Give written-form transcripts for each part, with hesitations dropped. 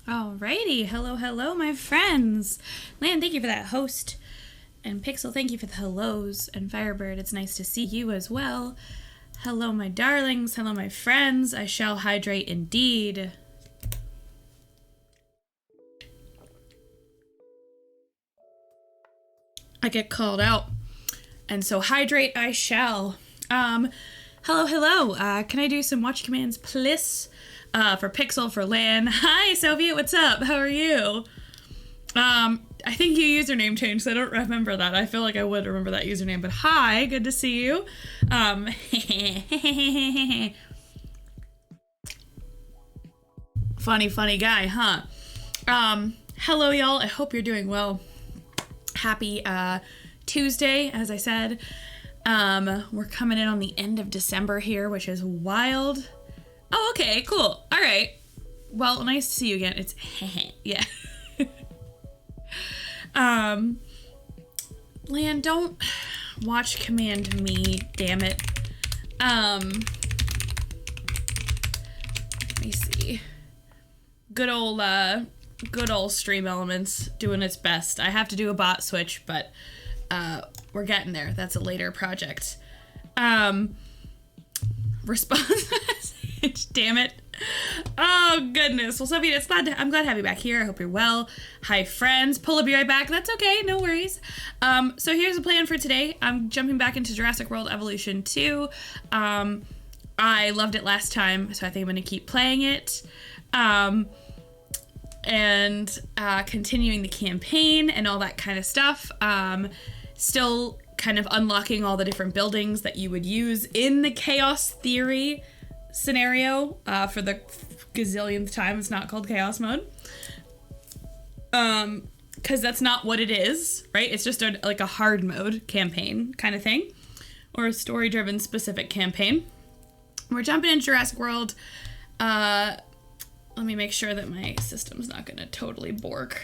Alrighty, hello, my friends. Lan, thank you for that host. And Pixel, thank you for the hellos. And Firebird, it's nice to see you as well. Hello, my darlings. Hello, my friends. I shall hydrate indeed. I get called out. And so hydrate I shall. Hello. Can I do some watch commands, please? For Pixel, for Lan. Hi, Soviet, what's up? How are you? I think your username changed, so I don't remember that. I feel like I would remember that username, but hi, good to see you. Funny guy, huh? Hello, y'all. I hope you're doing well. Happy, Tuesday, as I said. We're coming in on the end of December here, which is wild. Oh, okay, cool. All right. Well, nice to see you again. It's yeah. Lan, don't watch command me, damn it. Let me see. Good old Stream Elements doing its best. I have to do a bot switch, but we're getting there. That's a later project. Response message, damn it. Oh goodness. Well, Sophie, I'm glad to have you back here. I hope you're well. Hi, friends. Pull be right back. That's okay. No worries. So here's the plan for today. I'm jumping back into Jurassic World Evolution 2. I loved it last time, so I think I'm going to keep playing it. And continuing the campaign and all that kind of stuff. Still kind of unlocking all the different buildings that you would use in the Chaos Theory scenario for the gazillionth time. It's not called Chaos Mode. Because that's not what it is, right? It's just like a hard mode campaign kind of thing. Or a story-driven specific campaign. We're jumping into Jurassic World. Let me make sure that my system's not going to totally bork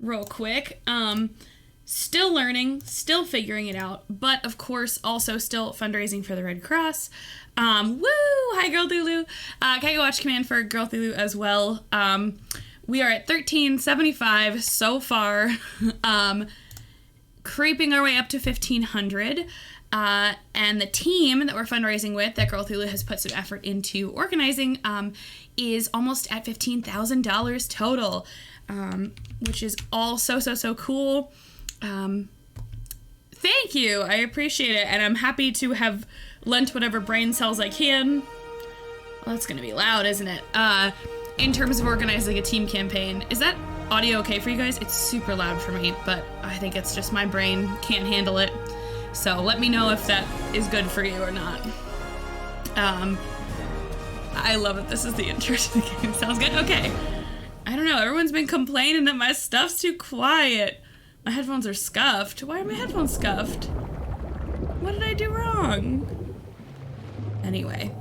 real quick. Still learning, still figuring it out, but of course also still fundraising for the Red Cross. Woo! Hi, Girl Thulu. Can I go watch command for Girl Thulu as well? We are at 1375 so far, creeping our way up to 1500. And the team that we're fundraising with, that Girl Thulu has put some effort into organizing, is almost at $15,000 total, which is all so cool. Thank you. I appreciate it. And I'm happy to have lent whatever brain cells I can. Well, that's going to be loud, isn't it? In terms of organizing a team campaign. Is that audio okay for you guys? It's super loud for me, but I think it's just my brain can't handle it. So let me know if that is good for you or not. I love it. This is the intro to the game. Sounds good? Okay. I don't know. Everyone's been complaining that my stuff's too quiet. My headphones are scuffed. Why are my headphones scuffed? What did I do wrong? Anyway.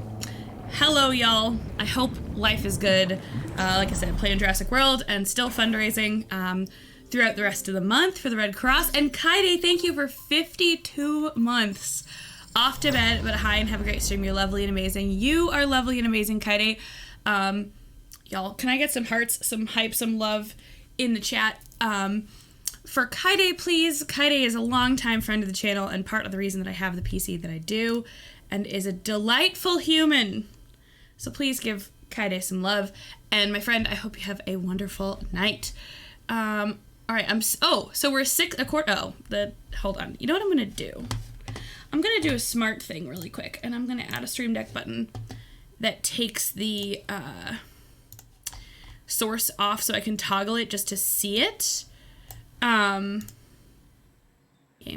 Hello, y'all. I hope life is good. Like I said, playing Jurassic World and still fundraising throughout the rest of the month for the Red Cross. And Kaide, thank you for 52 months. Off to bed, but hi and have a great stream. You're lovely and amazing. You are lovely and amazing, Kaide. Y'all, can I get some hearts, some hype, some love in the chat? For Kaide, please. Kaide is a longtime friend of the channel and part of the reason that I have the PC that I do, and is a delightful human. So please give Kaide some love. And my friend, I hope you have a wonderful night. All right, so we're hold on. You know what I'm gonna do? I'm gonna do a smart thing really quick, and I'm gonna add a Stream Deck button that takes the source off so I can toggle it just to see it. Game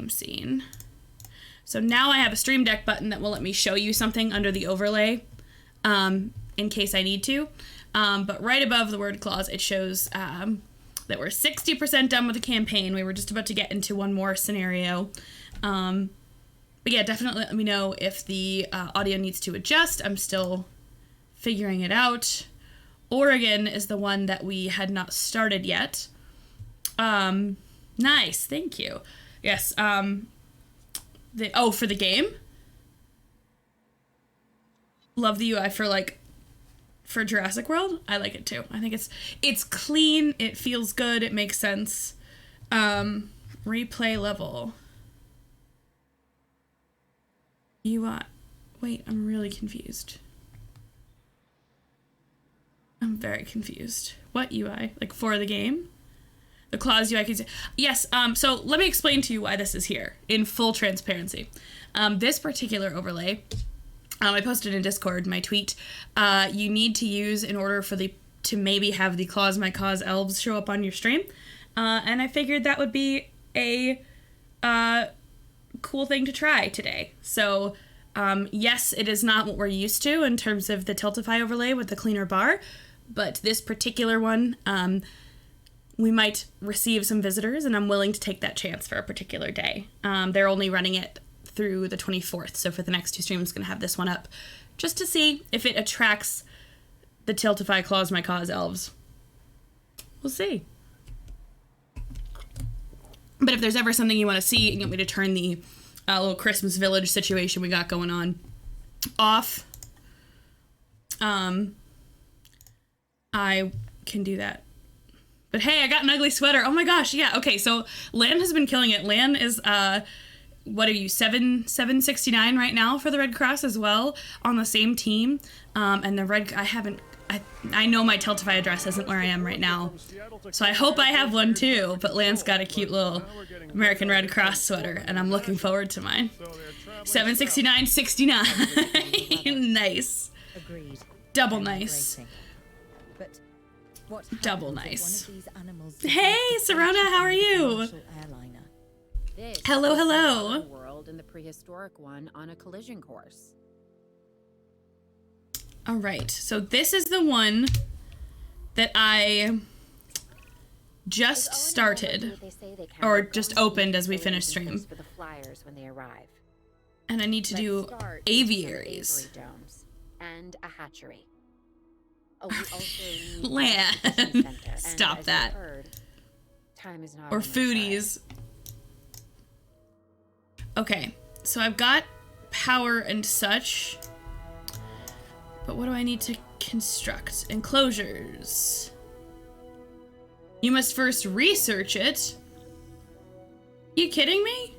scene. So now I have a Stream Deck button that will let me show you something under the overlay, in case I need to. But right above the word clause, it shows that we're 60% done with the campaign. We were just about to get into one more scenario. But yeah, definitely let me know if the audio needs to adjust. I'm still figuring it out. Oregon is the one that we had not started yet. Nice, thank you. Yes, for the game? Love the UI for, like, for Jurassic World. I like it too. I think it's clean, it feels good, it makes sense. Replay level. UI. Wait, I'm really confused. I'm very confused. What UI? Like for the game? The Claws UI can say. Yes, so let me explain to you why this is here in full transparency. This particular overlay, I posted in Discord, my tweet, you need to use in order for to maybe have the Claws My Cause elves show up on your stream. And I figured that would be a cool thing to try today. So, yes, it is not what we're used to in terms of the Tiltify overlay with the cleaner bar, but this particular one, we might receive some visitors, and I'm willing to take that chance for a particular day. They're only running it through the 24th, so for the next 2 streams, I'm going to have this one up just to see if it attracts the Tiltify Claws My Cause elves. We'll see. But if there's ever something you want to see and you want me to turn the little Christmas village situation we got going on off, I can do that. But hey, I got an ugly sweater. Oh my gosh, yeah. Okay, so Lan has been killing it. Lan is, what are you, 769 right now for the Red Cross as well, on the same team. And the Red, I know my Tiltify address isn't where I am right now, so I hope I have one too, but Lan's got a cute little American Red Cross sweater, and I'm looking forward to mine. 769.69. Nice. Agreed. Double nice. But what Double happens if nice. one of these animals Hey, Serona, how are you? commercial airliner? This Hello, is hello. another world and the prehistoric one on a collision course. All right, so this is the one that I just started, or just opened as we finished stream. For the flyers when they arrive. And I need to do Let's start with some aviaries. aviary domes and a hatchery. Oh, we also need Lan, a exhibition center, and stop as that. you heard, time is not Or on our side. foodies. Okay, so I've got power and such. But what do I need to construct? Enclosures. You must first research it. You kidding me?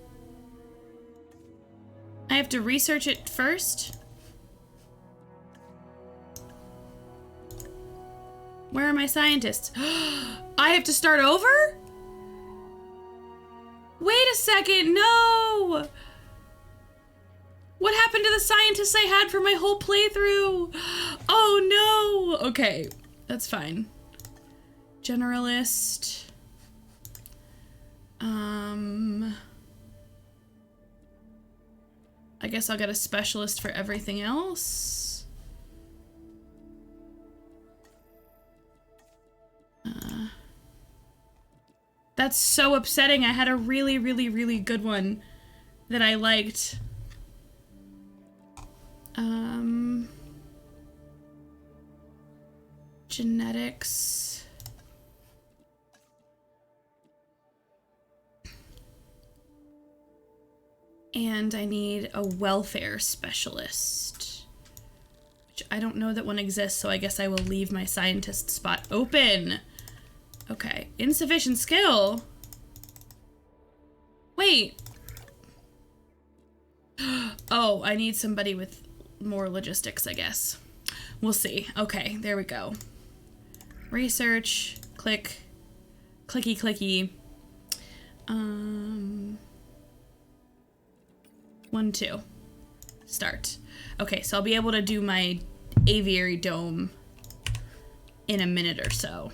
I have to research it first? Where are my scientists? I have to start over? Wait a second, no! What happened to the scientists I had for my whole playthrough? Oh no! Okay, that's fine. Generalist. I guess I'll get a specialist for everything else. That's so upsetting. I had a really, really, really good one that I liked. Genetics. And I need a welfare specialist, which I don't know that one exists, so I guess I will leave my scientist spot open. Okay, insufficient skill. Wait. Oh, I need somebody with more logistics, I guess. We'll see. Okay, there we go. Research, click, clicky, clicky. 1, 2. Start. Okay, so I'll be able to do my aviary dome in a minute or so.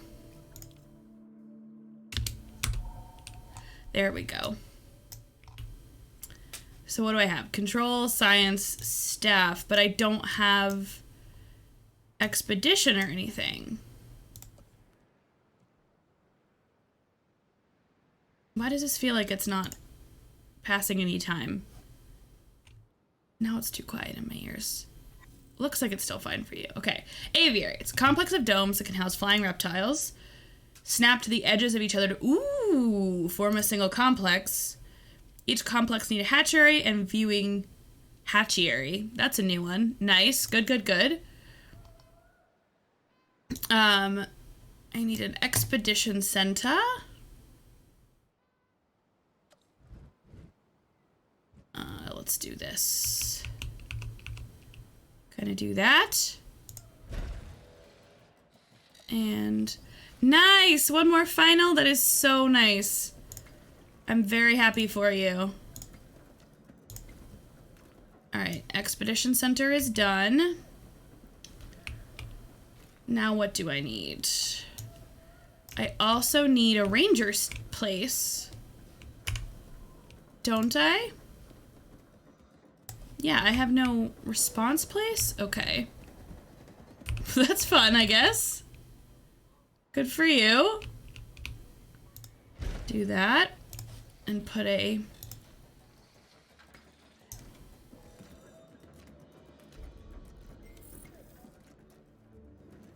There we go. So what do I have? Control, science, staff, but I don't have expedition or anything. Why does this feel like it's not passing any time? Now it's too quiet in my ears. Looks like it's still fine for you. Okay. Aviary. It's a complex of domes that can house flying reptiles. Snap to the edges of each other to, form a single complex. Each complex need a hatchery and viewing hatchery. That's a new one. Nice. Good, good, good. I need an expedition center. Let's do this. Gonna do that. And nice! One more final. That is so nice. I'm very happy for you. Alright, Expedition Center is done. Now what do I need? I also need a ranger's place. Don't I? Yeah, I have no response place? Okay. That's fun, I guess. Good for you. Do that. And put a...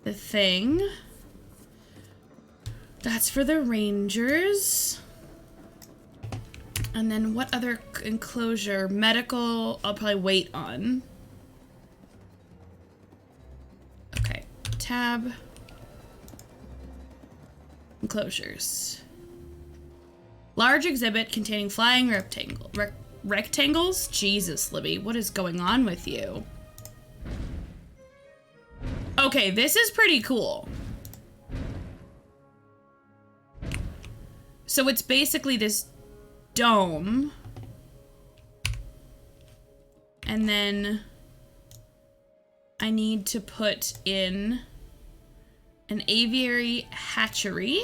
the thing. That's for the rangers. And then what other enclosure? Medical, I'll probably wait on. Okay, tab. Enclosures. Large exhibit containing flying rectangles? Jesus, Libby, what is going on with you? Okay, this is pretty cool. So it's basically this dome. And then I need to put in an aviary hatchery.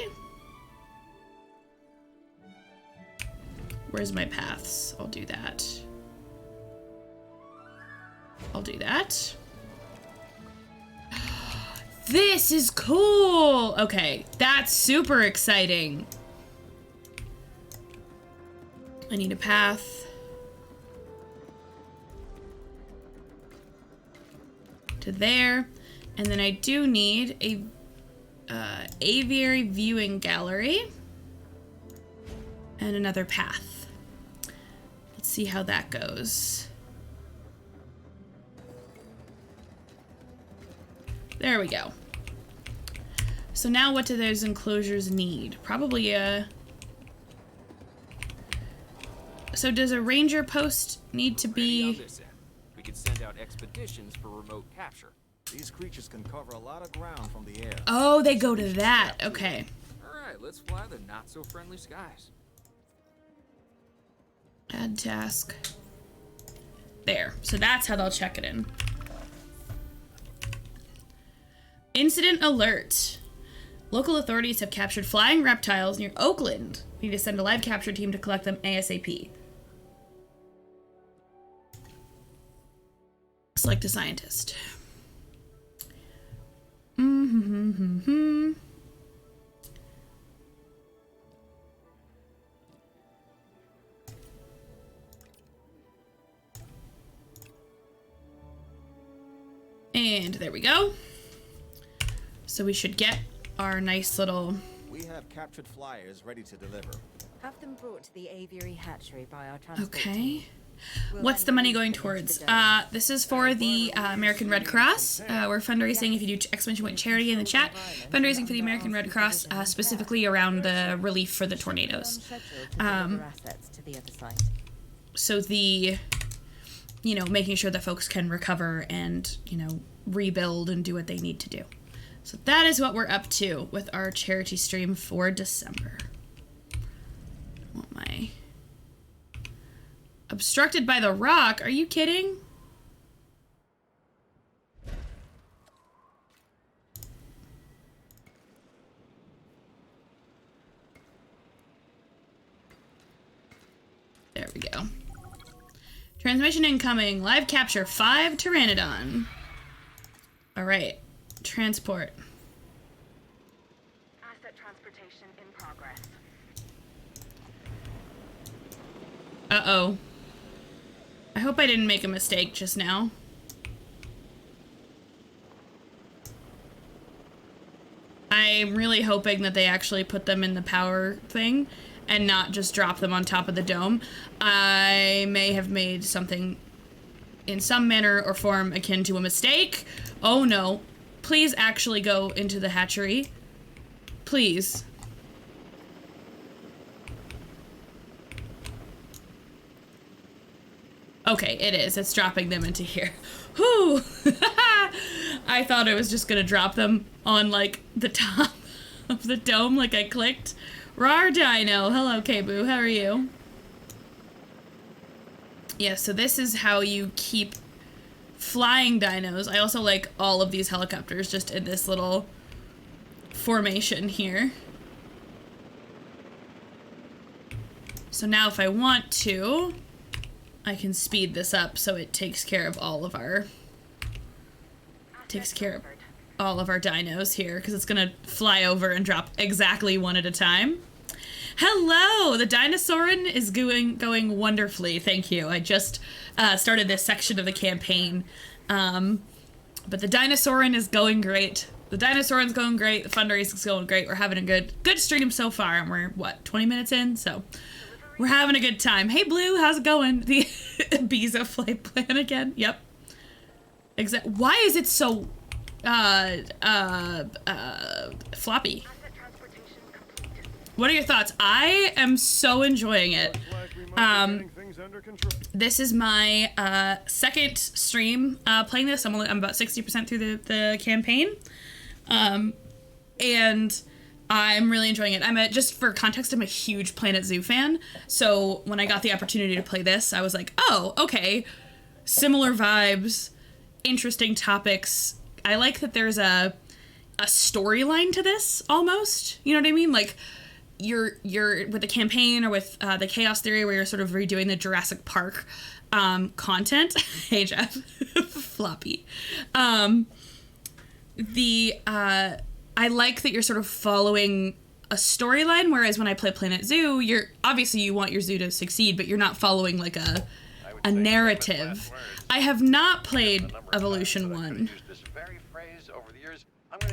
Where's my paths? I'll do that. I'll do that. This is cool! Okay, that's super exciting. I need a path to there. And then I do need a aviary viewing gallery and another path. Let's see how that goes. There we go. So now what do those enclosures need? Probably a... So does a ranger post need to be... We could send out expeditions for remote capture. These creatures can cover a lot of ground from the air. Oh, they go to that. Okay. Alright, let's fly the not-so-friendly skies. Add task. There. So that's how they'll check it in. Incident alert. Local authorities have captured flying reptiles near Oakland. We need to send a live capture team to collect them ASAP. Select a scientist. And there we go. So we should get our nice little... We have captured flyers ready to deliver. Have them brought to the aviary hatchery by our transport team. Okay. We'll What's the then money release going them towards? into the dome. This is for the American Red Cross. We're fundraising, if you do exclamation point charity in the chat, fundraising for the American Red Cross, specifically around the relief for the tornadoes. Assets to the other side. So the, you know, making sure that folks can recover and, you know, rebuild and do what they need to do. So that is what we're up to with our charity stream for December. What my... Obstructed by the rock? Are you kidding? There we go. Transmission incoming. Live capture 5 Pteranodon. Alright. Transport. Asset transportation in progress. Uh-oh. I hope I didn't make a mistake just now. I'm really hoping that they actually put them in the power thing and not just drop them on top of the dome. I may have made something in some manner or form akin to a mistake. Oh no. Please actually go into the hatchery. Please. Okay, it is. It's dropping them into here. Whew! I thought it was just gonna drop them on, like, the top of the dome like I clicked. Rar Dino. Hello, K-Boo. How are you? Yeah, so this is how you keep flying dinos. I also like all of these helicopters just in this little formation here. So now if I want to, I can speed this up so it takes care of all of our dinos here, because it's gonna fly over and drop exactly one at a time. Hello! The Dinosaurin is going wonderfully, thank you. I just started this section of the campaign, but the Dinosaurin is going great. The Dinosaurin's going great, the fundraising's going great, we're having a good stream so far, and we're, what, 20 minutes in? So, we're having a good time. Hey Blue, how's it going? The Ibiza flight plan again? Yep. Why is it so, floppy? What are your thoughts? I am so enjoying it. This is my second stream playing this. I'm about 60% through the campaign, and I'm really enjoying it. Just for context, I'm a huge Planet Zoo fan. So when I got the opportunity to play this, I was like, oh, okay, similar vibes, interesting topics. I like that there's a storyline to this almost. You know what I mean? Like, you're with the campaign or with the Chaos Theory, where you're sort of redoing the Jurassic Park content. Hey Jeff, floppy. I like that you're sort of following a storyline, whereas when I play Planet Zoo, you want your zoo to succeed, but you're not following like a narrative. I have not played Evolution 1.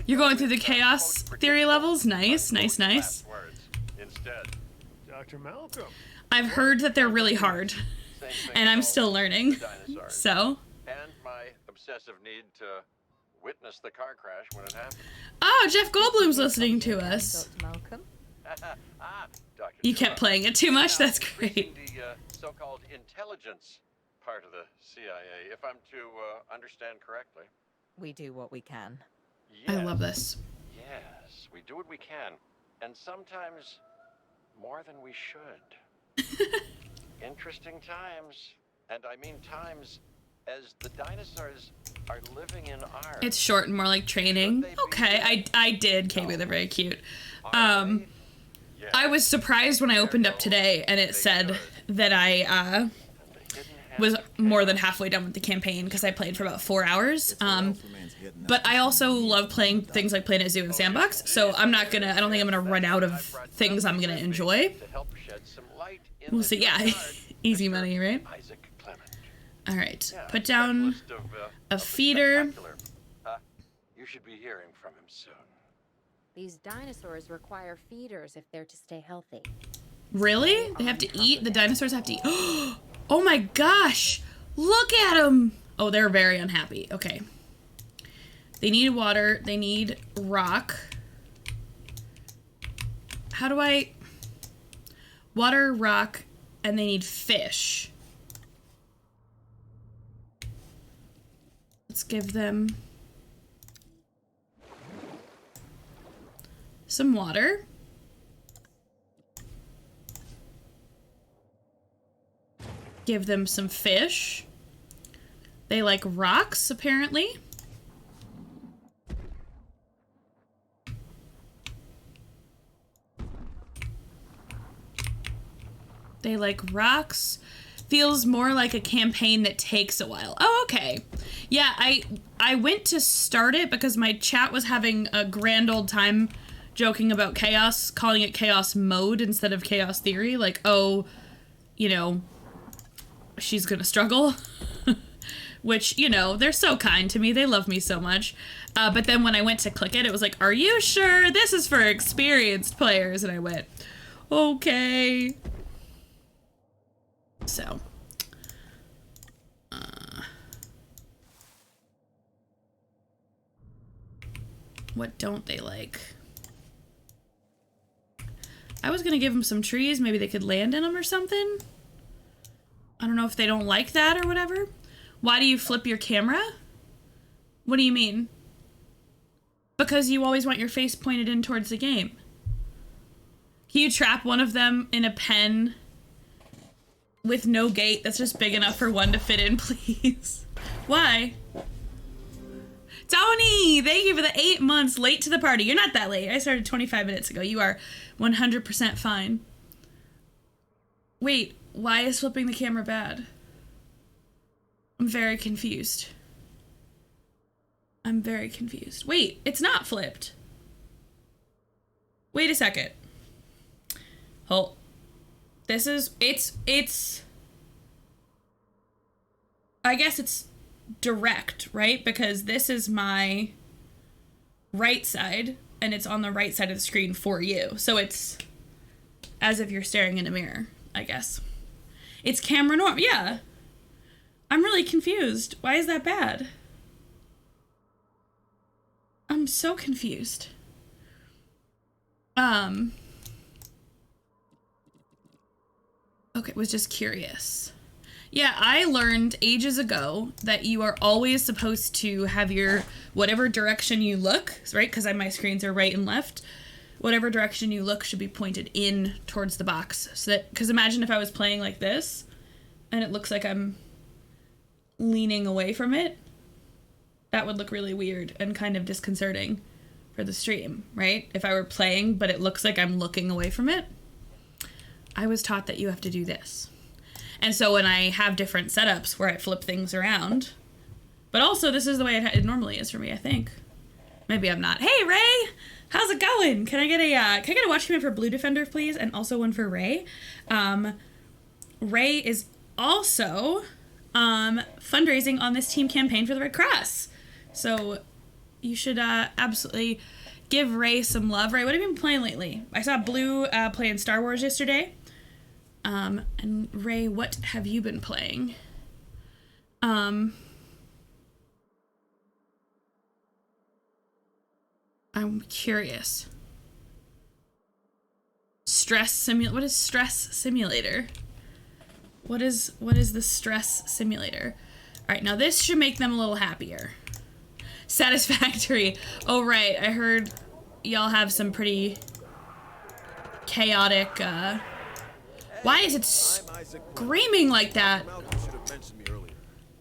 You're going through the Chaos Theory levels? Nice. Dr. Malcolm. I've heard that they're really hard, and I'm still learning, so. And my obsessive need to witness the car crash when it happened. Oh, Jeff Goldblum's listening to us. Dr. Malcolm. Dr. You kept playing it too much? That's great. The so-called intelligence part of the CIA, if I'm to understand correctly. We do what we can. I love this. Yes, we do what we can. And sometimes more than we should. Interesting times. And I mean times as the dinosaurs are living in ours. It's short and more like training. Okay, I did. KB, they're very cute. I was surprised when I opened up today and it said that I was more than halfway done with the campaign because I played for about 4 hours. But I also love playing things like Planet Zoo and Sandbox, so I don't think I'm gonna run out of things I'm gonna enjoy. We'll see. Yeah, easy money, right? All right, put down a feeder. You should be hearing from him soon. These dinosaurs require feeders if they're to stay healthy. Really? They have to eat? The dinosaurs have to eat? Oh my gosh! Look at them! Oh, they're very unhappy. Okay. They need water. They need rock. How do I... Water, rock, and they need fish. Let's give them some water. Give them some fish. They like rocks, apparently. They like rocks. Feels more like a campaign that takes a while. Oh, okay. Yeah, I went to start it because my chat was having a grand old time joking about chaos, calling it chaos mode instead of chaos theory. Like, oh, you know, she's gonna struggle. Which, you know, they're so kind to me. They love me so much. But then when I went to click it, it was like, are you sure this is for experienced players? And I went, okay. So, What don't they like? I was gonna give them some trees. Maybe they could land in them or something. I don't know if they don't like that or whatever. Why do you flip your camera? What do you mean? Because you always want your face pointed in towards the game. Can you trap one of them in a pen with no gate that's just big enough for one to fit in, please? Why? Tony, thank you for the 8 months late to the party. You're not that late. I started 25 minutes ago. You are 100% fine. Wait, why is flipping the camera bad? I'm very confused. I'm very confused. Wait, it's not flipped. Wait a second. Hold. This is, it's, I guess it's direct, right? Because this is my right side, and it's on the right side of the screen for you. So it's as if you're staring in a mirror, I guess. It's camera norm, yeah. I'm really confused. Why is that bad? I'm so confused. Okay, was just curious. Yeah, I learned ages ago that you are always supposed to have your, whatever direction you look, right? Because my screens are right and left. Whatever direction you look should be pointed in towards the box. So that, because imagine if I was playing like this, and it looks like I'm leaning away from it. That would look really weird and kind of disconcerting for the stream, right? If I were playing, but it looks like I'm looking away from it. I was taught that you have to do this. And so when I have different setups where I flip things around, but also this is the way it normally is for me, I think. Maybe I'm not. Hey, Ray! How's it going? Can I get a watch command for Blue Defender, please? And also one for Ray. Ray is also fundraising on this team campaign for the Red Cross. So you should absolutely give Ray some love. Ray, what have you been playing lately? I saw Blue playing Star Wars yesterday. And Ray, what have you been playing? I'm curious. What is Stress Simulator? What is the Stress Simulator? All right, now this should make them a little happier. Satisfactory. Oh, right. I heard y'all have some pretty chaotic, why is it screaming like that? Malcolm should have mentioned me earlier.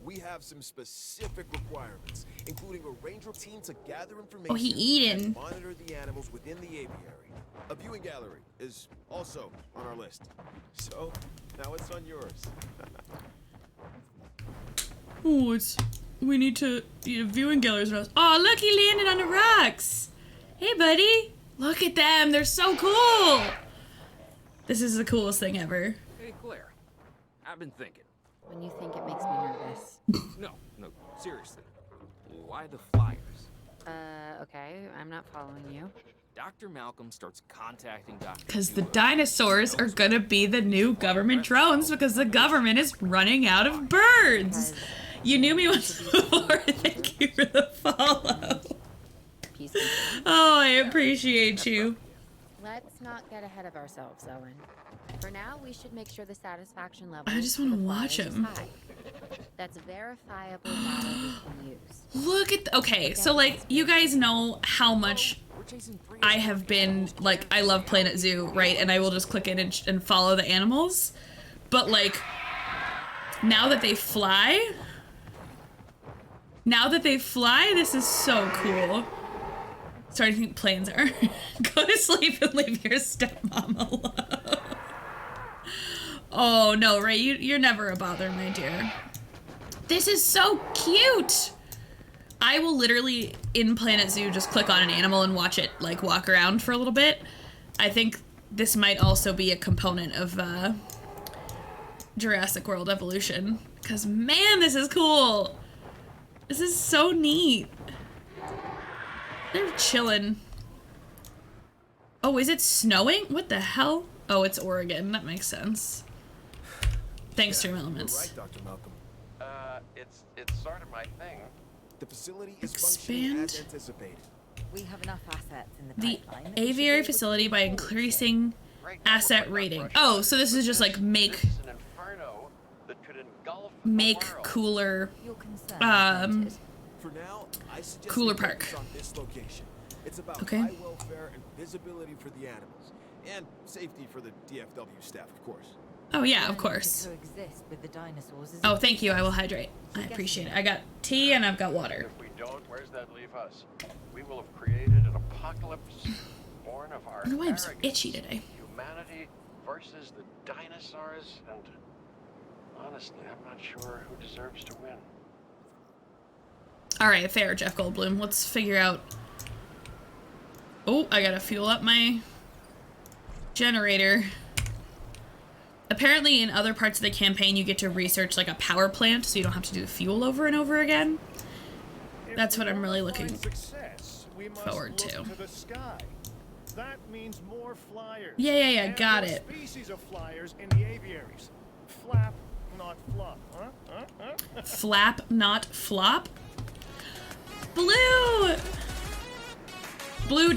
We have some specific requirements, including a ranger team to gather information Oh, he eating. and monitor the animals within the apiary. A viewing gallery is also on our list. So, now it's on yours. Oh, we need to, viewing galleries. Oh, look, he landed on the rocks. Hey, buddy. Look at them. They're so cool. This is the coolest thing ever. Hey, Claire. I've been thinking. When you think it makes me nervous. No, seriously. Why the flyers? Okay, I'm not following you. Dr. Malcolm starts contacting Dr. Because the Dewey. dinosaurs are gonna be the new government drones because the government is running out of birds. You knew me once before. Thank you for the follow. Peace and peace. Oh, I appreciate you. Let's not get ahead of ourselves, Owen. For now, we should make sure the satisfaction level. I just for wanna the watch flyers is him. high. That's verifiable data we can use. Look at okay, so like you guys know how much We're chasing three I have been like I love Planet Zoo, right? And I will just click in and follow the animals. But like now that they fly, this is so cool. Starting to think planes are. Go to sleep and leave your stepmom alone. Oh no, Ray, you're never a bother, my dear. This is so cute. I will literally, in Planet Zoo, just click on an animal and watch it, like, walk around for a little bit. I think this might also be a component of Jurassic World Evolution. Because, man, this is cool. This is so neat. They're chilling. Oh, is it snowing? What the hell? Oh, it's Oregon. That makes sense. Thanks, Stream Elements. You're right, Dr. Malcolm. It's sort of my thing. The facility is Expand? functioning as anticipated. We have enough assets in the The pipeline that we should be aviary able to facility by move forward. increasing Right now, we're asset putting up rating. brush Oh, fire, so this is but just like this make is an inferno that could engulf the make world. cooler. Your concern Um, For now, I suggest Cooler we park. focus on this location. It's about Okay. high welfare and visibility for the animals, and safety for the DFW staff, of course. Oh yeah, of Learning to course. coexist with the dinosaurs is Oh, thank you. I will hydrate. I appreciate it. I got tea and I've got water. If we don't, where's that leave us? We will have created an apocalypse born of our I don't know why I'm so arrogance. itchy today. Humanity versus the dinosaurs, and honestly, I'm not sure who deserves to win. All right, fair, Jeff Goldblum. Let's figure out. Oh, I gotta fuel up my generator. Apparently, in other parts of the campaign, you get to research like a power plant, so you don't have to do the fuel over and over again. That's what I'm really looking forward to. The sky. That means more flyers. Yeah, And got more it. Species of flyers in the aviaries. Flap, not flop. Huh? Flap, not flop. Blue! Blue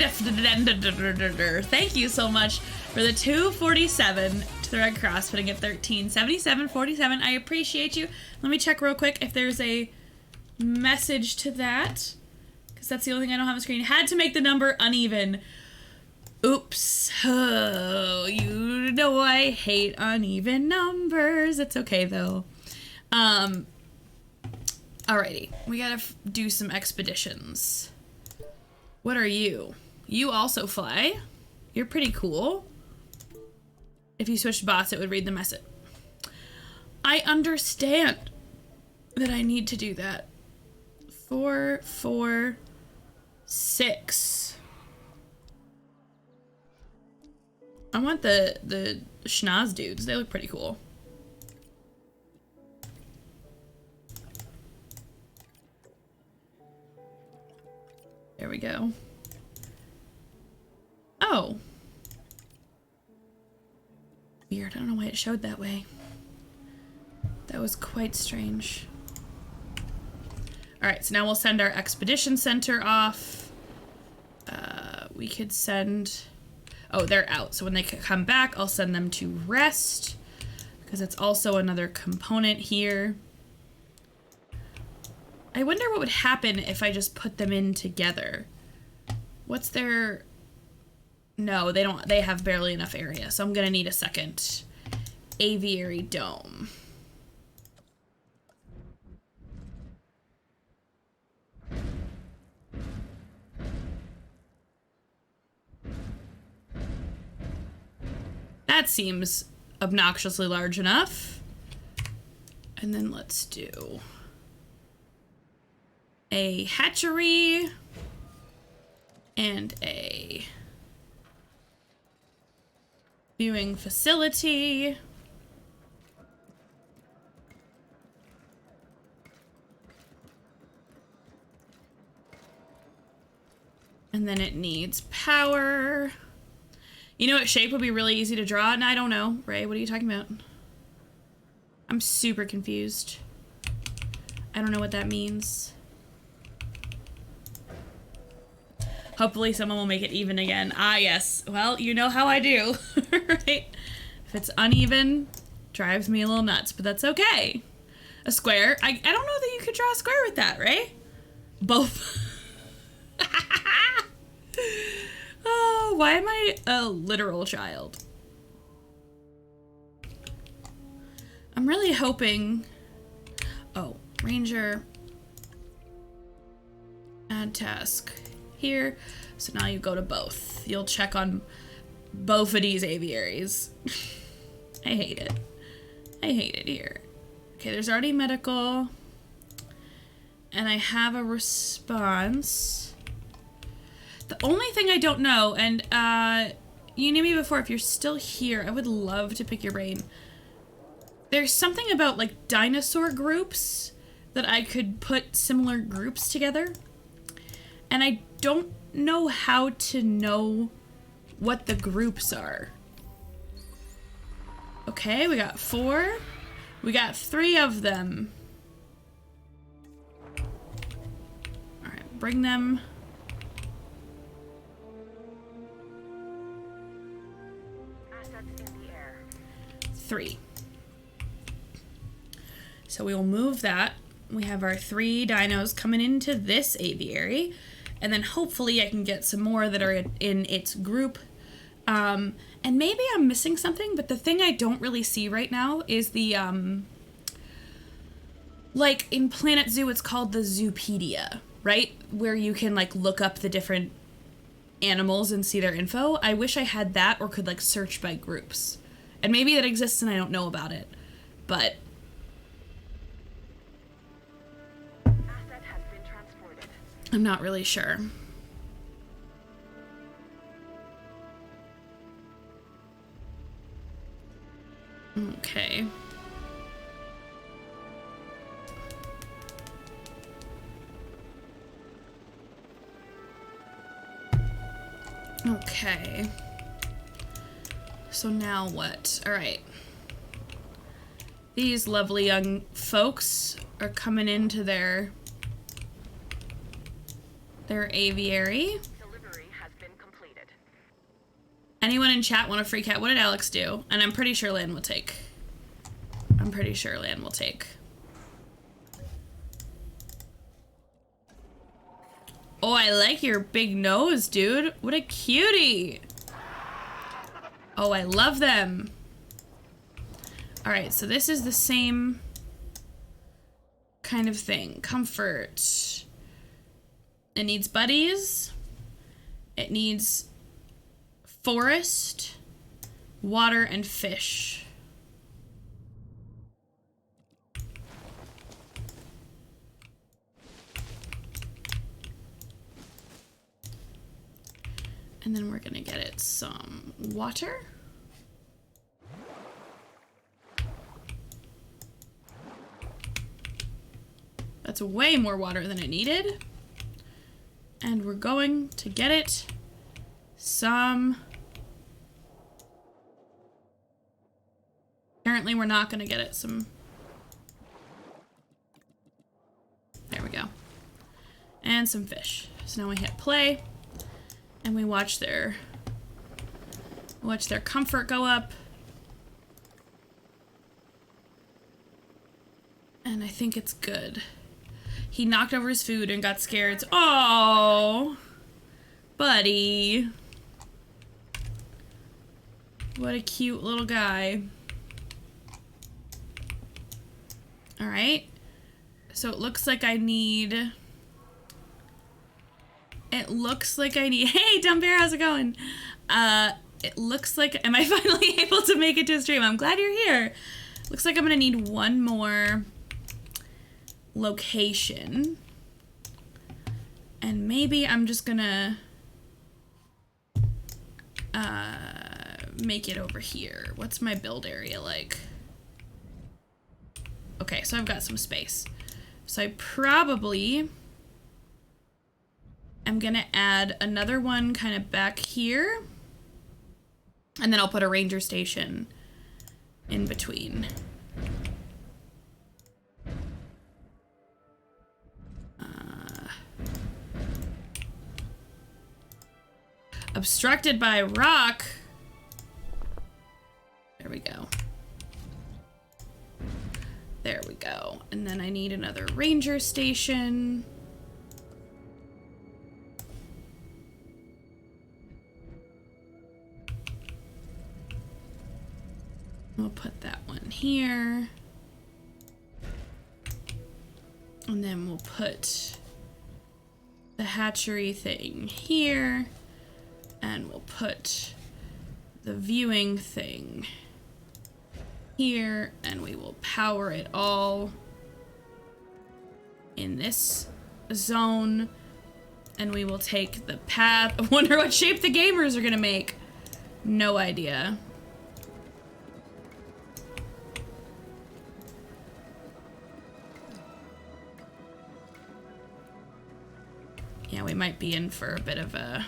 thank you so much for the 247 to the Red Cross, putting it 137747. I appreciate you. Let me check real quick if there's a message to that, because that's the only thing I don't have on screen. Had to make the number uneven. Oops. Oh, you know I hate uneven numbers. It's okay though. Alrighty, we gotta do some expeditions. What are you? You also fly. You're pretty cool. If you switched bots, it would read the message. I understand that I need to do that. 4, 4, 6. I want the schnoz dudes. They look pretty cool. There we go. Oh. Weird. I don't know why it showed that way. That was quite strange. Alright, so now we'll send our expedition center off. We could send... Oh, they're out. So when they come back, I'll send them to rest, because it's also another component here. I wonder what would happen if I just put them in together. What's their... No, they don't. They have barely enough area, so I'm gonna need a second aviary dome. That seems obnoxiously large enough. And then let's do a hatchery and a viewing facility. And then it needs power. You know what shape would be really easy to draw? And I don't know. Ray, what are you talking about? I'm super confused. I don't know what that means. Hopefully someone will make it even again. Ah, yes. Well, you know how I do, right? If it's uneven, drives me a little nuts, but that's okay. A square. I don't know that you could draw a square with that, right? Both. Oh, why am I a literal child? I'm really hoping... Oh, Ranger. Add task here. So now you go to both. You'll check on both of these aviaries. I hate it. I hate it here. Okay, there's already medical. And I have a response. The only thing I don't know, and you knew me before, if you're still here, I would love to pick your brain. There's something about like dinosaur groups that I could put similar groups together. And I don't know how to know what the groups are. Okay, we got 4. We got 3 of them. Alright, bring them Assets in the air. 3. So we will move that. We have our 3 dinos coming into this aviary, and then hopefully I can get some more that are in its group. And maybe I'm missing something, but the thing I don't really see right now is the, like in Planet Zoo, it's called the Zoopedia, right? Where you can like look up the different animals and see their info. I wish I had that or could like search by groups. And maybe that exists and I don't know about it, but Asset has been transported. I'm not really sure. Okay. Okay. So now what? All right. These lovely young folks are coming into their aviary. Delivery has been completed. Anyone in chat want a free cat? What did Alex do? And I'm pretty sure Lan will take. I'm pretty sure Lan will take. Oh, I like your big nose, dude. What a cutie. Oh, I love them. All right, so this is the same kind of thing. Comfort. It needs buddies. It needs forest, water, and fish. And then we're gonna get it some water. That's way more water than it needed. And we're going to get it some... Apparently we're not gonna get it some... There we go. And some fish. So now we hit play. And we watch their comfort go up. And I think it's good. He knocked over his food and got scared. Oh, buddy. What a cute little guy. All right. So it looks like I need... Hey, Dumb Bear, how's it going? It looks like... Am I finally able to make it to a stream? I'm glad you're here. Looks like I'm gonna need one more location. And maybe I'm just gonna make it over here. What's my build area like? Okay, so I've got some space. So I probably am gonna add another one kind of back here. And then I'll put a ranger station in between. Obstructed by rock. There we go. There we go. And then I need another ranger station. We'll put that one here. And then we'll put the hatchery thing here. And we'll put the viewing thing here. And we will power it all in this zone. And we will take the path. I wonder what shape the gamers are gonna make. No idea. Yeah, we might be in for a bit of a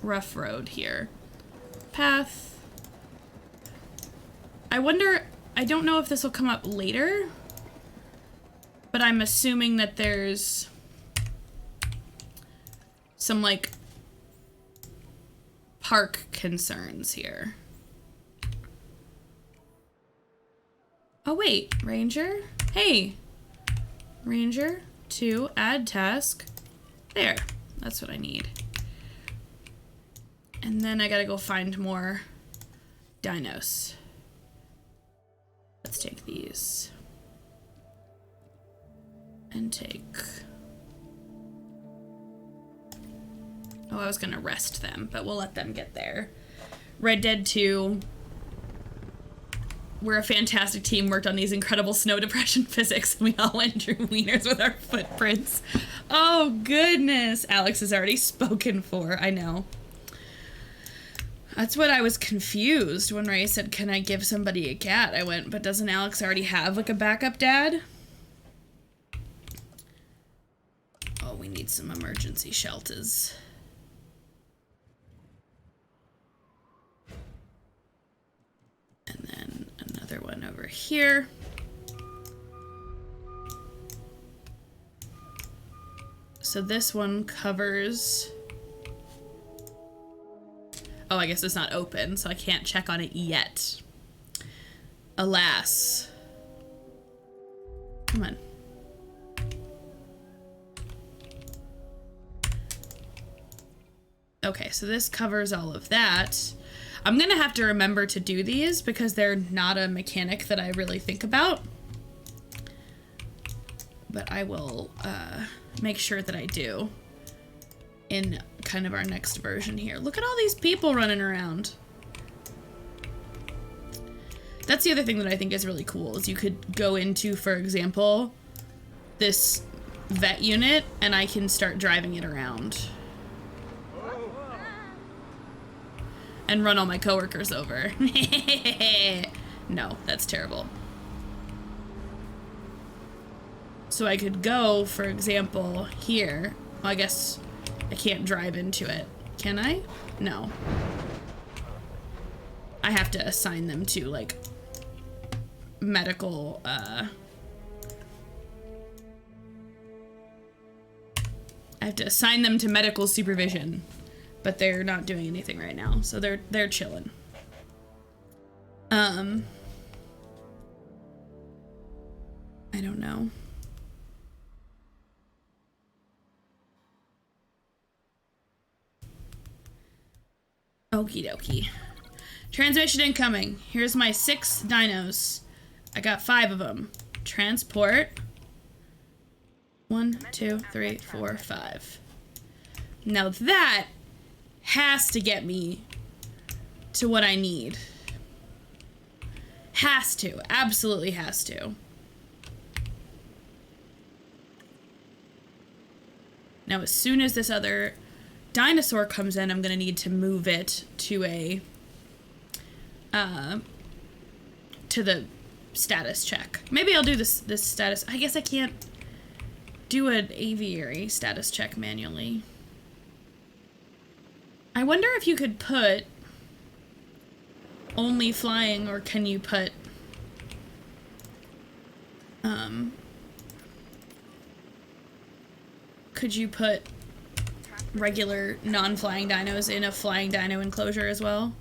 rough road here. Path. I wonder, I don't know if this will come up later, but I'm assuming that there's some like park concerns here. Oh wait, Ranger? Hey, Ranger, 2, add task. There, that's what I need. And then I gotta go find more dinos. Let's take these. And take... Oh, I was gonna rest them, but we'll let them get there. Red Dead 2. We're a fantastic team, worked on these incredible snow depression physics, and we all went drew wieners with our footprints. Oh, goodness. Alex is already spoken for, I know. That's what I was confused when Ray said, can I give somebody a cat? I went, but doesn't Alex already have, like, a backup dad? Oh, we need some emergency shelters. And then another one over here. So this one covers... Oh, I guess it's not open, so I can't check on it yet. Alas. Come on. Okay, so this covers all of that. I'm gonna have to remember to do these because they're not a mechanic that I really think about. But I will make sure that I do in kind of our next version here. Look at all these people running around. That's the other thing that I think is really cool is you could go into, for example, this vet unit and I can start driving it around. And run all my coworkers over. No, that's terrible. So I could go, for example, here. Well, I guess I can't drive into it. Can I? No. I have to assign them to, like, medical, I have to assign them to medical supervision. But they're not doing anything right now, so they're chilling. I don't know. Okie dokie. Transmission incoming. Here's my 6 dinos. I got 5 of them. Transport. 1, 2, 3, 4, 5. Now that has to get me to what I need. Has to. Absolutely has to. Now, as soon as this other dinosaur comes in, I'm going to need to move it to a... to the status check. Maybe I'll do this status... I guess I can't do an aviary status check manually. I wonder if you could put only flying, or can you put, could you put regular non-flying dinos in a flying dino enclosure as well?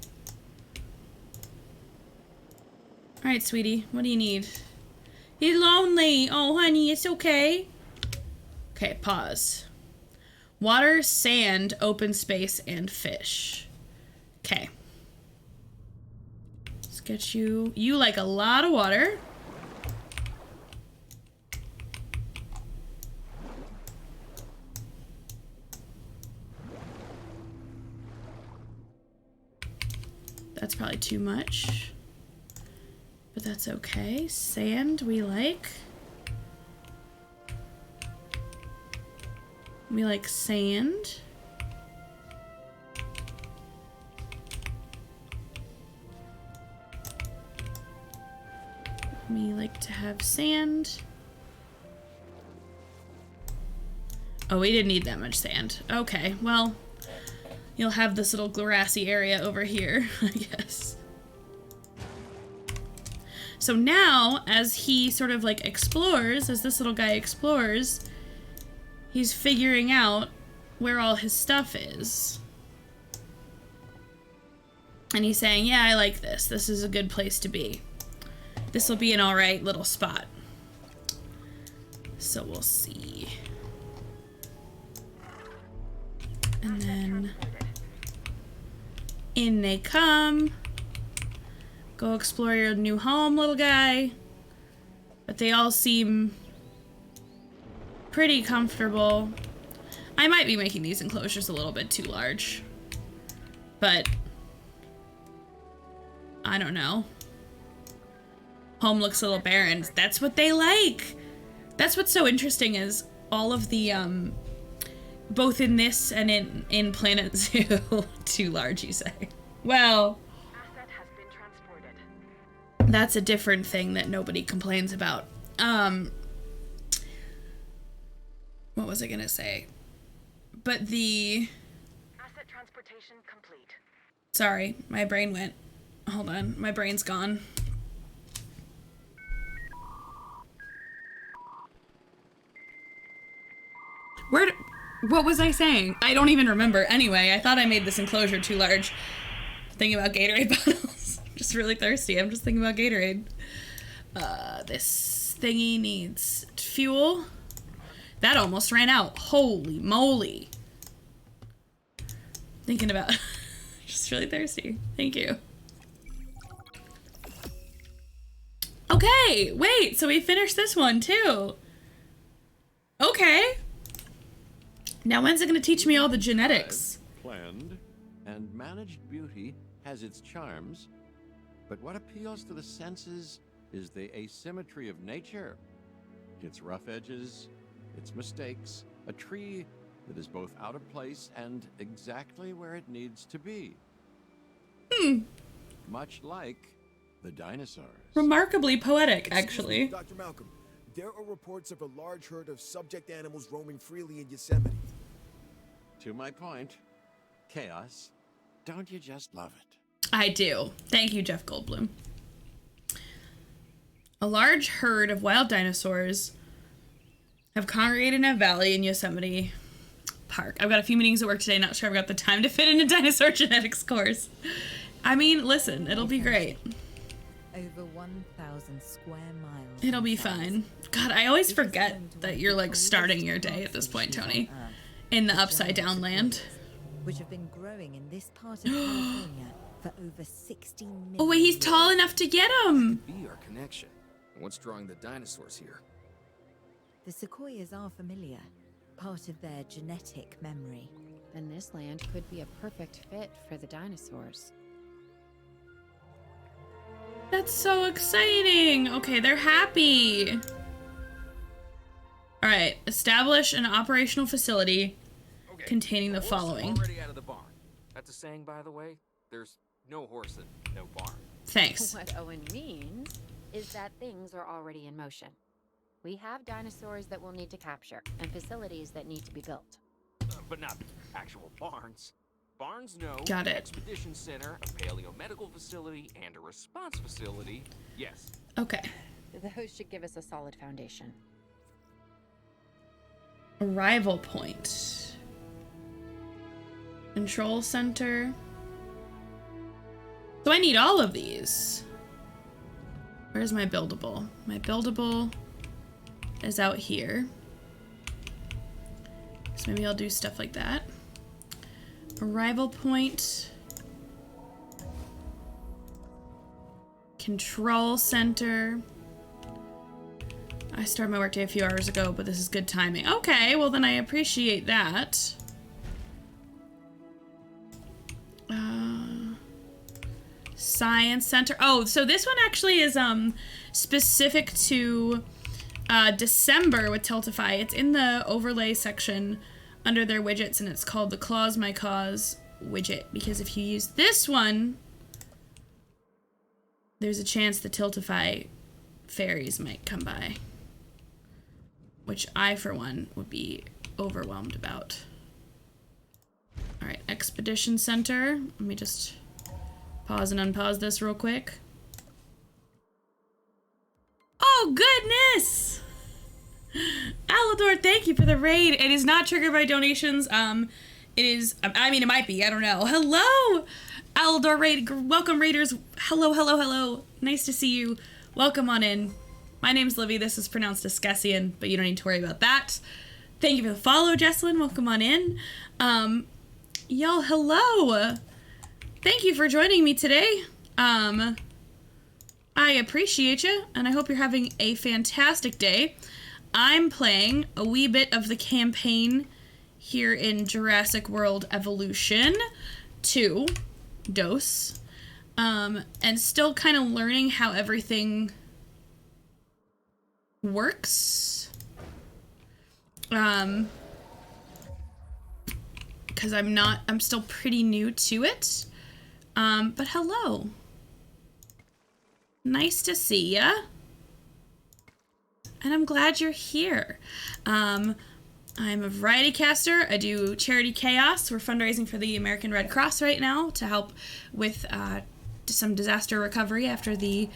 Alright, sweetie, what do you need? He's lonely. Oh, honey, it's okay. Okay, pause. Water, sand, open space, and fish. Okay. Let's get you... You like a lot of water. That's probably too much. But that's okay. Sand, we like. We like sand. We like to have sand. Oh, we didn't need that much sand. Okay, well, you'll have this little grassy area over here, I guess. So now, as he sort of like explores, as this little guy explores, he's figuring out where all his stuff is. And he's saying, yeah, I like this. This is a good place to be. This will be an all right little spot. So we'll see. And then in they come. Go explore your new home, little guy. But they all seem pretty comfortable. I might be making these enclosures a little bit too large. But I don't know. Home looks a little barren. That's what they like. That's what's so interesting is all of the, both in this and in Planet Zoo, too large, you say. Well, Asset has been transported. that's a different thing that nobody complains about. What was I gonna say? But the... Asset transportation complete. Sorry, my brain went. Hold on, my brain's gone. What was I saying? I don't even remember. Anyway, I thought I made this enclosure too large. Thinking about Gatorade bottles. I'm just really thirsty. I'm just thinking about Gatorade. This thingy needs fuel. That almost ran out. Holy moly. Thinking about... just really thirsty. Thank you. Okay, wait, so we finished this one too. Okay. Now when's it gonna teach me all the genetics? Planned and managed beauty has its charms, but what appeals to the senses is the asymmetry of nature. Its rough edges, its mistakes, a tree that is both out of place and exactly where it needs to be. Much like the dinosaurs. Remarkably poetic, actually. Dr. Malcolm, there are reports of a large herd of subject animals roaming freely in Yosemite. To my point, chaos. Don't you just love it? I do. Thank you, Jeff Goldblum. A large herd of wild dinosaurs have congregated in a valley in Yosemite Park. I've got a few meetings at work today, not sure I've got the time to fit in a dinosaur genetics course. I mean, listen, it'll be great. Over 1,000 square miles. It'll be fine. God, I always forget that you're like starting your day at this point, Tony. In the upside down land. Which have been growing in this part of California for over 16 million. Oh wait, he's tall enough to get him. Be our connection. What's drawing the dinosaurs here? The sequoias are familiar, part of their genetic memory. Then this land could be a perfect fit for the dinosaurs. That's so exciting. Okay, they're happy. All right, establish an operational facility containing the horse following. Already out of the barn. That's a saying, by the way. There's no horse and no barn. Thanks. What Owen means is that things are already in motion. We have dinosaurs that we'll need to capture and facilities that need to be built. But not actual barns. Barns, no. Got it. Expedition center, a paleomedical facility, and a response facility. Yes. Okay. Those should give us a solid foundation. Arrival point. Control center. So I need all of these. Where's my buildable? My buildable is out here. So maybe I'll do stuff like that. Arrival point. Control center. I started my workday a few hours ago, but this is good timing. Okay, well then I appreciate that. Science center. Oh, so this one actually is specific to December with Tiltify. It's in the overlay section under their widgets, and it's called the Clause My Cause widget, because if you use this one, there's a chance the Tiltify fairies might come by, which I, for one, would be overwhelmed about. All right, Expedition Center. Let me just pause and unpause this real quick. Oh, goodness! Alador, thank you for the raid. It is not triggered by donations. It is, I mean, it might be, I don't know. Hello! Aldor Raid, welcome Raiders. Hello, hello, hello. Nice to see you. Welcome on in. My name's Livy. This is pronounced Escessian, but you don't need to worry about that. Thank you for the follow, Jesselyn. Welcome on in. Y'all, hello. Thank you for joining me today. I appreciate you, and I hope you're having a fantastic day. I'm playing a wee bit of the campaign here in Jurassic World Evolution 2, DOS, and still kind of learning how everything works. Because I'm still pretty new to it. But hello. Nice to see ya. And I'm glad you're here. I'm a variety caster. I do Charity Chaos. We're fundraising for the American Red Cross right now to help with some disaster recovery after the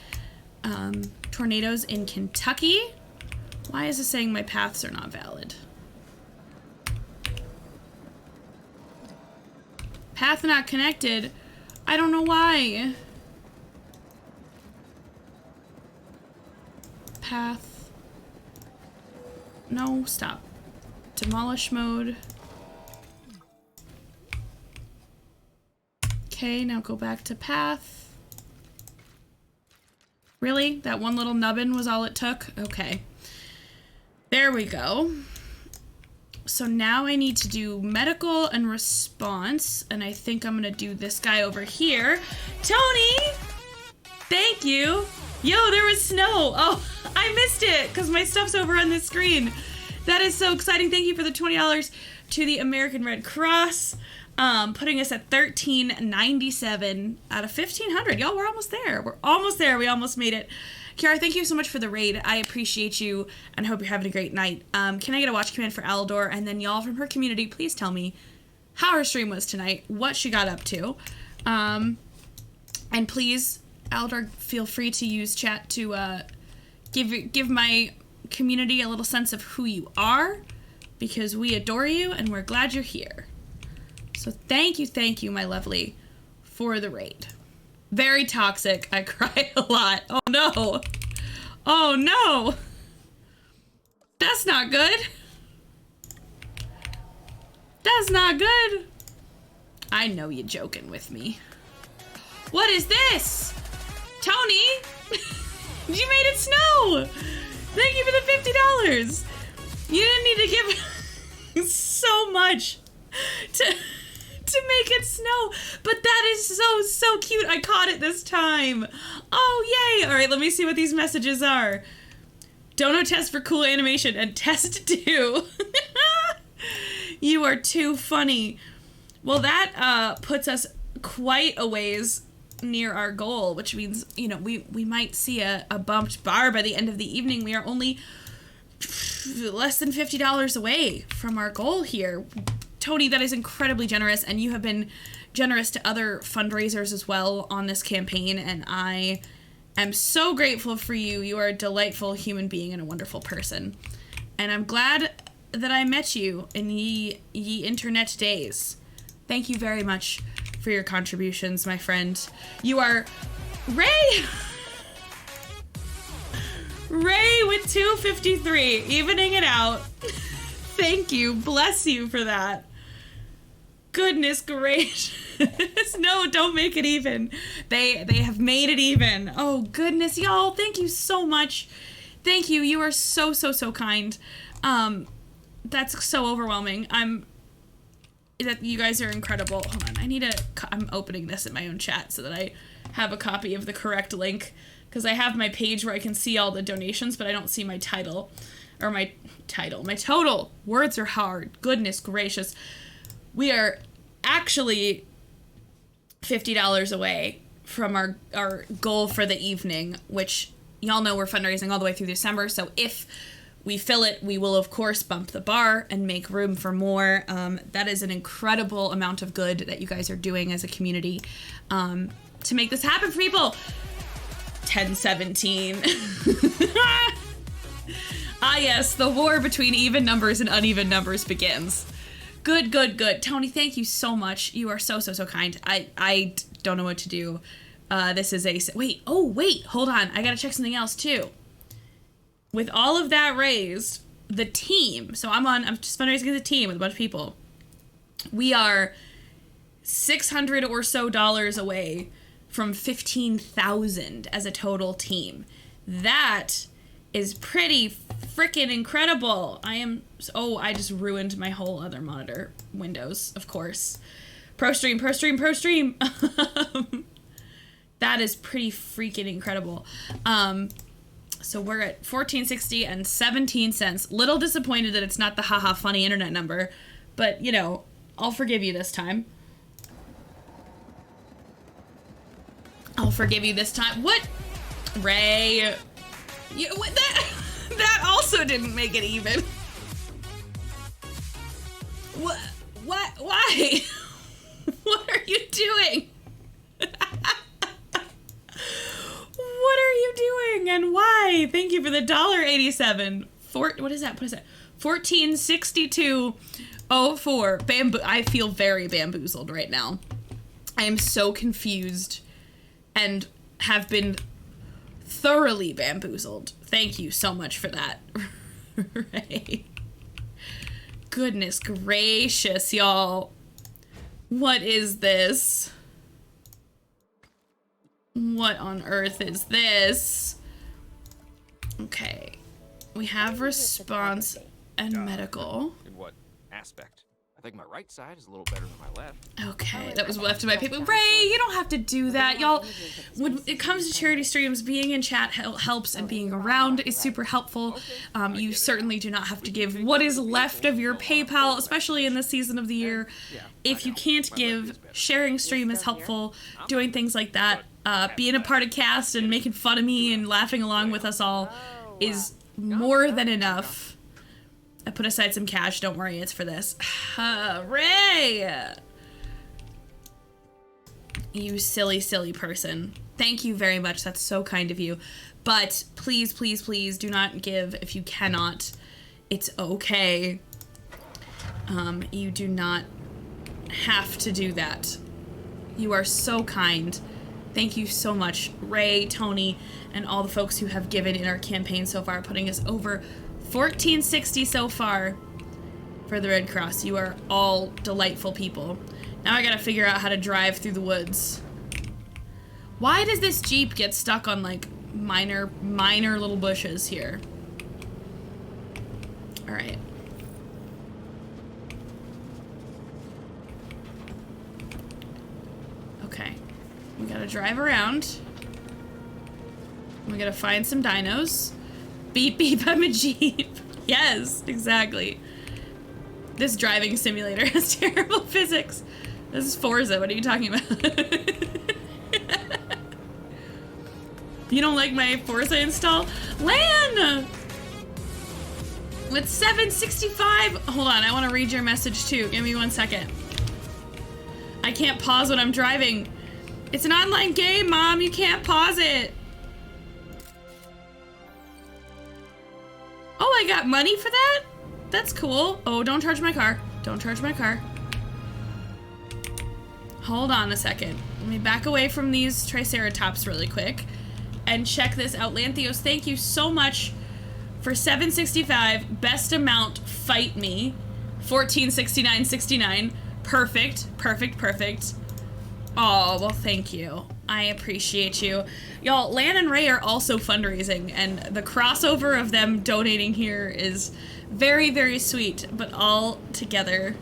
tornadoes in Kentucky. Why is it saying my paths are not valid? Path not connected. I don't know why. Path. No, stop. Demolish mode. Okay, now go back to path. Really? That one little nubbin was all it took? Okay. There we go. So now I need to do medical and response, and I think I'm gonna do this guy over here. Tony! Thank you! Yo, there was snow! Oh, I missed it, because my stuff's over on this screen. That is so exciting. Thank you for the $20 to the American Red Cross, putting us at $13.97 out of 1,500. Y'all, we're almost there. We're almost there. We almost made it. Kiara, thank you so much for the raid. I appreciate you and hope you're having a great night. Can I get a watch command for Aldor? And then y'all from her community, please tell me how her stream was tonight, what she got up to. And please, Aldor, feel free to use chat to give my community a little sense of who you are, because we adore you and we're glad you're here. So thank you, my lovely, for the raid. Very toxic. I cry a lot. Oh no. Oh no. That's not good. That's not good. I know you're joking with me. What is this? Tony? You made it snow. Thank you for the $50. You didn't need to give so much to make it snow, but that is so cute. I caught it this time. Oh, yay. All right, let me see what these messages are. Dono test for cool animation and test 2. You are too funny. Well, that puts us quite a ways near our goal, which means, you know, we might see a bumped bar by the end of the evening. We are only less than $50 away from our goal here. Tony, that is incredibly generous, and you have been generous to other fundraisers as well on this campaign, and I am so grateful for you. You are a delightful human being and a wonderful person. And I'm glad that I met you in ye internet days. Thank you very much for your contributions, my friend. You are Ray! Ray with 253, evening it out. Thank you. Bless you for that. Goodness gracious. No, don't make it even. They have made it even. Oh, goodness, y'all. Thank you so much. Thank you. You are so kind. That's so overwhelming. That you guys are incredible. Hold on. I'm opening this in my own chat so that I have a copy of the correct link, because I have my page where I can see all the donations, but I don't see my title. Or my total. Words are hard. Goodness gracious. We are actually $50 away from our goal for the evening, which y'all know we're fundraising all the way through December. So if we fill it, we will of course bump the bar and make room for more. That is an incredible amount of good that you guys are doing as a community to make this happen for people. 1017. Ah yes, the war between even numbers and uneven numbers begins. Good. Tony, thank you so much. You are so kind. I don't know what to do. This is a... Wait, hold on. I gotta check something else, too. With all of that raised, the team... So I'm just fundraising as a team with a bunch of people. We are $600 or so away from 15,000 as a total team. That is pretty freaking incredible. I just ruined my whole other monitor. Windows, of course. ProStream. That is pretty freaking incredible. So we're at $14.60 and 17 cents. Little disappointed that it's not the haha funny internet number, but you know, I'll forgive you this time. What? Ray. That also didn't make it even. What? Why? What are you doing? What are you doing and why? Thank you for the $1.87. What is that? 1462.04. I feel very bamboozled right now. I am so confused and have been thoroughly bamboozled. Thank you so much for that. Right. Goodness gracious, y'all. What is this? What on earth is this? Okay. We have response and medical. In what aspect? I think my right side is a little better than my left. Okay, that was left of my paper. Ray, you don't have to do that. Y'all, when it comes to charity streams, being in chat helps, and being around is super helpful. You certainly do not have to give what is left of your PayPal, especially in this season of the year. If you can't give, sharing stream is helpful. Doing things like that, being a part of cast and making fun of me and laughing along with us all is more than enough. I put aside some cash. Don't worry, it's for this. Ray! You silly person. Thank you very much. That's so kind of you. But please do not give if you cannot. It's okay. You do not have to do that. You are so kind. Thank you so much, Ray, Tony, and all the folks who have given in our campaign so far, putting us over $14.60 so far for the Red Cross. You are all delightful people. Now I gotta figure out how to drive through the woods. Why does this Jeep get stuck on like minor little bushes here? All right. Okay. We gotta drive around. We gotta find some dinos. Beep beep, I'm a Jeep. Yes, exactly. This driving simulator has terrible physics. This is Forza, what are you talking about? You don't like my Forza install? Lan! With 765, hold on, I wanna read your message too. Give me 1 second. I can't pause when I'm driving. It's an online game, Mom, you can't pause it. Oh, I got money for that? That's cool. Oh, don't charge my car. Don't charge my car. Hold on a second. Let me back away from these Triceratops really quick and check this out. Lanthios, thank you so much for $7.65. Best amount, fight me. $14.69.69. Perfect. Oh, well, thank you. I appreciate you. Y'all, Lan and Ray are also fundraising, and the crossover of them donating here is very, very sweet, but all together.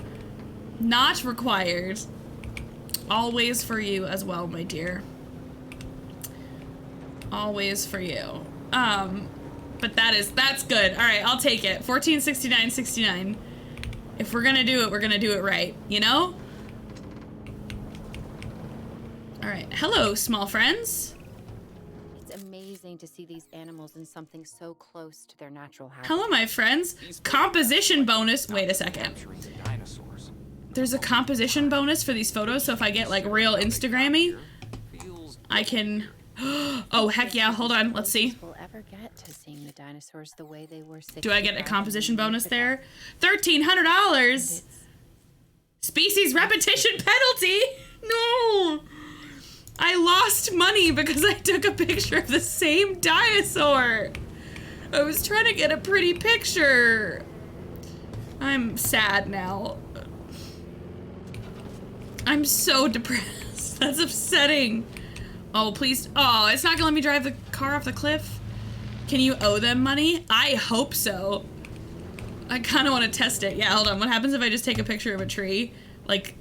Not required. Always for you as well, my dear. Always for you. But that's good. All right, I'll take it. $14.69.69. If we're gonna do it right, you know? All right, hello, small friends. It's amazing to see these animals in something so close to their natural habitat. Hello, my friends. Composition bonus. Wait a second. There's a composition bonus for these photos, so if I get like real Instagrammy, I can. Oh heck yeah! Hold on, let's see. We'll ever get to seeing the dinosaurs the way they were. Do I get a composition bonus there? $1,300. Species repetition penalty? No! I lost money because I took a picture of the same dinosaur. I was trying to get a pretty picture. I'm sad now. I'm so depressed. That's upsetting. Oh, please. Oh, it's not gonna let me drive the car off the cliff? Can you owe them money? I hope so. I kind of want to test it. Yeah, hold on. What happens if I just take a picture of a tree? Like,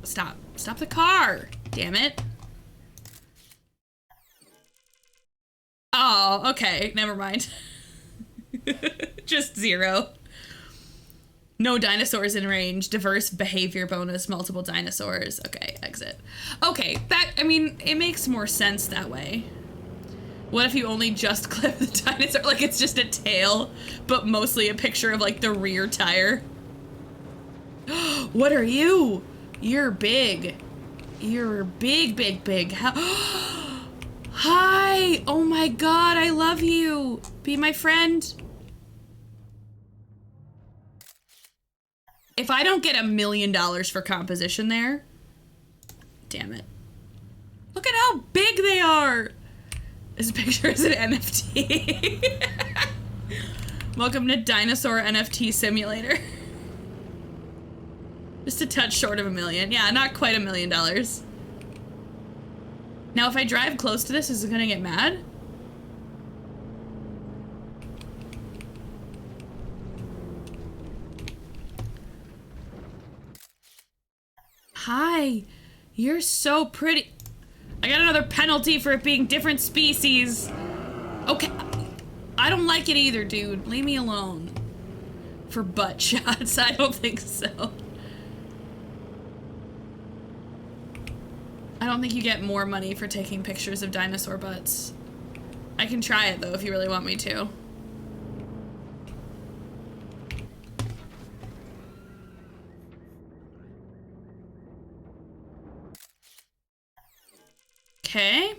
stop. Stop the car. Damn it. Oh, okay. Never mind. Just 0. No dinosaurs in range. Diverse behavior bonus. Multiple dinosaurs. Okay, exit. Okay, that, I mean, it makes more sense that way. What if you only just clip the dinosaur? Like, it's just a tail, but mostly a picture of, like, the rear tire. What are you? You're big. You're big, big, big. Hi! Oh my god, I love you! Be my friend. If I don't get $1 million for composition there, damn it. Look at how big they are! This picture is an NFT. Welcome to Dinosaur NFT Simulator. Just a touch short of $1 million. Yeah, not quite $1 million. Now, if I drive close to this, is it gonna get mad? Hi, you're so pretty. I got another penalty for it being different species. Okay, I don't like it either, dude. Leave me alone. For butt shots, I don't think so. I don't think you get more money for taking pictures of dinosaur butts. I can try it though if you really want me to. Okay.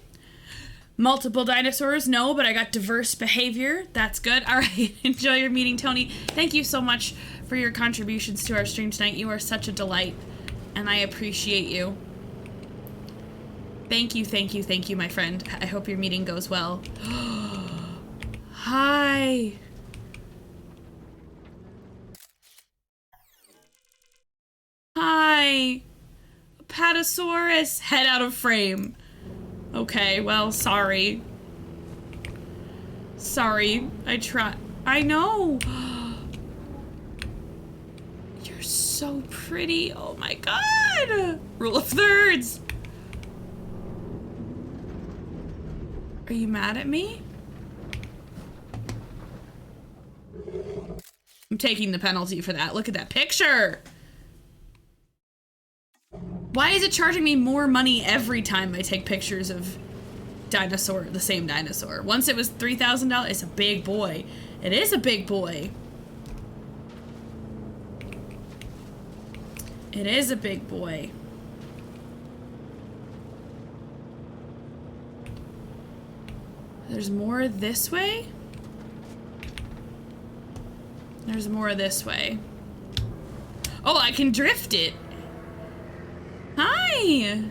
Multiple dinosaurs, no, but I got diverse behavior. That's good. All right, enjoy your meeting, Tony. Thank you so much for your contributions to our stream tonight. You are such a delight, and I appreciate you. Thank you, my friend. I hope your meeting goes well. Hi. Hi. Apatosaurus, head out of frame. Okay, well, sorry. Sorry, I know. You're so pretty. Oh my god. Rule of thirds. Are you mad at me? I'm taking the penalty for that. Look at that picture. Why is it charging me more money every time I take pictures of the same dinosaur? Once it was $3,000. It's a big boy. It is a big boy. It is a big boy. There's more this way? There's more this way. Oh, I can drift it. Hi!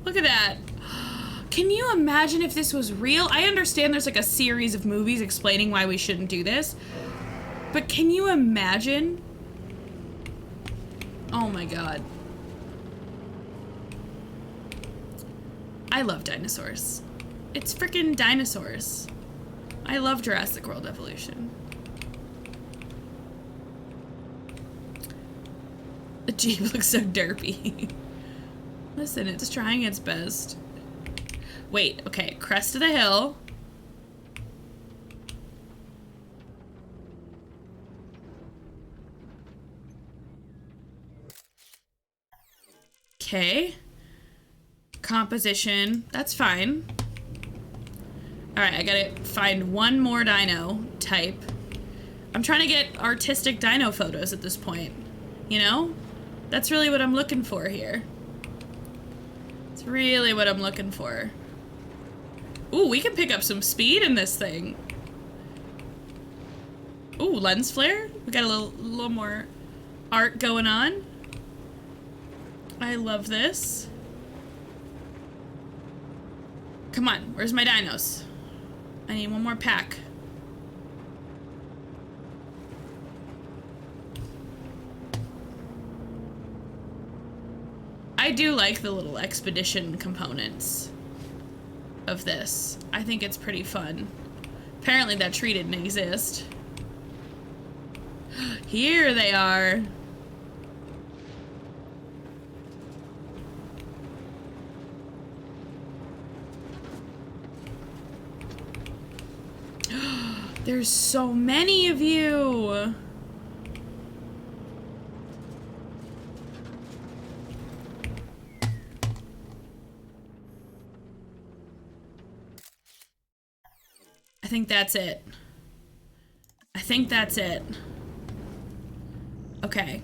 Look at that. Can you imagine if this was real? I understand there's like a series of movies explaining why we shouldn't do this. But can you imagine? Oh my god. I love dinosaurs. It's freaking dinosaurs. I love Jurassic World Evolution. The Jeep looks so derpy. Listen, it's trying its best. Wait, okay, crest of the hill. Okay. Composition, that's fine. Alright, I gotta find one more dino type. I'm trying to get artistic dino photos at this point, you know? That's really what I'm looking for here. It's really what I'm looking for. Ooh, we can pick up some speed in this thing. Ooh, lens flare. We got a little more art going on. I love this. Come on, where's my dinos? I need one more pack. I do like the little expedition components of this. I think it's pretty fun. Apparently that tree didn't exist. Here they are. There's so many of you. I think that's it. I think that's it. Okay.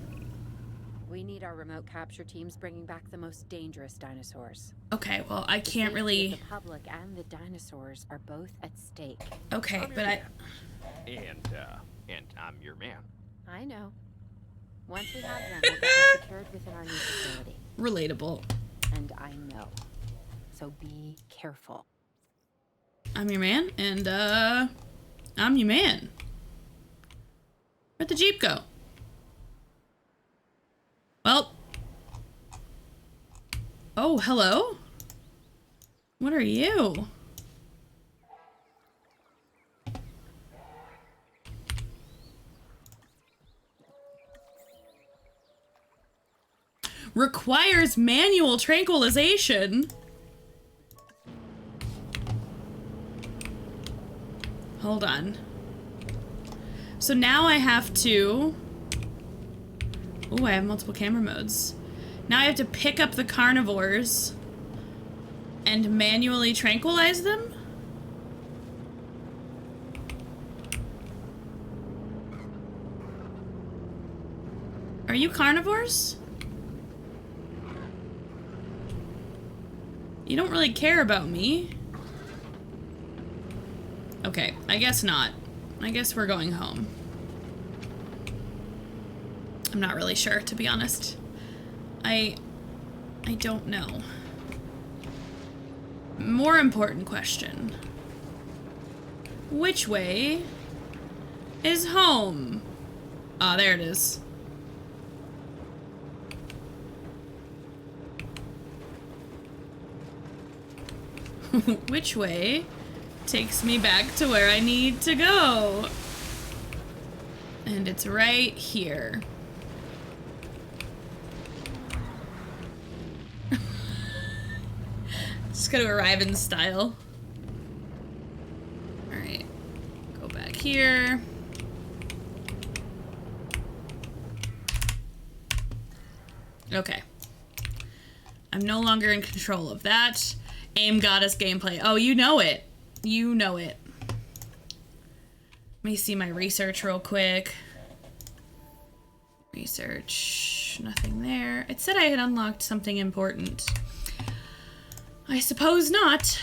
We need our remote capture teams bringing back the most dangerous dinosaurs. Okay, well, I The can't safety really... of the public and the dinosaurs are both at stake. Okay, I'm your but man. And I'm your man. I know. Once we have them, we'll get them secured within our new facility. Relatable. And I know. So be careful. I'm your man, and, I'm your man. Where'd the Jeep go? Well. Oh, hello? What are you? Requires manual tranquilization. Hold on. So now I have to... Ooh, I have multiple camera modes. Now I have to pick up the carnivores and manually tranquilize them? Are you carnivores? You don't really care about me. Okay, I guess not. I guess we're going home. I'm not really sure, to be honest. I don't know. More important question. Which way is home? Ah, there it is. Which way takes me back to where I need to go? And it's right here. Just gotta arrive in style. Alright. Go back here. Okay. I'm no longer in control of that. Aim Goddess gameplay. Oh, you know it. You know it. Let me see my research real quick. Research. Nothing there. It said I had unlocked something important. I suppose not.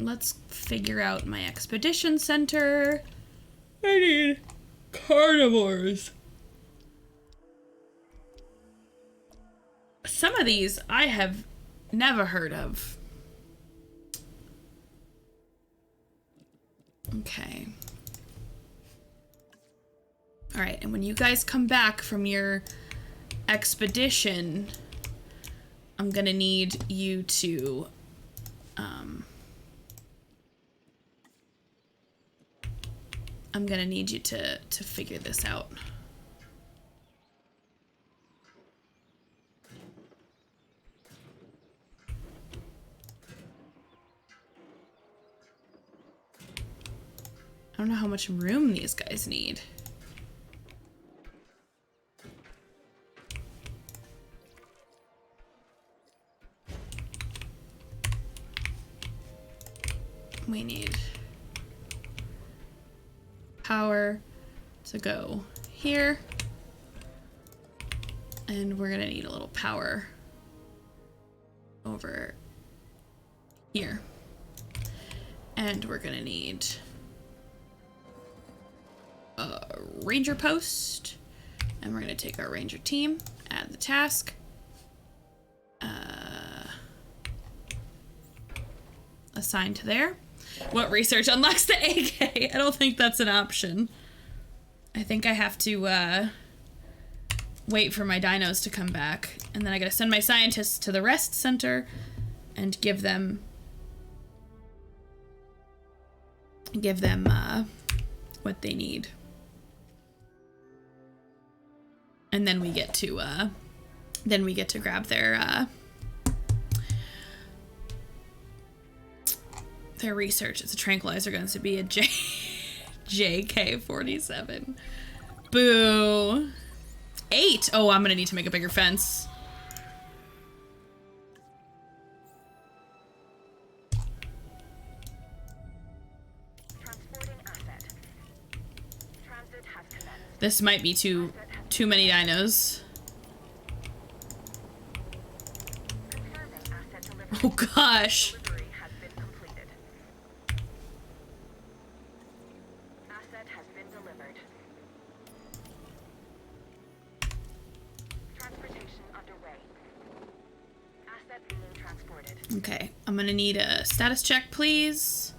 Let's figure out my expedition center. I need carnivores. Some of these I have never heard of. Okay. All right, and when you guys come back from your expedition, I'm gonna need you to, I'm gonna need you to figure this out. I don't know how much room these guys need. We need power to go here. And we're gonna need a little power over here. And we're gonna need ranger post. And we're going to take our ranger team, add the task. Assign to there. What research unlocks the AK? I don't think that's an option. I think I have to wait for my dinos to come back. And then I gotta send my scientists to the rest center and give them what they need. And then we get to grab their research. It's a tranquilizer gun, so be a JK-47. Boo. 8. Oh, I'm gonna need to make a bigger fence. Transporting asset. Transit has commenced. This might be too many dinos. Confirming asset delivery. Oh gosh. Delivery has been completed. Asset has been delivered. Transportation underway. Asset being transported. Okay, I'm gonna need a status check, please.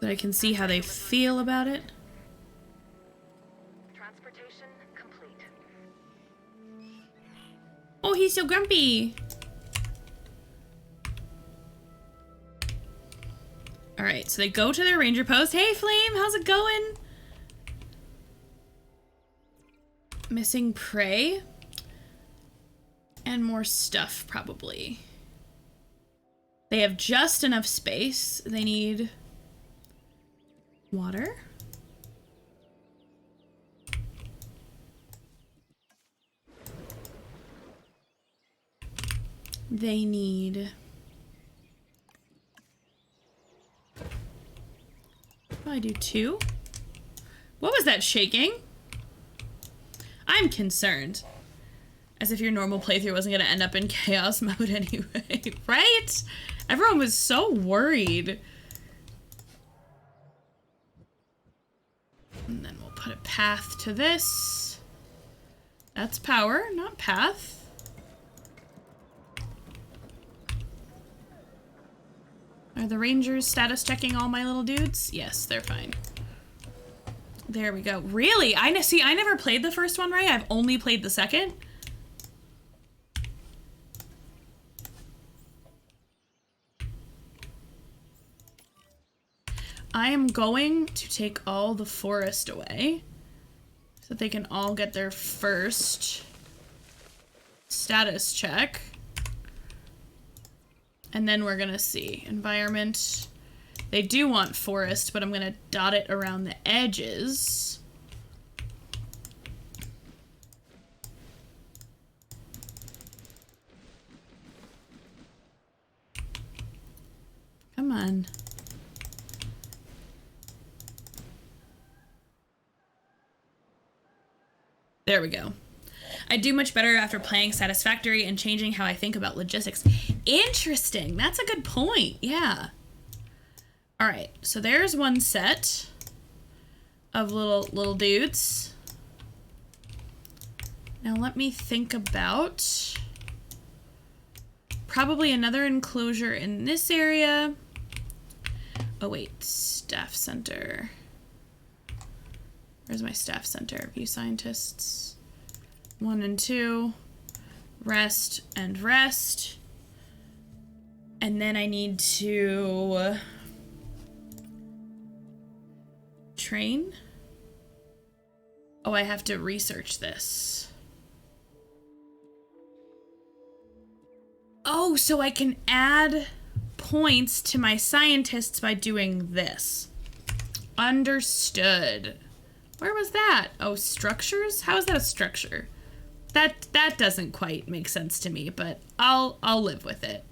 So I can see how they feel about it. Transportation complete. Oh, he's so grumpy. All right, so they go to their ranger post. Hey, Flame, how's it going? Missing prey. And more stuff, probably. They have just enough space. They need water. They need... I do 2. What was that shaking? I'm concerned. As if your normal playthrough wasn't going to end up in chaos mode anyway, right? Everyone was so worried. And then we'll put a path to this. That's power, not path. Are the rangers status checking all my little dudes? Yes, they're fine. There we go. Really? I never played the first one, right? I've only played the second. I am going to take all the forest away so that they can all get their first status check. And then we're gonna see. Environment. They do want forest, but I'm gonna dot it around the edges. Come on. There we go. I do much better after playing Satisfactory and changing how I think about logistics. Interesting. That's a good point. Yeah. All right. So there's one set of little dudes. Now let me think about probably another enclosure in this area. Oh wait, staff center. Where's my staff center? View scientists. 1 and 2. Rest and rest. And then I need to train. Oh, I have to research this. Oh, so I can add points to my scientists by doing this. Understood. Where was that? Oh, structures? How is that a structure? That doesn't quite make sense to me, but I'll live with it.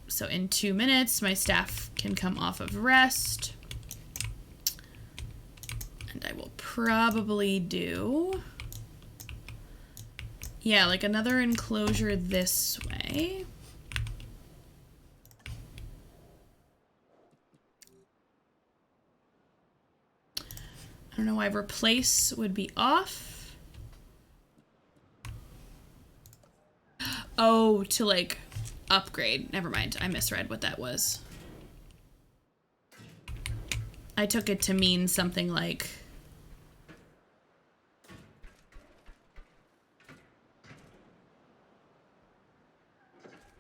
So in 2 minutes, my staff can come off of rest. And I will probably do... yeah, like another enclosure this way. I don't know why replace would be off. Oh, to like upgrade. Never mind. I misread what that was. I took it to mean something like...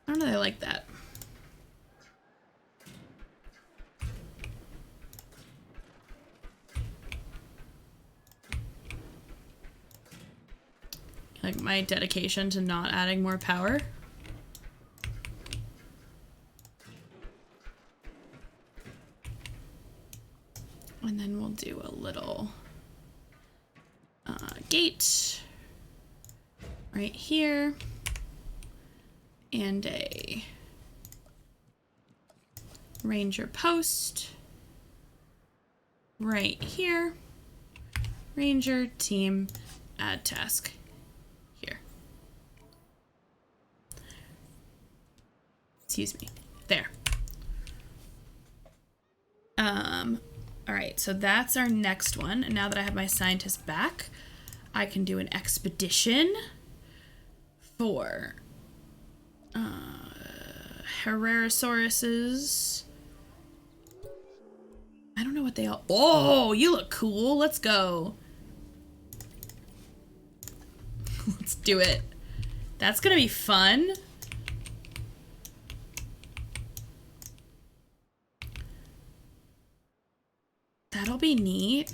I don't know that I like that. Like my dedication to not adding more power. And then we'll do a little gate right here. And a ranger post right here. Ranger team add task here. Excuse me. There. All right, so that's our next one. And now that I have my scientist back, I can do an expedition for Herrerosauruses. I don't know what they all... Oh, you look cool. Let's go. Let's do it. That's gonna be fun. That'll be neat.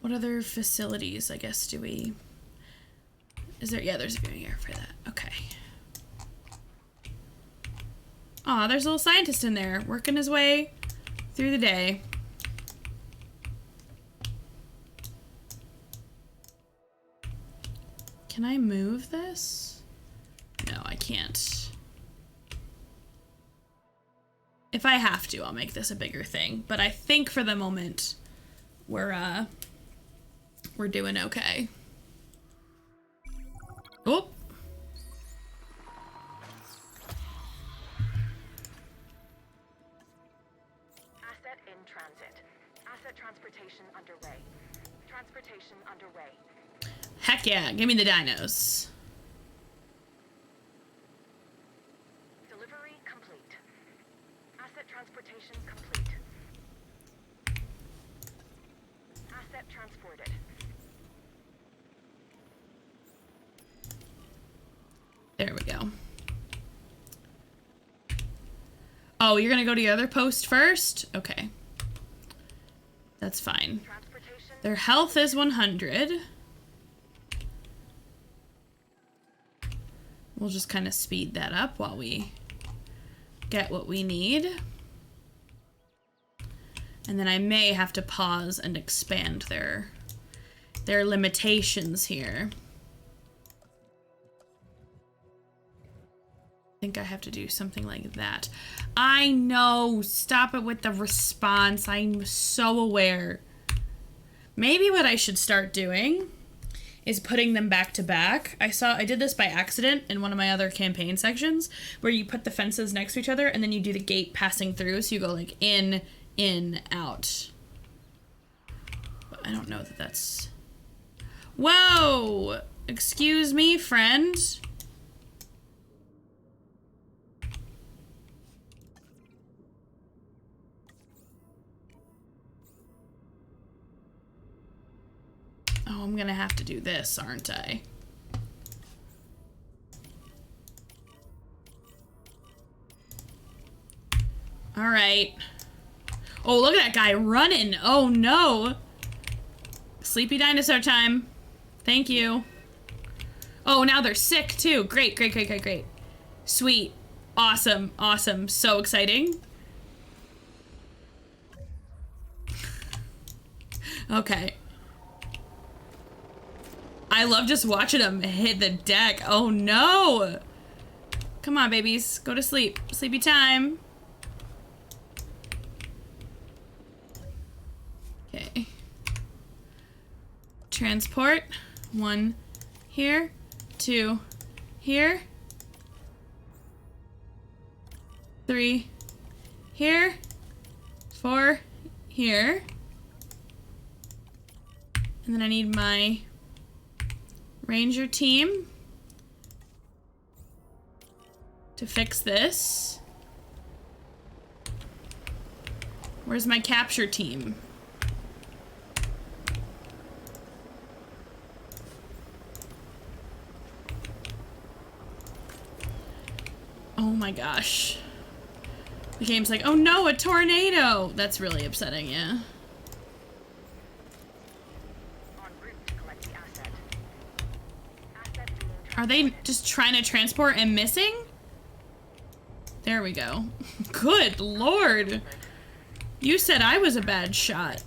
What other facilities, I guess, do we... Is there... Yeah, there's a viewing area for that. Okay. Aw, there's a little scientist in there, working his way through the day. Can I move this? No, I can't. If I have to, I'll make this a bigger thing. But I think for the moment, we're doing okay. Oh. Asset in transit. Asset transportation underway. Transportation underway. Heck yeah, give me the dinos. Delivery complete. Asset transportation complete. Asset transported. There we go. Oh, you're gonna go to the other post first? Okay. That's fine. Their health is 100. We'll just kind of speed that up while we get what we need. And then I may have to pause and expand their limitations here. I think I have to do something like that. I know, stop it with the response. I'm so aware. Maybe what I should start doing is putting them back to back. I did this by accident in one of my other campaign sections where you put the fences next to each other and then you do the gate passing through. So you go like in, out. But I don't know that that's... Whoa! Excuse me, friend. Oh, I'm gonna have to do this, aren't I? All right. Oh, look at that guy running. Oh, no. Sleepy dinosaur time. Thank you. Oh, now they're sick, too. Great, great, great, great, great. Sweet. Awesome, awesome. So exciting. Okay. I love just watching them hit the deck. Oh, no. Come on, babies. Go to sleep. Sleepy time. Okay. Transport. 1 here. 2 here. 3 here. 4 here. And then I need my ranger team to fix this. Where's my capture team? Oh my gosh. The game's like, oh no, a tornado! That's really upsetting, yeah. En route to collect the asset. Asset being Are they just trying to transport and missing? There we go. Good lord. You said I was a bad shot.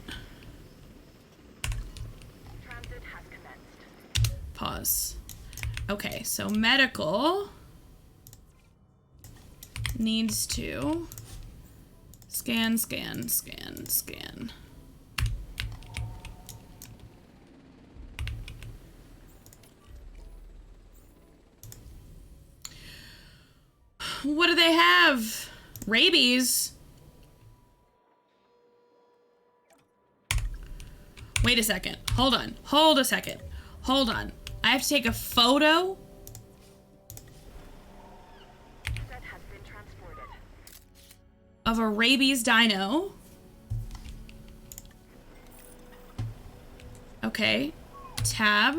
transit has commenced. Pause. Okay, so medical needs to scan, scan, scan, scan. What do they have? Rabies? Wait a second. Hold on. Hold a second. Hold on. I have to take a photo? Asset has been transported. Of a rabies dino. Okay. Tab.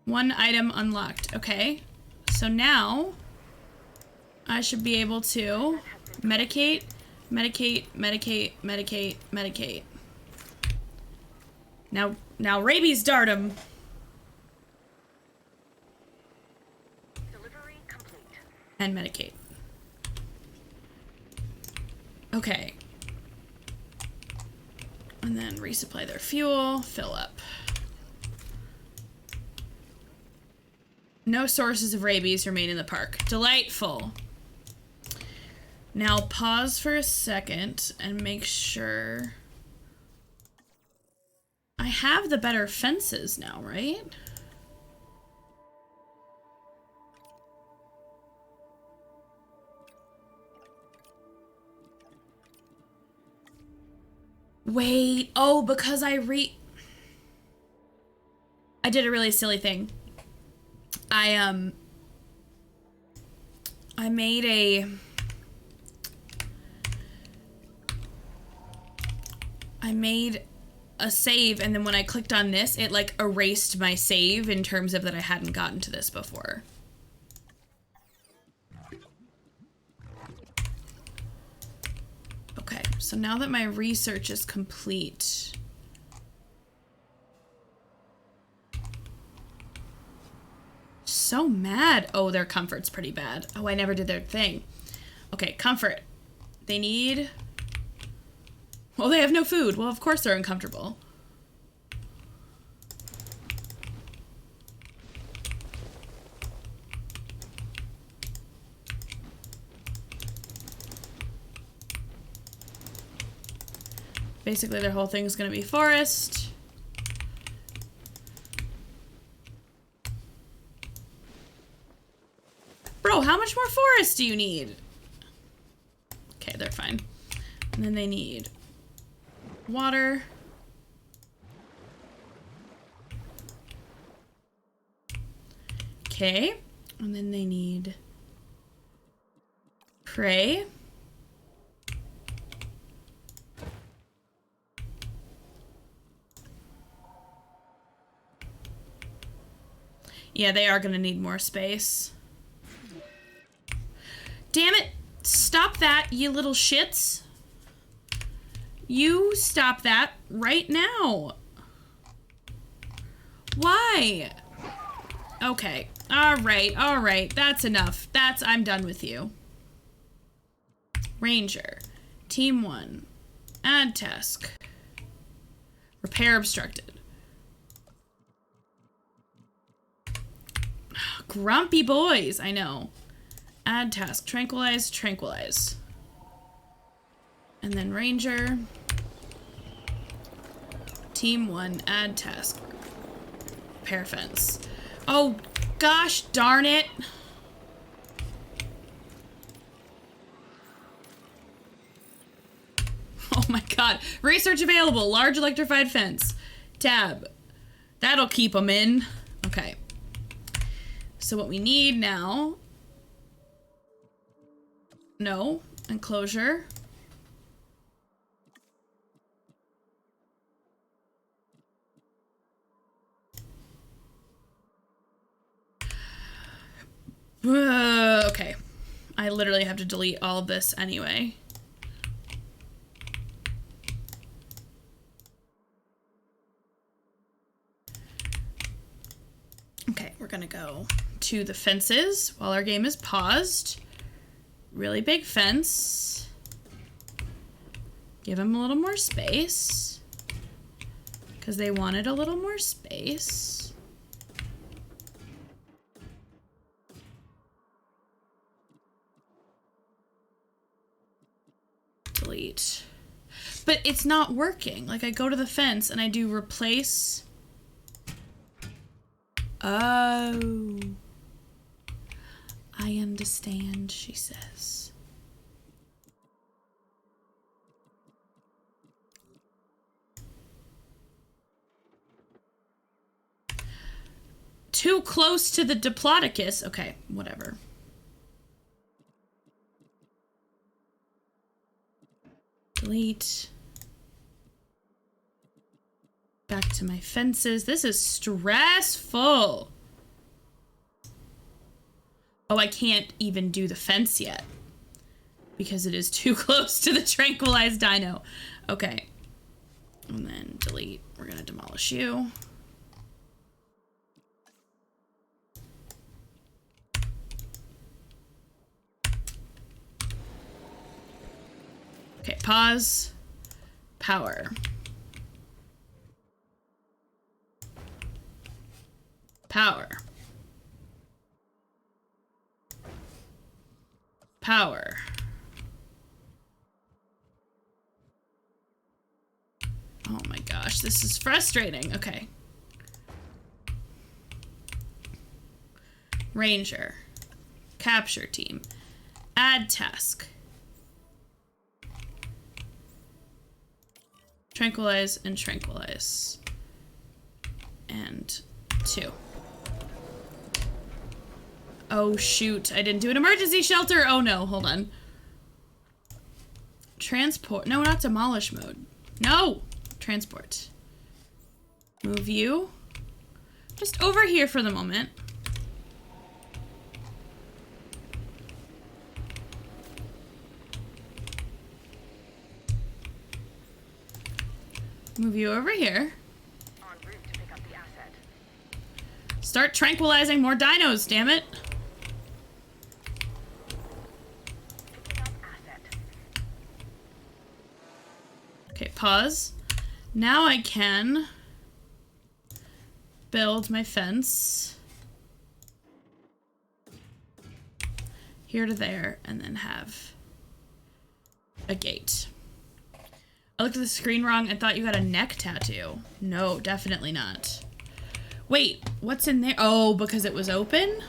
One item unlocked. Okay. So now I should be able to medicate, medicate, medicate, medicate, medicate. Now rabies dart him. Delivery complete. And medicate. Okay. And then resupply their fuel, fill up. No sources of rabies remain in the park. Delightful. Now pause for a second and make sure I have the better fences now, right? Wait, oh, because I did a really silly thing. I made a save, and then when I clicked on this, it like erased my save in terms of that I hadn't gotten to this before. Okay, so now that my research is complete, so mad. Oh, their comfort's pretty bad. Oh, I never did their thing. Okay, comfort. They need... Well, they have no food. Well, of course they're uncomfortable. Basically, their whole thing's gonna be forest. Bro, how much more forest do you need? Okay, they're fine. And then they need water. Okay. And then they need prey. Yeah, they are gonna need more space. Damn it! Stop that, you little shits! You stop that right now! Why? Okay. Alright. That's enough. I'm done with you. Ranger. Team 1. Add task. Repair obstructed. Grumpy boys, I know. Add task. Tranquilize, tranquilize. And then Ranger. Team 1, add task. Repair fence. Oh, gosh darn it. Oh my god. Research available. Large electrified fence. Tab. That'll keep them in. Okay. So what we need now... No. Enclosure. Okay. I literally have to delete all of this anyway. Okay, we're gonna go to the fences while our game is paused. Really big fence. Give them a little more space. Because they wanted a little more space. Delete. But it's not working. Like, I go to the fence and I do replace. Oh. I understand, she says. Too close to the Diplodocus. Okay, whatever. Delete. Back to my fences. This is stressful. Oh, I can't even do the fence yet because it is too close to the tranquilized dino. Okay. And then delete. We're gonna demolish you. Okay, pause. Power. Power. Power. Oh my gosh, this is frustrating. Okay. Ranger. Capture team. Add task. Tranquilize and tranquilize. And 2. Oh shoot, I didn't do an emergency shelter. Oh no, hold on. Transport. No, not demolish mode. No! Transport. Move you. Just over here for the moment. Move you over here. En route to pick up the asset. Start tranquilizing more dinos, damn it. Picking up asset. Okay, pause. Now I can build my fence here to there and then have a gate. I looked at the screen wrong and thought you got a neck tattoo. No, definitely not. Wait, what's in there? Oh, because it was open?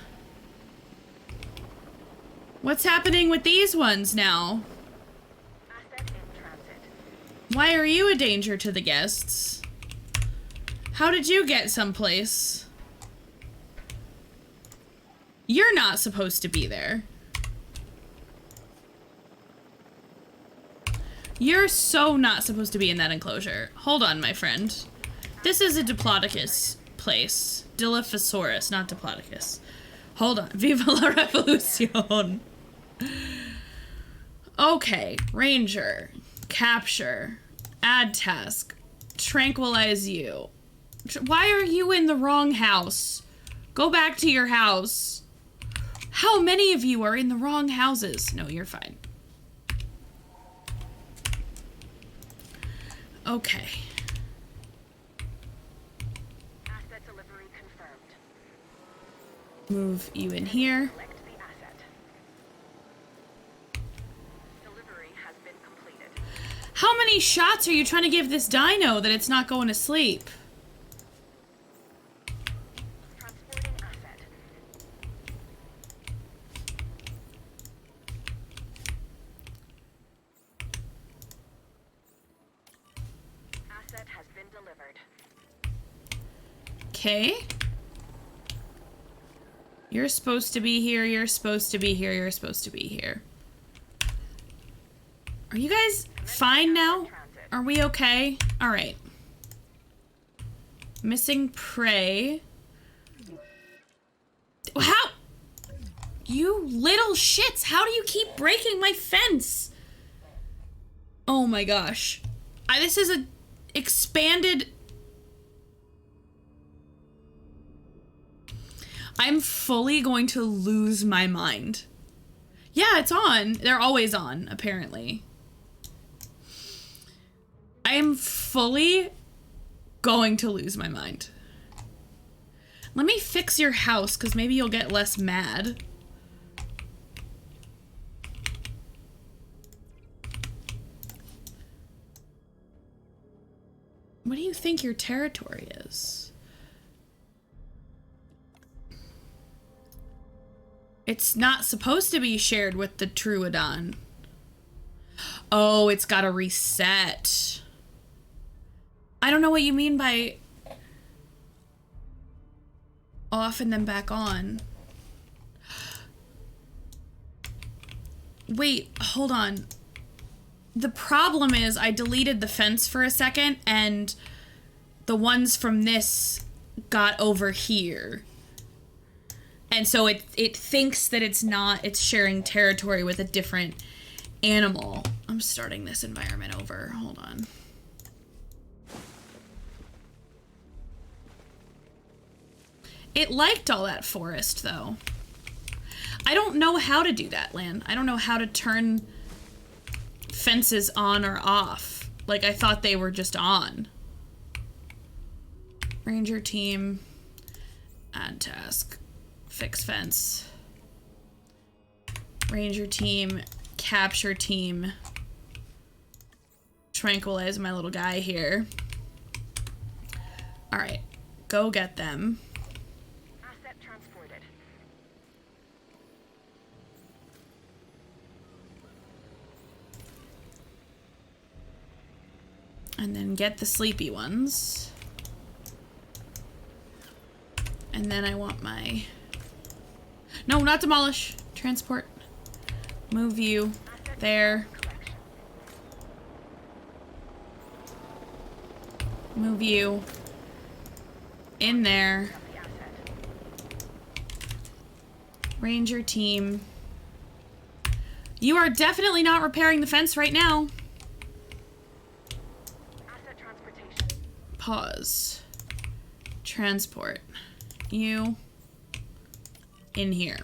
What's happening with these ones now? Asset in transit. Why are you a danger to the guests? How did you get someplace? You're not supposed to be there. You're so not supposed to be in that enclosure. Hold on, my friend. This is a Diplodocus place. Dilophosaurus, not Diplodocus. Hold on. Viva la revolution. Okay. Ranger. Capture. Add task. Tranquilize you. Why are you in the wrong house? Go back to your house. How many of you are in the wrong houses? No, you're fine. Okay. Asset delivery confirmed. Move you in here. Collect the asset. Delivery has been completed. How many shots are you trying to give this dino that it's not going to sleep? Transporting asset. asset has been delivered. Okay. You're supposed to be here, you're supposed to be here, you're supposed to be here. Are you guys fine now? Are we okay? Alright. Missing prey. How? You little shits, how do you keep breaking my fence? Oh my gosh. This is a expanded... I'm fully going to lose my mind. Yeah, it's on. They're always on, apparently. I am fully going to lose my mind. Let me fix your house, because maybe you'll get less mad. What do you think your territory is? It's not supposed to be shared with the Troodon. Oh, it's got to reset. I don't know what you mean by off and then back on. Wait, hold on. The problem is I deleted the fence for a second and the ones from this got over here. And so it thinks that it's sharing territory with a different animal. I'm starting this environment over. Hold on. It liked all that forest, though. I don't know how to do that, Lan. I don't know how to turn fences on or off. Like, I thought they were just on. Ranger team. Add task. Fix fence. Ranger team. Capture team. Tranquilize my little guy here. Alright. Go get them. Asset transported. And then get the sleepy ones. And then I want my... No, not demolish. Transport. Move you. There. Move you. In there. Ranger team. You are definitely not repairing the fence right now. Asset transportation. Pause. Transport. You. In here.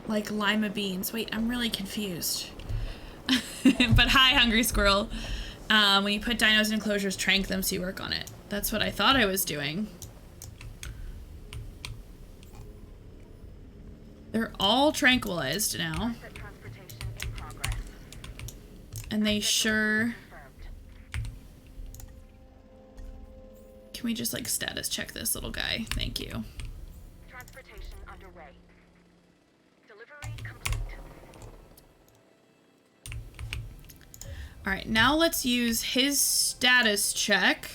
Like lima beans. Wait, I'm really confused. But hi, Hungry Squirrel. When you put dinos in enclosures, trank them so you work on it. That's what I thought I was doing. They're all tranquilized now. Asset transportation in progress. And they sure... Can we just like status check this little guy? Thank you. Transportation underway. Delivery complete. All right, now let's use his status check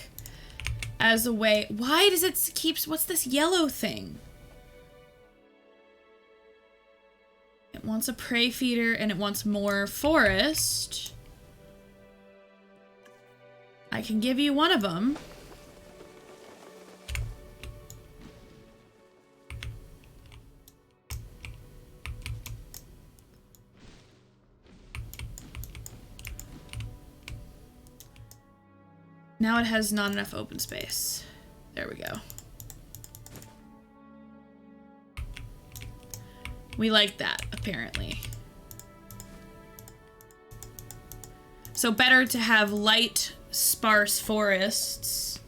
as a way. Why does it keeps, what's this yellow thing? It wants a prey feeder and it wants more forest. I can give you one of them. Now it has not enough open space. There we go. We like that, apparently. So better to have light, sparse forests.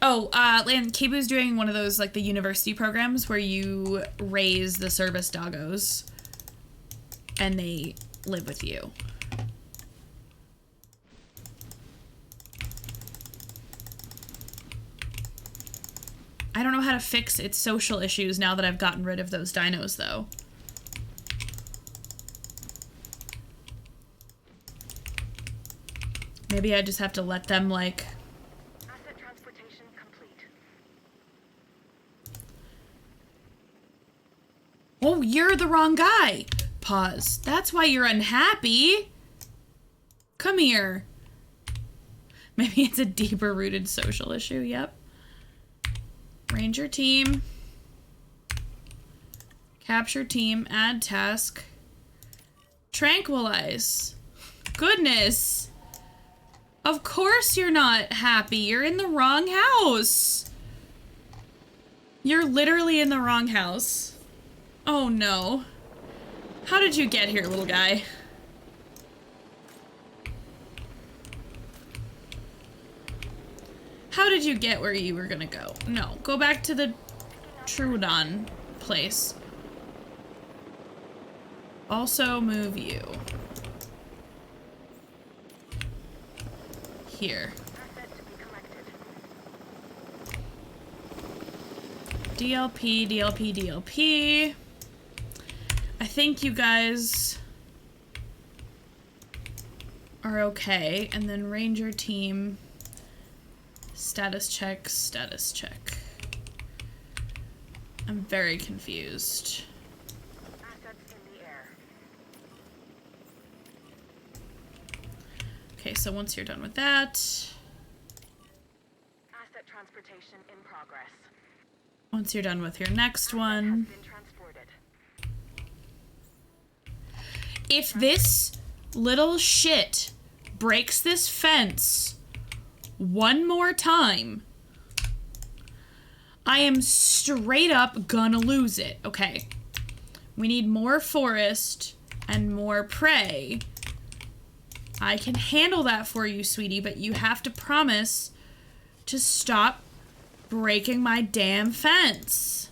Oh, Lan, Kibu's doing one of those, like, the university programs where you raise the service doggos and they live with you. I don't know how to fix its social issues now that I've gotten rid of those dinos, though. Maybe I just have to let them, like... Asset transportation complete. Oh, you're the wrong guy. Pause. That's why you're unhappy. Come here. Maybe it's a deeper rooted social issue. Yep. Ranger team. Capture team. Add task. Tranquilize. Goodness. Of course you're not happy. You're in the wrong house. You're literally in the wrong house. Oh no. How did you get here, little guy? How did you get where you were gonna go? No, go back to the Trudon place. Also move you. Here. Asset to be collected. DLP, DLP, DLP. I think you guys are okay. And then Ranger team, status check, status check. I'm very confused. Assets in the air. Okay, so once you're done with that, Asset transportation in progress. once you're done with your next one, Been transported. if this little shit breaks this fence one more time, I am straight up gonna lose it. Okay. We need more forest and more prey. I can handle that for you, sweetie, but you have to promise to stop breaking my damn fence.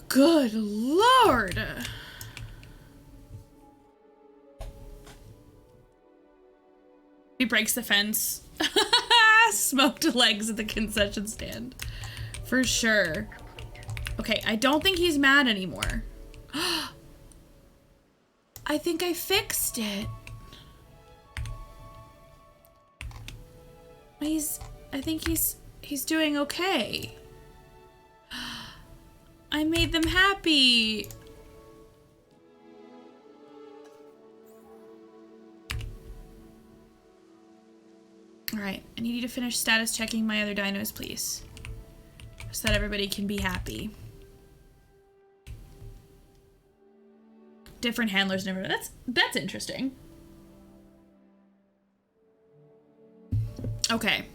Good Lord. He breaks the fence. Smoked legs at the concession stand. For sure. Okay, I don't think he's mad anymore. I think I fixed it. I think he's doing okay. I made them happy. All right, I need you to finish status checking my other dinos, please. So that everybody can be happy. Different handlers never. That's interesting. Okay.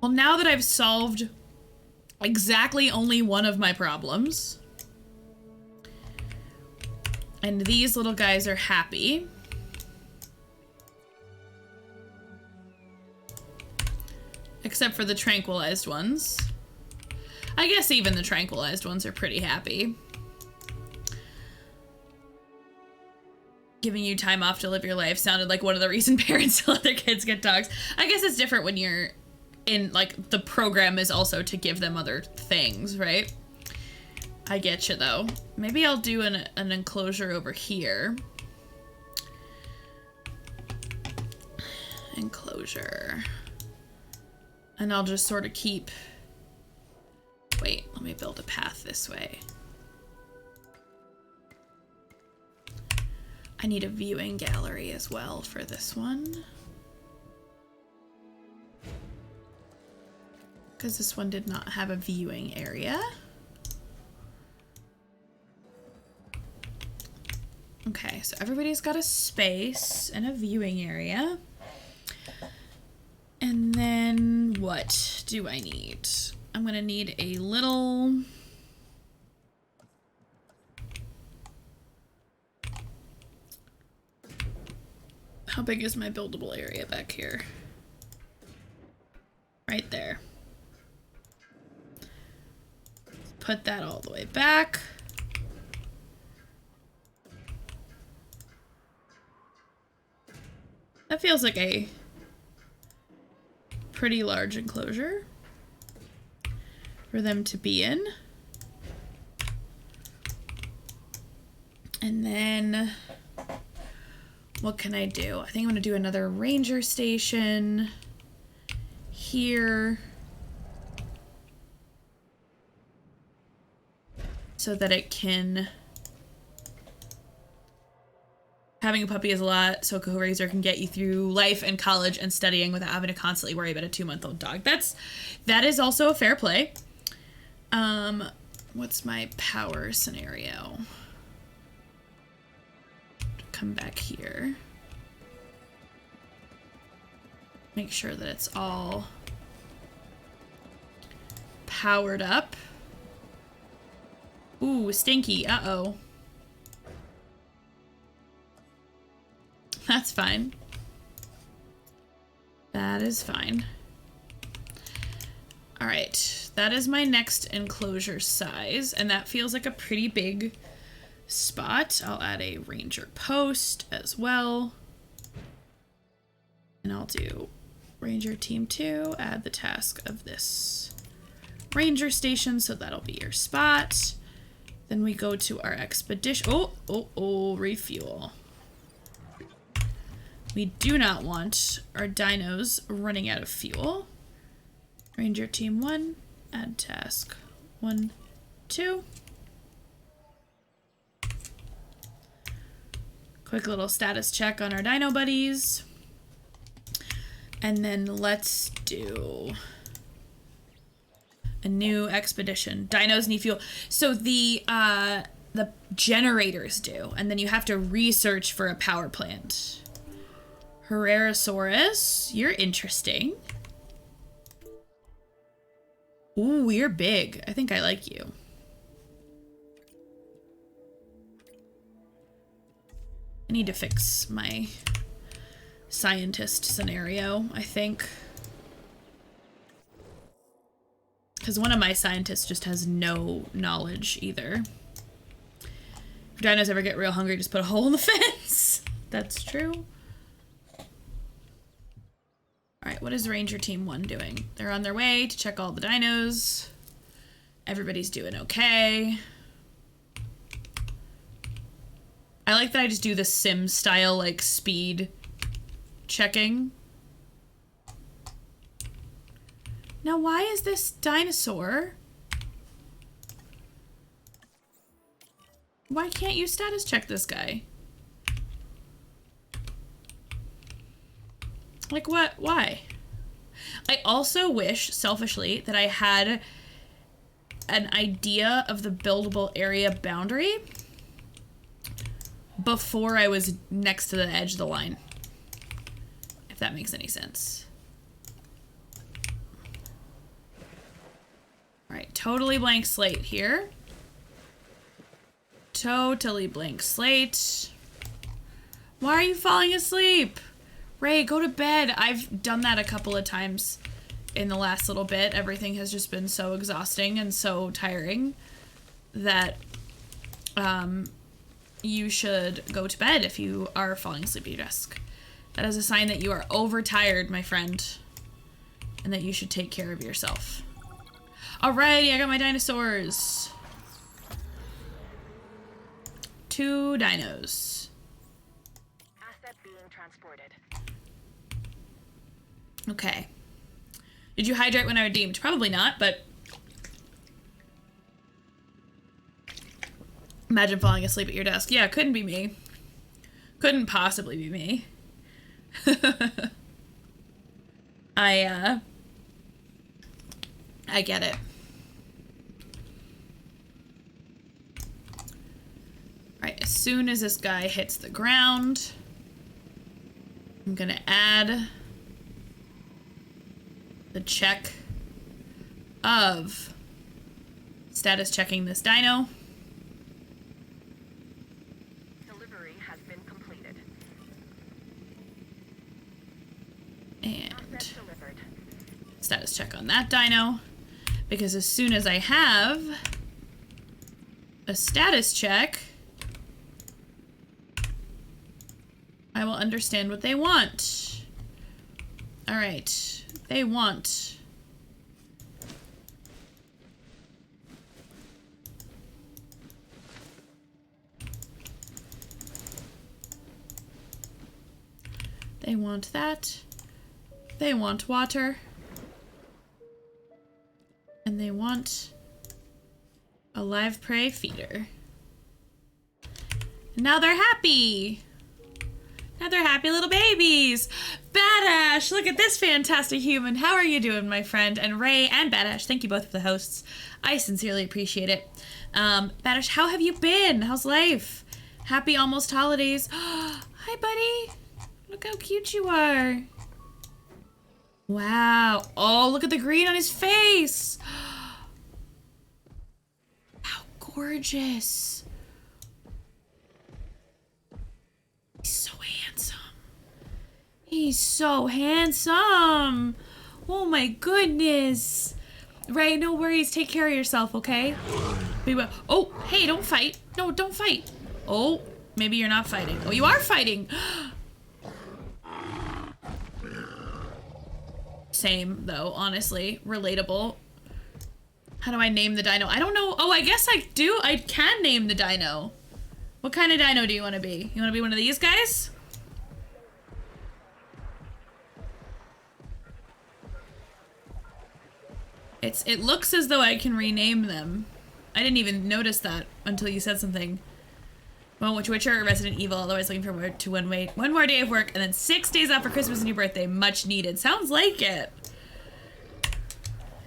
Well, now that I've solved exactly only one of my problems, and these little guys are happy, except for the tranquilized ones. I guess even the tranquilized ones are pretty happy. Giving you time off to live your life sounded like one of the reasons parents let their kids get dogs. I guess it's different when you're in, like, the program is also to give them other things, right? I get you, though. Maybe I'll do an enclosure over here. Enclosure. And I'll just sort of keep... Wait, let me build a path this way. I need a viewing gallery as well for this one. Because this one did not have a viewing area. Okay, so everybody's got a space and a viewing area. And then what do I need? I'm gonna need a little... How big is my buildable area back here? Right there. Put that all the way back. That feels like a pretty large enclosure for them to be in. And then what can I do? I think I'm gonna do another ranger station here so that it can, having a puppy is a lot, so a co-raiser can get you through life and college and studying without having to constantly worry about a 2-month-old dog. That is also a fair play. What's my power scenario? Come back here. Make sure that it's all powered up. Ooh, stinky. Uh-oh. That's fine. That is fine. All right, that is my next enclosure size, and that feels like a pretty big spot. I'll add a ranger post as well. And I'll do Ranger Team 2, add the task of this ranger station, so that'll be your spot. Then we go to our expedition. Oh, refuel. We do not want our dinos running out of fuel. Ranger Team 1, add task 1, 2. Quick little status check on our dino buddies. And then let's do a new expedition. Dinos need fuel. So the generators do, and then you have to research for a power plant. Herrerasaurus, you're interesting. Ooh, you're big. I think I like you. I need to fix my scientist scenario, I think. Because one of my scientists just has no knowledge either. If dinos ever get real hungry, just put a hole in the fence. That's true. Alright, what is Ranger Team 1 doing? They're on their way to check all the dinos. Everybody's doing okay. I like that I just do the sim style, like, speed checking. Now, why is this dinosaur? Why can't you status check this guy? Like, what? Why? I also wish, selfishly, that I had an idea of the buildable area boundary before I was next to the edge of the line. If that makes any sense. Alright, totally blank slate here. Totally blank slate. Why are you falling asleep? Ray, go to bed. I've done that a couple of times in the last little bit. Everything has just been so exhausting and so tiring that you should go to bed if you are falling asleep at your desk. That is a sign that you are overtired, my friend, and that you should take care of yourself. Alrighty, I got my dinosaurs. 2 dinos. Asset being transported. Okay. Did you hydrate when I redeemed? Probably not, but imagine falling asleep at your desk. Yeah, couldn't be me. Couldn't possibly be me. I get it. Alright, as soon as this guy hits the ground, I'm gonna add the check of status checking this dino. Delivery has been completed. And Asset delivered. status check on that dino. Because as soon as I have a status check, I will understand what they want. Alright, they want They want that. They want water. And they want a live prey feeder. And now they're happy. Now they're happy little babies. Badash, look at this fantastic human. How are you doing, my friend? And Ray and Badash, thank you both for the hosts. I sincerely appreciate it. Badash, how have you been? How's life? Happy almost holidays. Hi, buddy. Look how cute you are. Wow. Oh, look at the green on his face. How gorgeous. He's so handsome. He's so handsome. Oh my goodness. Ray, no worries. Take care of yourself, okay? Oh, hey, don't fight. No, don't fight. Oh, maybe you're not fighting. Oh, you are fighting. Same, though, honestly. Relatable. How do I name the dino? I don't know. Oh, I guess I do. I can name the dino. What kind of dino do you want to be? You want to be one of these guys? It looks as though I can rename them. I didn't even notice that until you said something. Well, Witcher or Resident Evil, otherwise looking forward to one more day of work and then 6 days off for Christmas and your birthday. Much needed. Sounds like it.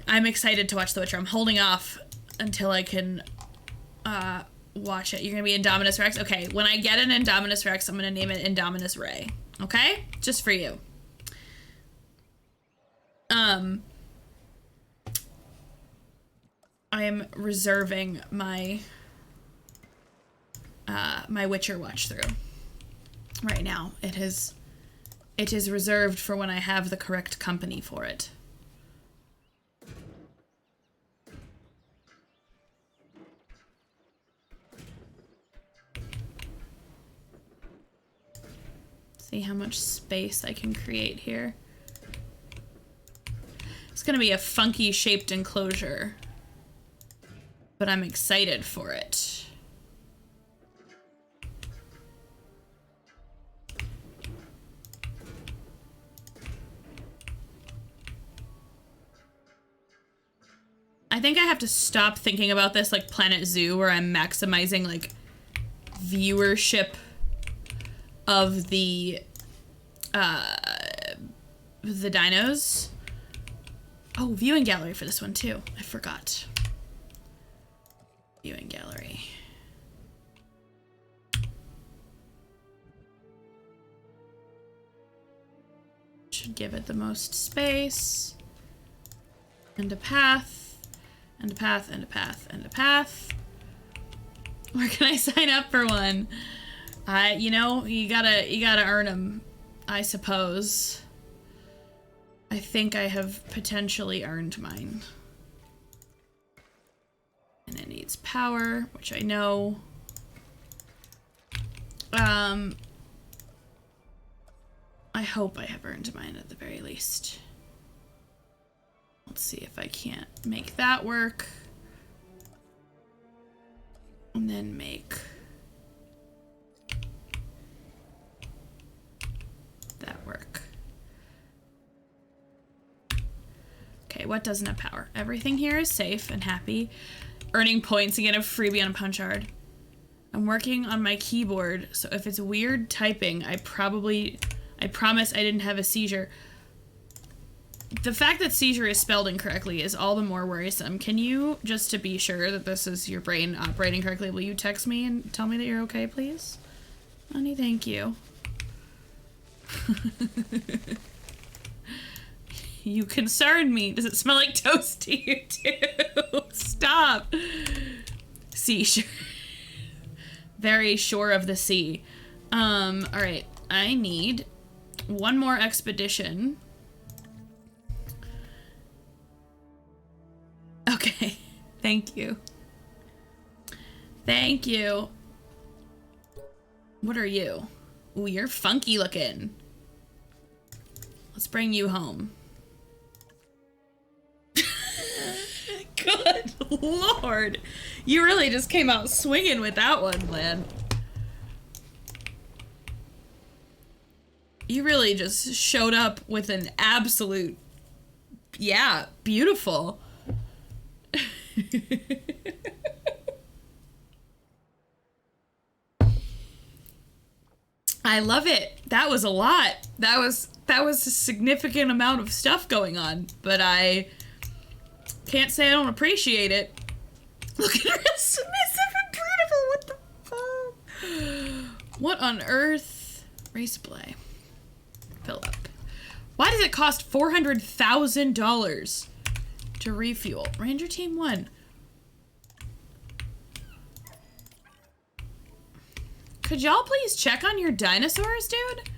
I'm excited to watch The Witcher. I'm holding off until I can watch it. You're gonna be Indominus Rex? Okay, when I get an Indominus Rex, I'm gonna name it Indominus Ray. Okay? Just for you. I am reserving my my Witcher watch through right now. It is reserved for when I have the correct company for it. See how much space I can create here. It's gonna be a funky shaped enclosure, but I'm excited for it. I think I have to stop thinking about this like Planet Zoo, where I'm maximizing like viewership of the dinos. Oh, viewing gallery for this one too. I forgot. Viewing gallery. Should give it the most space. And a path. And a path, and a path, and a path. Where can I sign up for one? You know, you gotta earn them, I suppose. I think I have potentially earned mine. And it needs power, which I know. I hope I have earned mine at the very least. Let's see if I can't make that work. And then make that work. Okay, what doesn't have power? Everything here is safe and happy. Earning points to get a freebie on a punchard. I'm working on my keyboard, so if it's weird typing, I promise I didn't have a seizure. The fact that seizure is spelled incorrectly is all the more worrisome. Can you, just to be sure that this is your brain operating correctly, will you text me and tell me that you're okay, please? Honey, thank you. You concern me. Does it smell like toast to you too? Stop. Seizure. Very sure of the sea. Alright. I need one more expedition. Okay, thank you. Thank you. What are you? Ooh, you're funky looking. Let's bring you home. Good Lord. You really just came out swinging with that one, man. You really just showed up with an absolute, yeah, beautiful. I love it. That was a lot. That was a significant amount of stuff going on, but I can't say I don't appreciate it. Look at her submissive and beautiful. What the fuck? What on earth? Resupply. Fill up. Why does it cost $400,000 to refuel? Ranger Team 1. Could y'all please check on your dinosaurs, dude?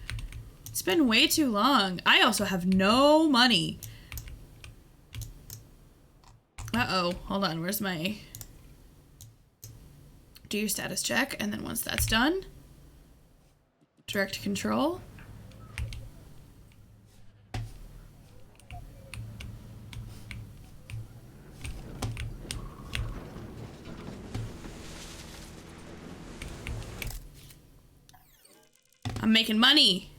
It's been way too long. I also have no money. Uh-oh. Hold on. Where's my... Do your status check, and then once that's done, direct control. I'm making money.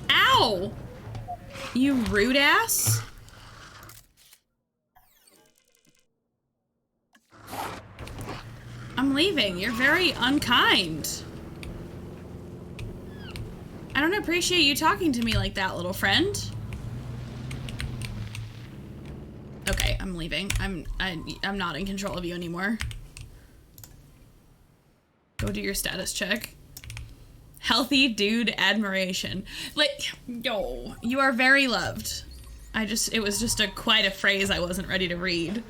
Ow! You rude ass. I'm leaving. You're very unkind. I don't appreciate you talking to me like that, little friend. Okay, I'm leaving. I'm not in control of you anymore. Go do your status check. Healthy dude admiration. Like, yo, you are very loved. It was just quite a phrase I wasn't ready to read.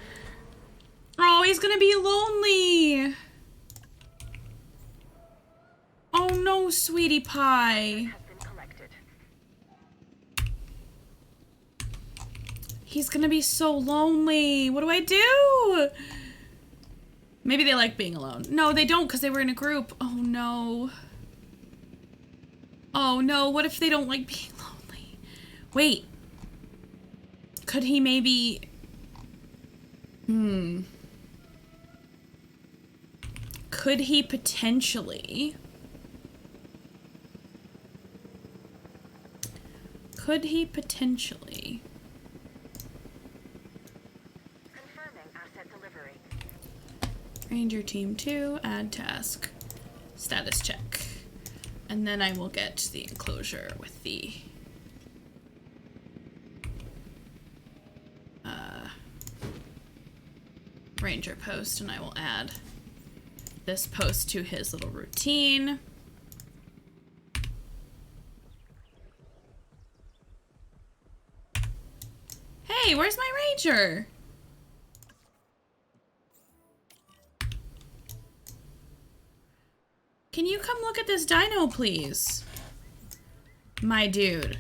Oh, he's gonna be lonely. Oh no, sweetie pie. He's gonna be so lonely. What do I do? Maybe they like being alone. No, they don't because they were in a group. Oh no. Oh no, what if they don't like being lonely? Wait. Could he maybe... Could he potentially... Confirming asset delivery. Ranger Team 2, add task, status check. And then I will get the enclosure with the Ranger post, and I will add this post to his little routine. Hey, where's my Ranger? Can you come look at this dino, please? My dude.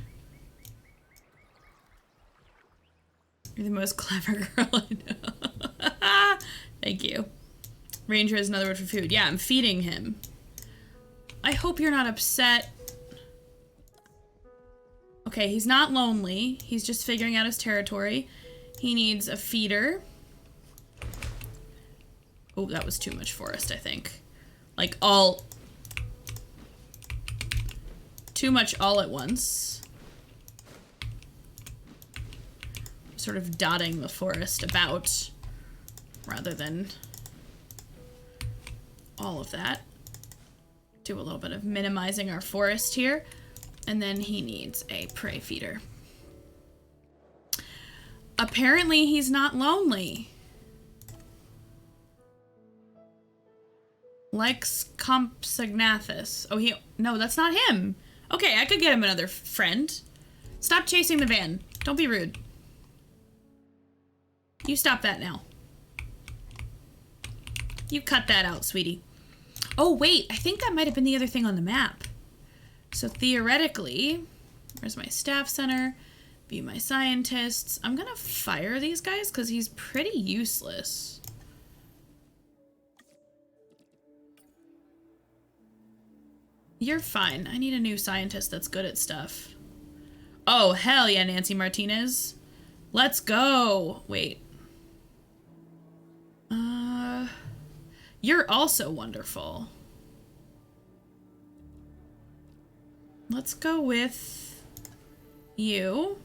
You're the most clever girl I know. Thank you. Ranger is another word for food. Yeah, I'm feeding him. I hope you're not upset. Okay, he's not lonely. He's just figuring out his territory. He needs a feeder. Oh, that was too much forest, I think. Like, too much all at once. Sort of dotting the forest about rather than all of that. Do a little bit of minimizing our forest here. And then he needs a prey feeder. Apparently he's not lonely. Lex Compsognathus. Oh, no, that's not him. Okay, I could get him another friend. Stop chasing the van. Don't be rude. You stop that now. You cut that out, sweetie. Oh, wait, I think that might have been the other thing on the map. So theoretically, where's my staff center? View my scientists. I'm gonna fire these guys because he's pretty useless. You're fine. I need a new scientist that's good at stuff. Oh, hell yeah, Nancy Martinez. Let's go. Wait. You're also wonderful. Let's go with you.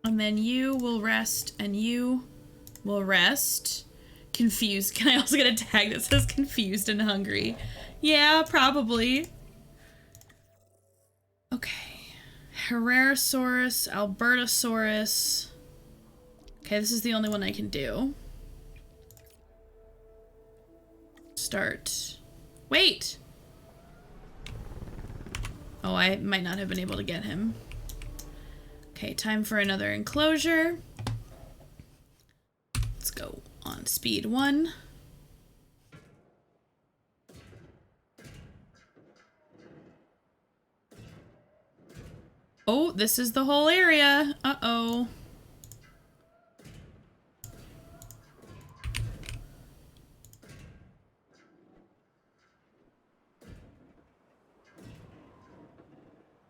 And then you will rest, and you will rest. Confused. Can I also get a tag that says confused and hungry? Yeah, probably. Okay. Herrerasaurus, Albertosaurus. Okay, this is the only one I can do. Start. Wait! Oh, I might not have been able to get him. Okay, time for another enclosure. Let's go on speed 1. Oh, this is the whole area. Uh-oh.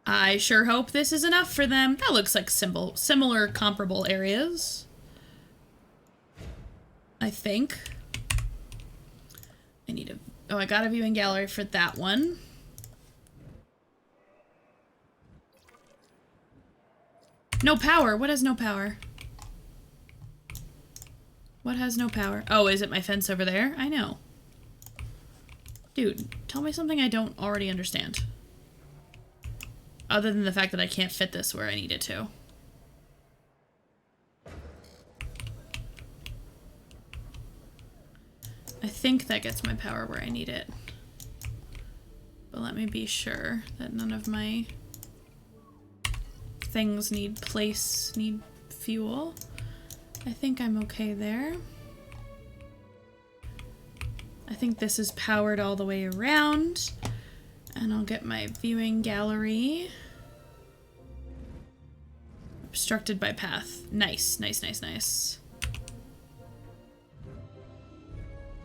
I sure hope this is enough for them. That looks like similar comparable areas. I think. I need a... Oh, I got a viewing gallery for that one. No power. What has no power? What has no power? Oh, is it my fence over there? I know. Dude, tell me something I don't already understand. Other than the fact that I can't fit this where I need it to. I think that gets my power where I need it. But let me be sure that none of my things need fuel. I think I'm okay there. I think this is powered all the way around. And I'll get my viewing gallery. Obstructed by path. Nice, nice, nice, nice.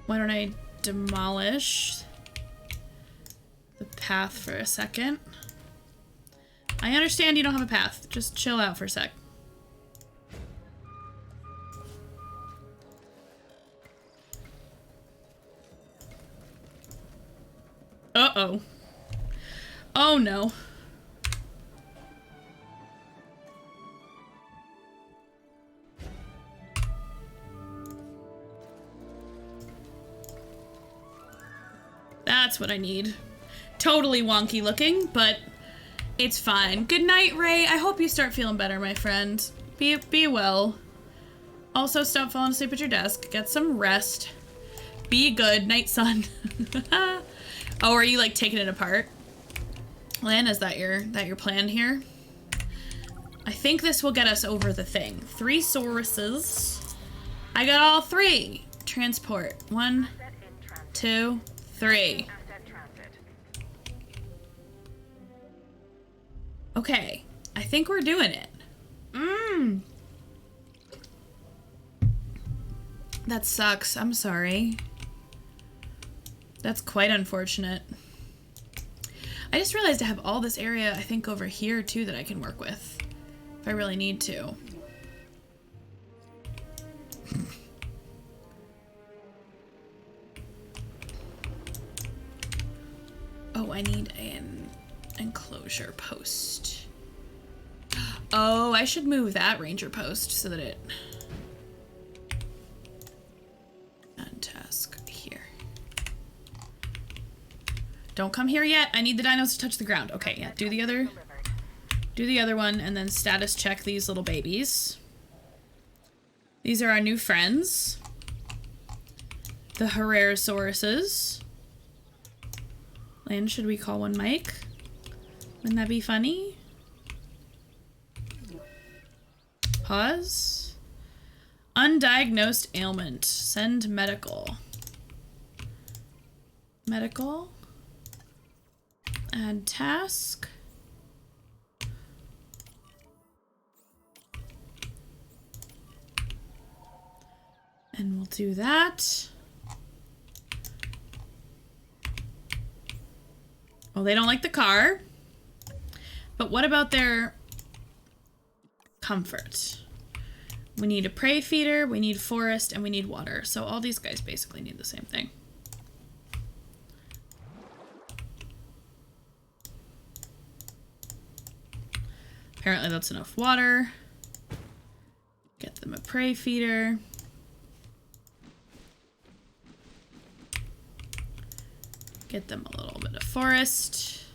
Why don't I demolish the path for a second? I understand you don't have a path. Just chill out for a sec. Uh-oh. Oh no. That's what I need. Totally wonky looking, but it's fine. Good night, Ray. I hope you start feeling better, my friend. Be well. Also, stop falling asleep at your desk. Get some rest. Be good. Night, son. Oh, are you like taking it apart? Lan, is that your plan here? I think this will get us over the thing. 3 sauruses. I got all 3. Transport. 1, 2, 3. Okay. I think we're doing it. That sucks. I'm sorry. That's quite unfortunate. I just realized I have all this area, I think, over here, too, that I can work with. If I really need to. Oh, I need an enclosure post. Oh, I should move that ranger post so that it... And task here. Don't come here yet. I need the dinos to touch the ground. Okay, yeah, do the other one, and then status check these little babies. These are our new friends. The Herrerasauruses. And should we call one Mike? Wouldn't that be funny? Pause. Undiagnosed ailment. Send medical. Medical. Add task. And we'll do that. Well, they don't like the car. But what about their comfort? We need a prey feeder, we need forest, and we need water. So all these guys basically need the same thing. Apparently that's enough water. Get them a prey feeder. Get them a little bit of forest.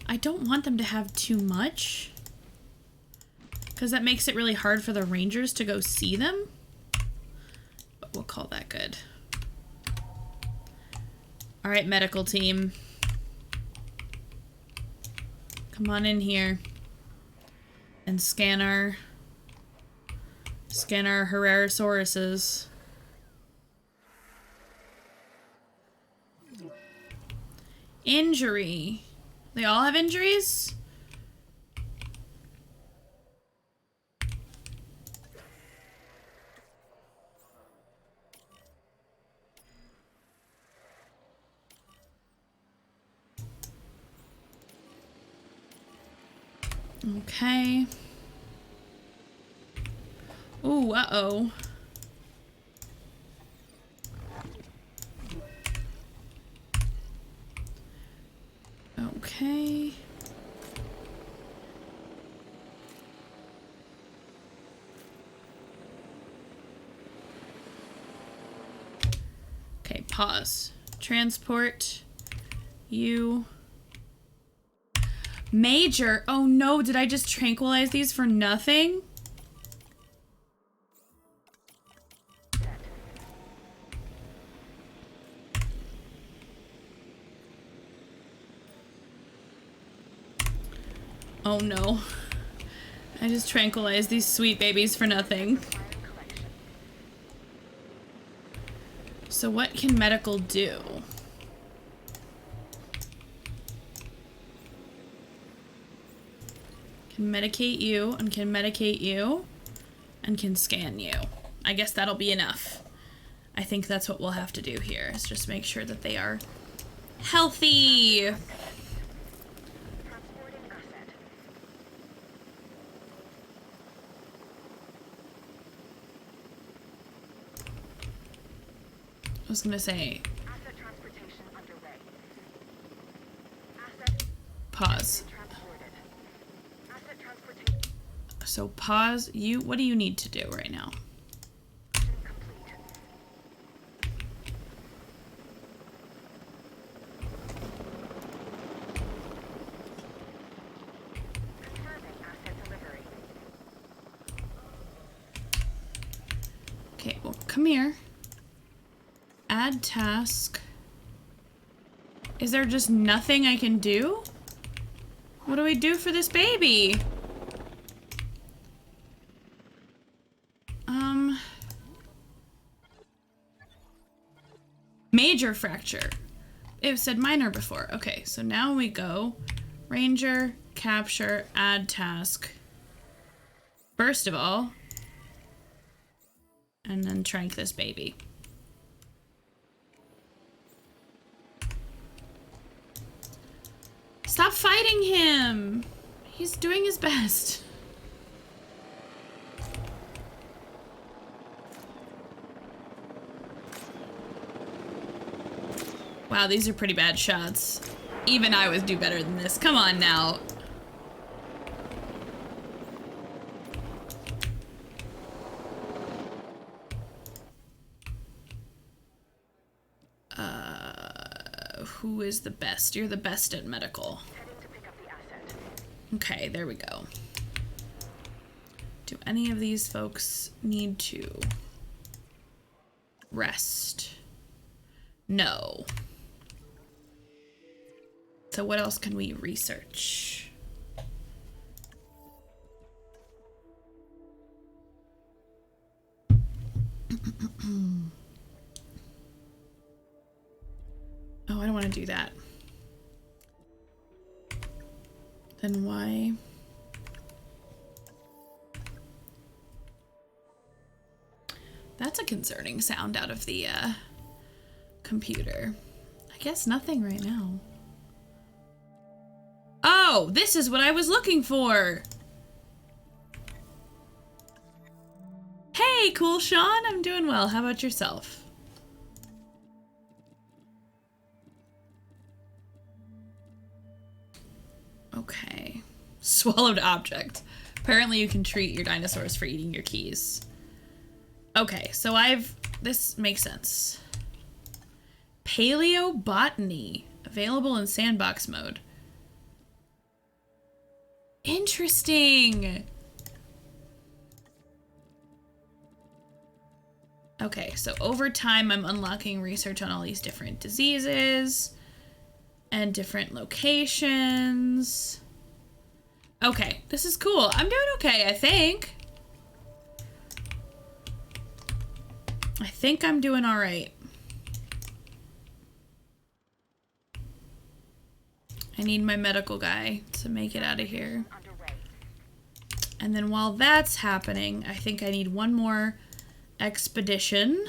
I don't want them to have too much, because that makes it really hard for the rangers to go see them. But we'll call that good. All right, medical team. Come on in here and scan our Herrerosauruses. Injury. They all have injuries? Okay. Ooh, uh-oh. Okay. Okay, pause. Transport. You. Major. Oh no, did I just tranquilize these for nothing? Oh no. I just tranquilized these sweet babies for nothing. So what can medical do? Can medicate you, and can medicate you, and can scan you. I guess that'll be enough. I think that's what we'll have to do here, is just make sure that they are healthy. I was gonna say, Asset transportation underway. Asset pause. transported. Asset transportation So pause. You, what do you need to do right now? complete. Confirming asset delivery. Okay, well, come here. Add task. Is there just nothing I can do? What do we do for this baby? Major fracture. It said minor before. Okay, so now we go ranger, capture, add task. First of all, and then trank this baby. Stop fighting him! He's doing his best. Wow, these are pretty bad shots. Even I would do better than this. Come on now. Who is the best? You're the best at medical. Heading to pick up the asset. Okay, there we go. Do any of these folks need to rest? No. So what else can we research? Oh, I don't want to do that. Then why? That's a concerning sound out of the computer. I guess nothing right now. Oh, this is what I was looking for. Hey, cool Sean. I'm doing well. How about yourself? Okay. Swallowed object. Apparently you can treat your dinosaurs for eating your keys. Okay, so this makes sense. Paleobotany. Available in sandbox mode. Interesting. Okay, so over time I'm unlocking research on all these different diseases and different locations. Okay, this is cool. I'm doing okay, I think. I think I'm doing all right. I need my medical guy to make it out of here. And then while that's happening, I think I need one more expedition.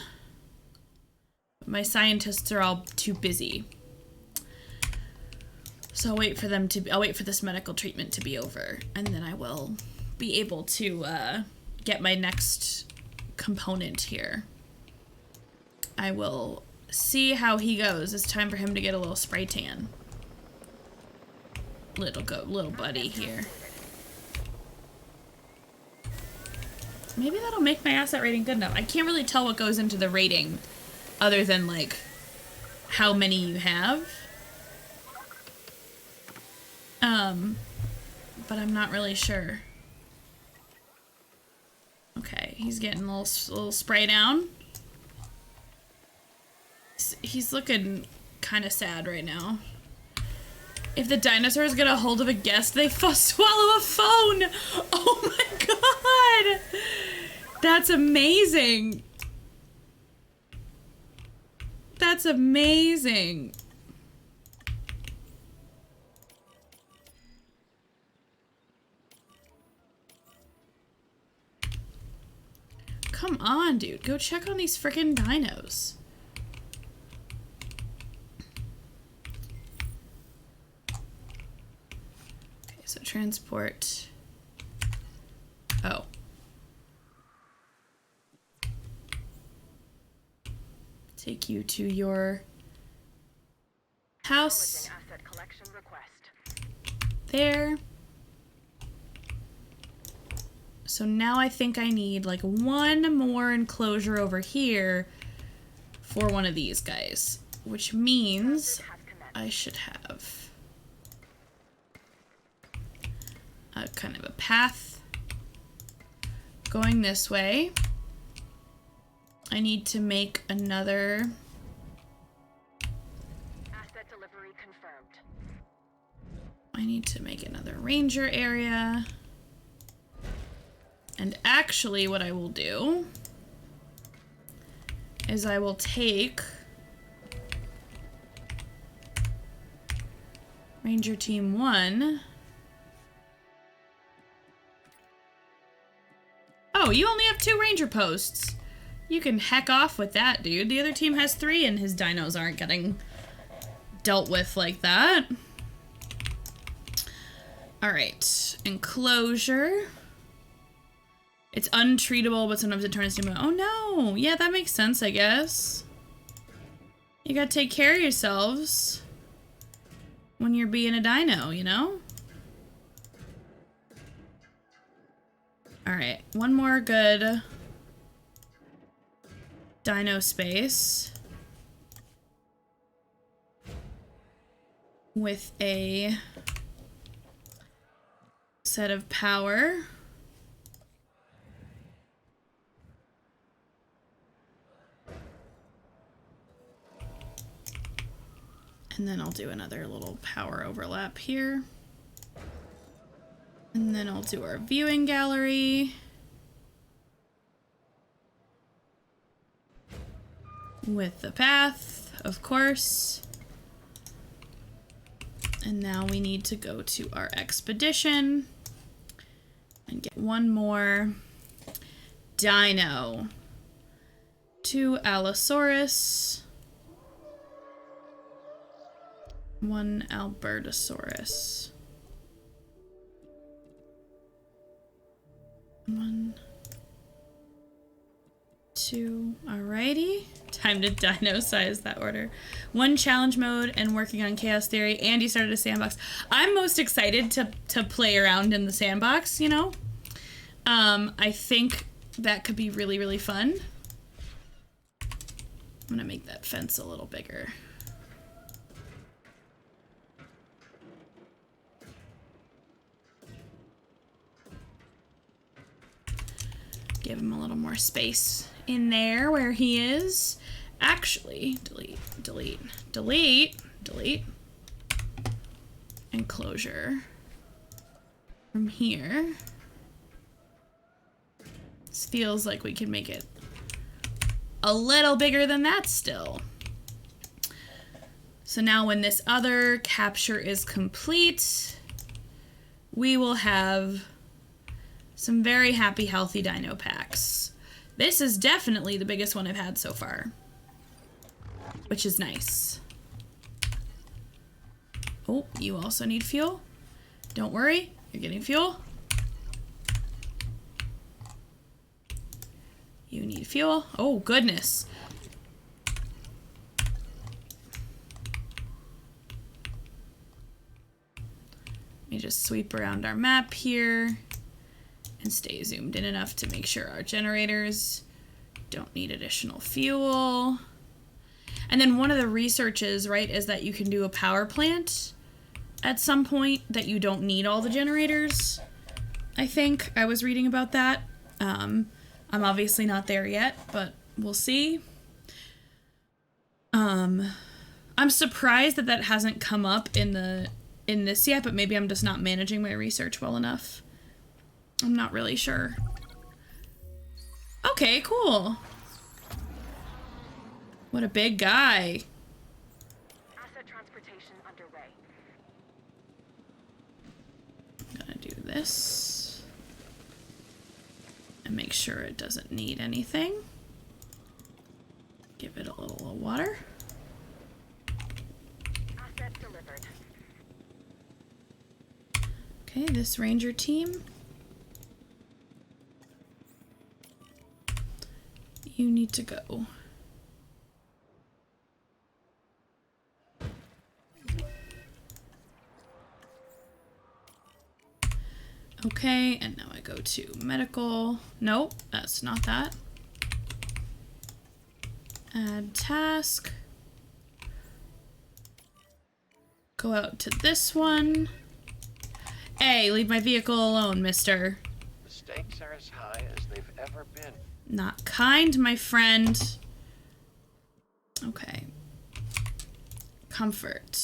My scientists are all too busy. So I'll wait for this medical treatment to be over, and then I will be able to get my next component here. I will see how he goes. It's time for him to get a little spray tan. Little buddy here. Maybe that'll make my asset rating good enough. I can't really tell what goes into the rating other than like how many you have. But I'm not really sure. Okay, he's getting a little spray down. He's looking kind of sad right now. If the dinosaurs get a hold of a guest, they swallow a phone! Oh my god! That's amazing! That's amazing! Come on, dude. Go check on these frickin' dinos. So transport. Oh. Take you to your house. Asset collection request. There. So now I think I need like one more enclosure over here for one of these guys, which means I should have a kind of a path going this way. I need to make another asset delivery confirmed. I need to make another ranger area. And actually what I will do is I will take Ranger Team 1. Oh, you only have 2 ranger posts. You can heck off with that, dude. The other team has 3 and his dinos aren't getting dealt with like that. Alright, enclosure. It's untreatable, but sometimes it turns to... Oh no! Yeah, that makes sense, I guess. You gotta take care of yourselves when you're being a dino, you know? Alright, one more good dino space with a set of power. And then I'll do another little power overlap here. And then I'll do our viewing gallery. With the path, of course. And now we need to go to our expedition and get one more dino. 2 Allosaurus. 1 Albertosaurus. 1, 2. Alrighty. Time to dino size that order. 1 challenge mode and working on Chaos Theory. And you started a sandbox. I'm most excited to play around in the sandbox, you know? I think that could be really, really fun. I'm gonna make that fence a little bigger. Give him a little more space in there where he is. Actually, delete. Enclosure. From here. This feels like we can make it a little bigger than that still. So now when this other capture is complete, we will have some very happy, healthy dino packs. This is definitely the biggest one I've had so far, which is nice. Oh, you also need fuel. Don't worry, you're getting fuel. You need fuel. Oh, goodness. Let me just sweep around our map here and stay zoomed in enough to make sure our generators don't need additional fuel. And then one of the researches, right, is that you can do a power plant at some point that you don't need all the generators. I think I was reading about that. I'm obviously not there yet, but we'll see. I'm surprised that that hasn't come up in this yet, but maybe I'm just not managing my research well enough. I'm not really sure. Okay, cool. What a big guy. Asset transportation underway. I'm gonna do this. And make sure it doesn't need anything. Give it a little water. Asset delivered. Okay, this ranger team. You need to go. Okay, and now I go to medical. Nope, that's not that. Add task. Go out to this one. Hey, leave my vehicle alone, mister. The stakes are as high as they've ever been. Not kind, my friend. Okay. Comfort.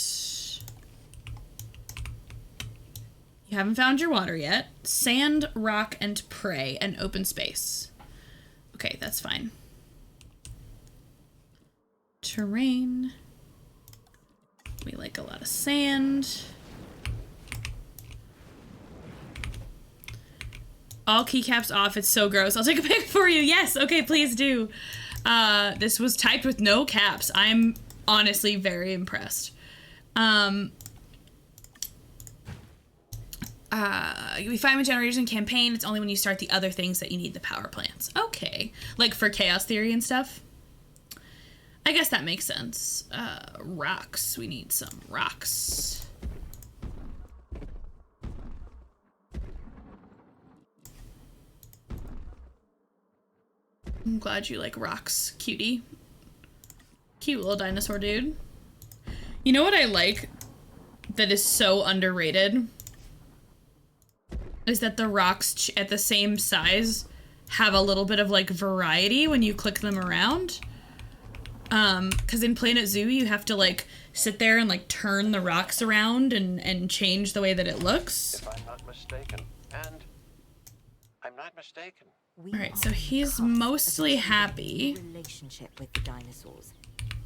You haven't found your water yet. Sand, rock, and prey, and open space. Okay, that's fine. Terrain. We like a lot of sand. All keycaps off. It's so gross. I'll take a pic for you. Yes. Okay, please do. This was typed with no caps. I'm honestly very impressed. Refinement generators in campaign. It's only when you start the other things that you need the power plants. Okay. Like for chaos theory and stuff. I guess that makes sense. Rocks. We need some rocks. I'm glad you like rocks, cutie. Cute little dinosaur dude. You know what I like that is so underrated? Is that the rocks at the same size have a little bit of like variety when you click them around. Because in Planet Zoo you have to like sit there and like turn the rocks around and change the way that it looks. If I'm not mistaken, and I'm not mistaken. Alright, so he's mostly happy. Relationship with the dinosaurs.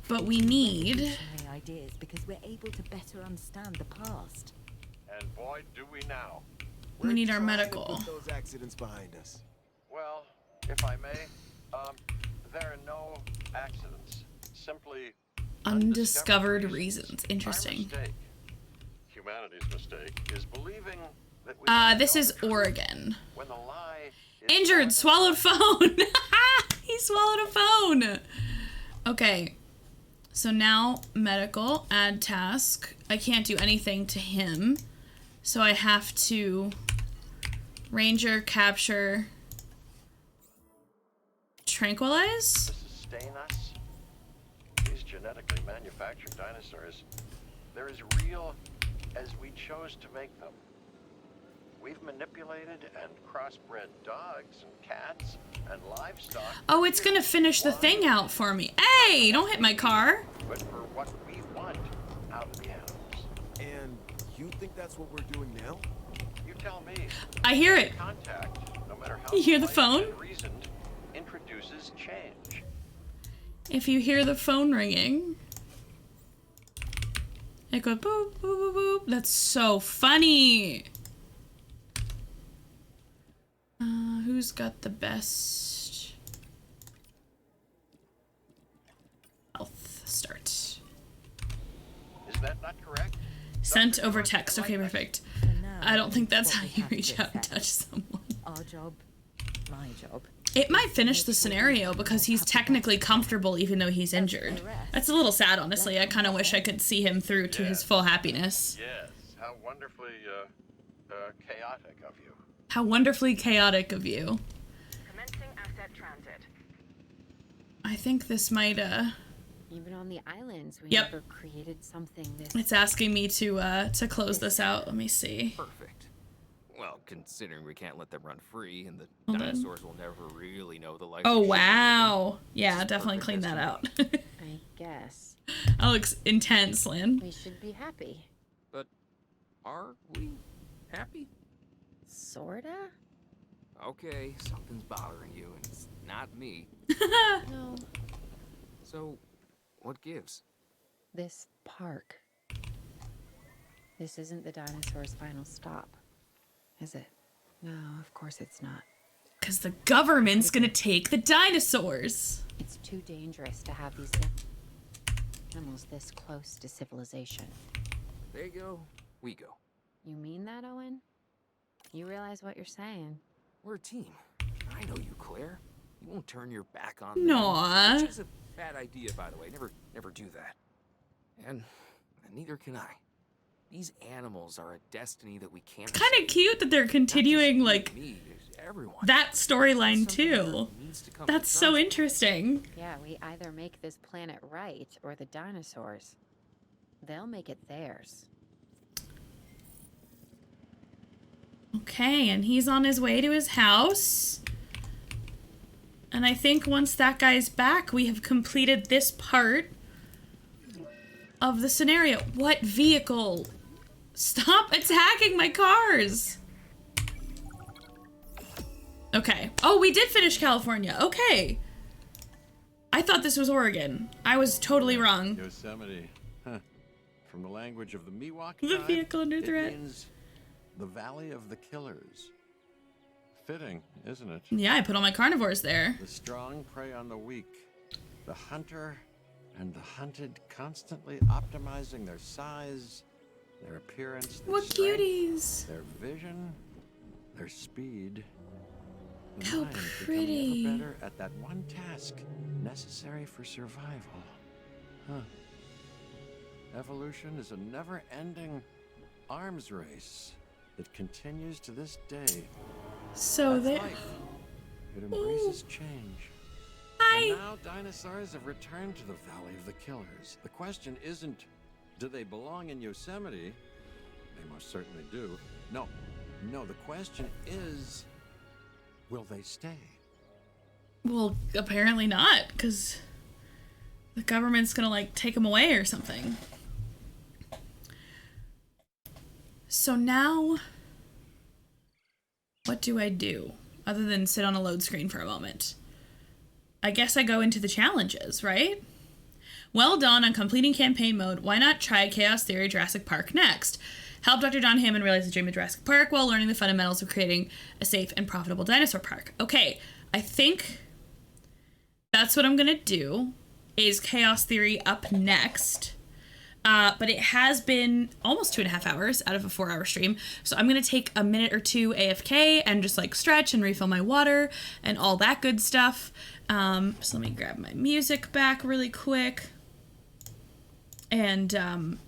But we need Revolutionary ideas because we're able to better understand the past. And boy, do we now. We need our Trying to medical. put those accidents behind us. Well, if I may, there are no accidents. Simply undiscovered reasons. Our Interesting. mistake, humanity's mistake, is believing that we This is Oregon. when the lie is Injured, swallowed phone. He swallowed a phone. Okay. So now medical, add task. I can't do anything to him. So I have to ranger, capture, tranquilize? Sustain us? These genetically manufactured dinosaurs, they're as real as we chose to make them. We've manipulated and crossbred dogs and cats and livestock. Oh, it's gonna finish the thing out for me. Hey, don't hit my car. But for what we want out of the animals. And you think that's what we're doing now? You tell me. I hear it. Contact, no matter how You hear the polite phone? and reasoned, introduces change. If you hear the phone ringing, it goes boop, boop, boop, boop. That's so funny. Who's got the best health start? Is that not correct? Sent over text. Okay, perfect. For now, I don't think that's what how we you have to reach out and accept. touch someone. Our job, my job. It might finish the scenario because he's technically comfortable even though he's injured. That's a little sad, honestly. I kind of wish I could see him through to his full happiness. Yes. How wonderfully chaotic of you. How wonderfully chaotic of you. Commencing asset transit. I think this might, Even on the islands, we Yep. never created something this. it's asking me to close this out. Let me see. Perfect. Well, considering we can't let them run free, and the Hold on. dinosaurs will never really know the life. Oh, we should wow. Yeah, This is definitely perfect clean that out. I guess. That looks intense, Lynn. We should be happy. But are we happy? Sorta? Okay, something's bothering you, and it's not me. No. So, what gives? This park. This isn't the dinosaur's final stop, is it? No, of course it's not. Because the government's gonna take the dinosaurs. It's too dangerous to have these animals this close to civilization. They go, we go. You mean that, Owen? You realize what you're saying? We're a team. I know you, Claire. You won't turn your back on them. Naw. Which is a bad idea, by the way. Never do that. And neither can I. These animals are a destiny that we can't. It's kind of cute that they're continuing, like, me, it's everyone. that storyline, Something too. that needs to come to That's so terms with. interesting. Yeah, we either make this planet right or the dinosaurs. They'll make it theirs. Okay, and he's on his way to his house. And I think once that guy's back, we have completed this part of the scenario. What vehicle? Stop attacking my cars! Okay. Oh, we did finish California. Okay. I thought this was Oregon. I was totally wrong. Yosemite. Huh. From the language of the Miwok The tribe, vehicle under it threat. means the Valley of the Killers. Fitting, isn't it? Yeah, I put all my carnivores there. The strong prey on the weak. The hunter and the hunted constantly optimizing their size, their appearance, their What strength, cuties. their vision, their speed. The How mind pretty. becoming ever better at that one task necessary for survival. Huh. Evolution is a never-ending arms race that continues to this day. So That's they. life. It embraces change. Hi. And now dinosaurs have returned to the Valley of the Killers. The question isn't, do they belong in Yosemite? They most certainly do. No, the question is, will they stay? Well, apparently not, because the government's gonna, like, take them away or something. So now, what do I do other than sit on a load screen for a moment? I guess I go into the challenges, right? Well done on completing campaign mode. Why not try Chaos Theory Jurassic Park next? Help Dr. John Hammond realize the dream of Jurassic Park while learning the fundamentals of creating a safe and profitable dinosaur park. Okay, I think that's what I'm gonna do, is Chaos Theory up next. But it has been almost 2.5 hours out of a 4-hour stream. So I'm going to take a minute or two AFK and just like stretch and refill my water and all that good stuff. So let me grab my music back really quick and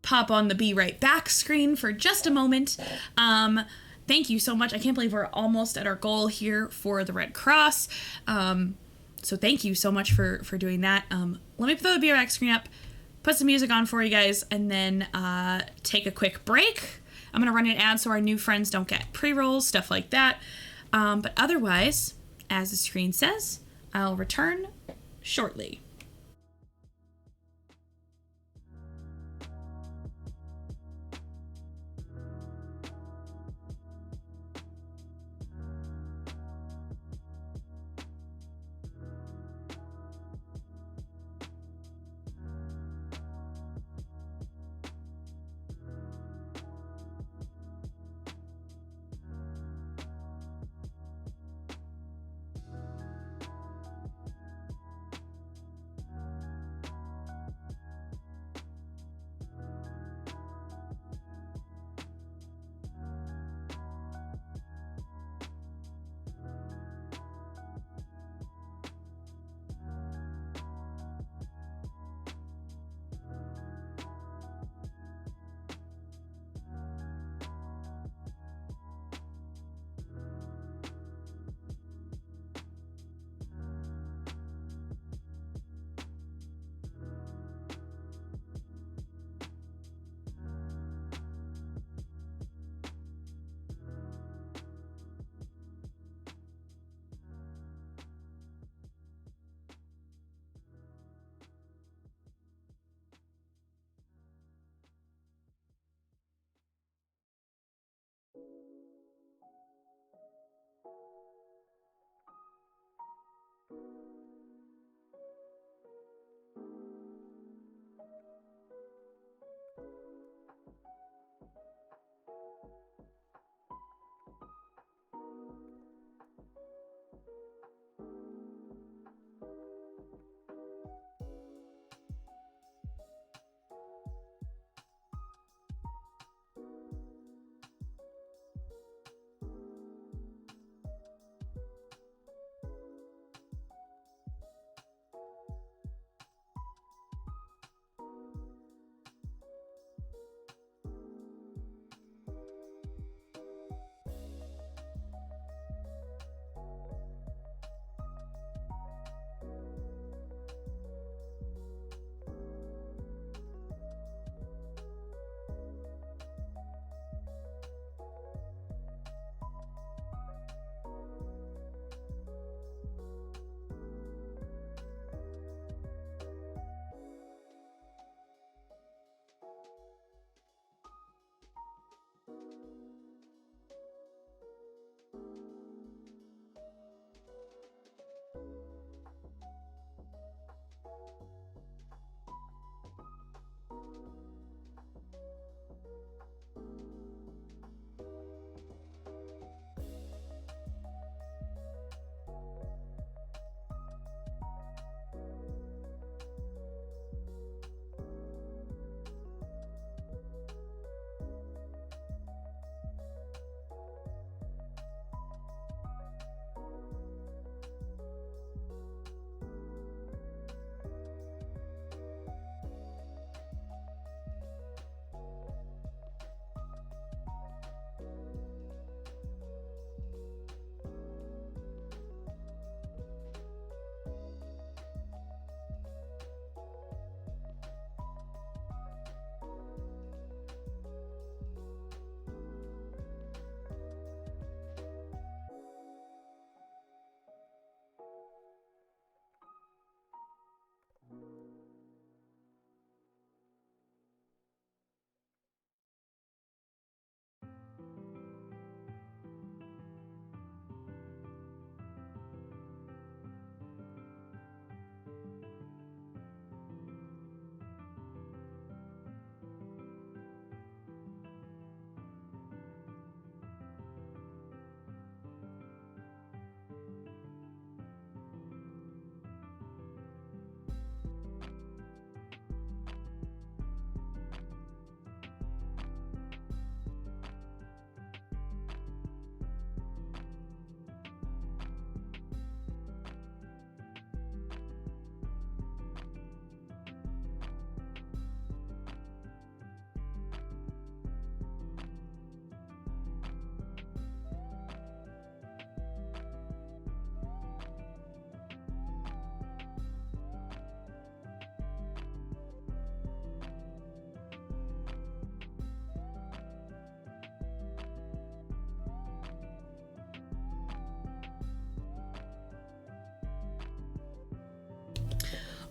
pop on the Be Right Back screen for just a moment. Thank you so much. I can't believe we're almost at our goal here for the Red Cross. So thank you so much for doing that. Let me throw the Be Right Back screen up, put some music on for you guys, and then take a quick break. I'm going to run an ad so our new friends don't get pre-rolls, stuff like that. But otherwise, as the screen says, I'll return shortly.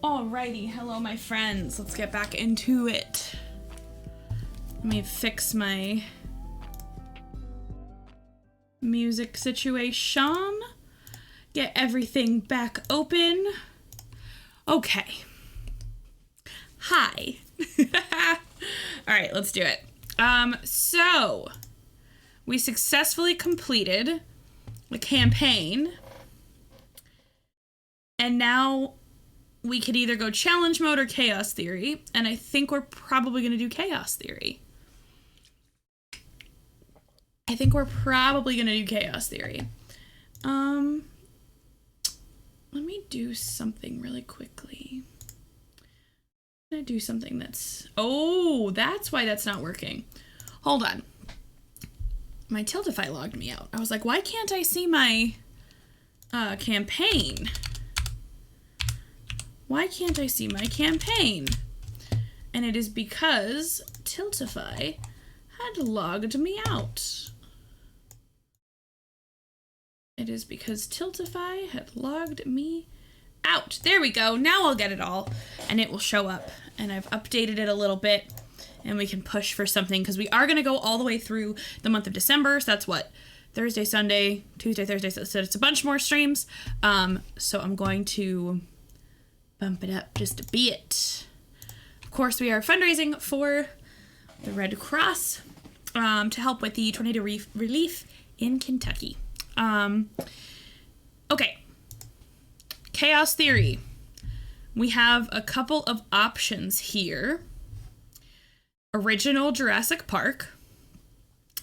Alrighty, hello my friends. Let's get back into it. Let me fix my music situation. Get everything back open. Okay. Hi. Alright, let's do it. So we successfully completed the campaign. And now we could either go challenge mode or chaos theory, and I think we're probably going to do chaos theory. Let me do something really quickly. I'm going to do something that's... Oh, that's why that's not working. Hold on. My Tiltify logged me out. I was like, why can't I see my campaign? Why can't I see my campaign? And it is because Tiltify had logged me out. It is because Tiltify had logged me out. There we go. Now I'll get it all and it will show up. And I've updated it a little bit and we can push for something because we are going to go all the way through the month of December. So that's what? Thursday, Sunday, Tuesday, Thursday. So it's a bunch more streams. So I'm going to bump it up just a bit. Of course, we are fundraising for the Red Cross to help with the tornado relief in Kentucky. Okay. Chaos theory. We have a couple of options here. Original Jurassic Park,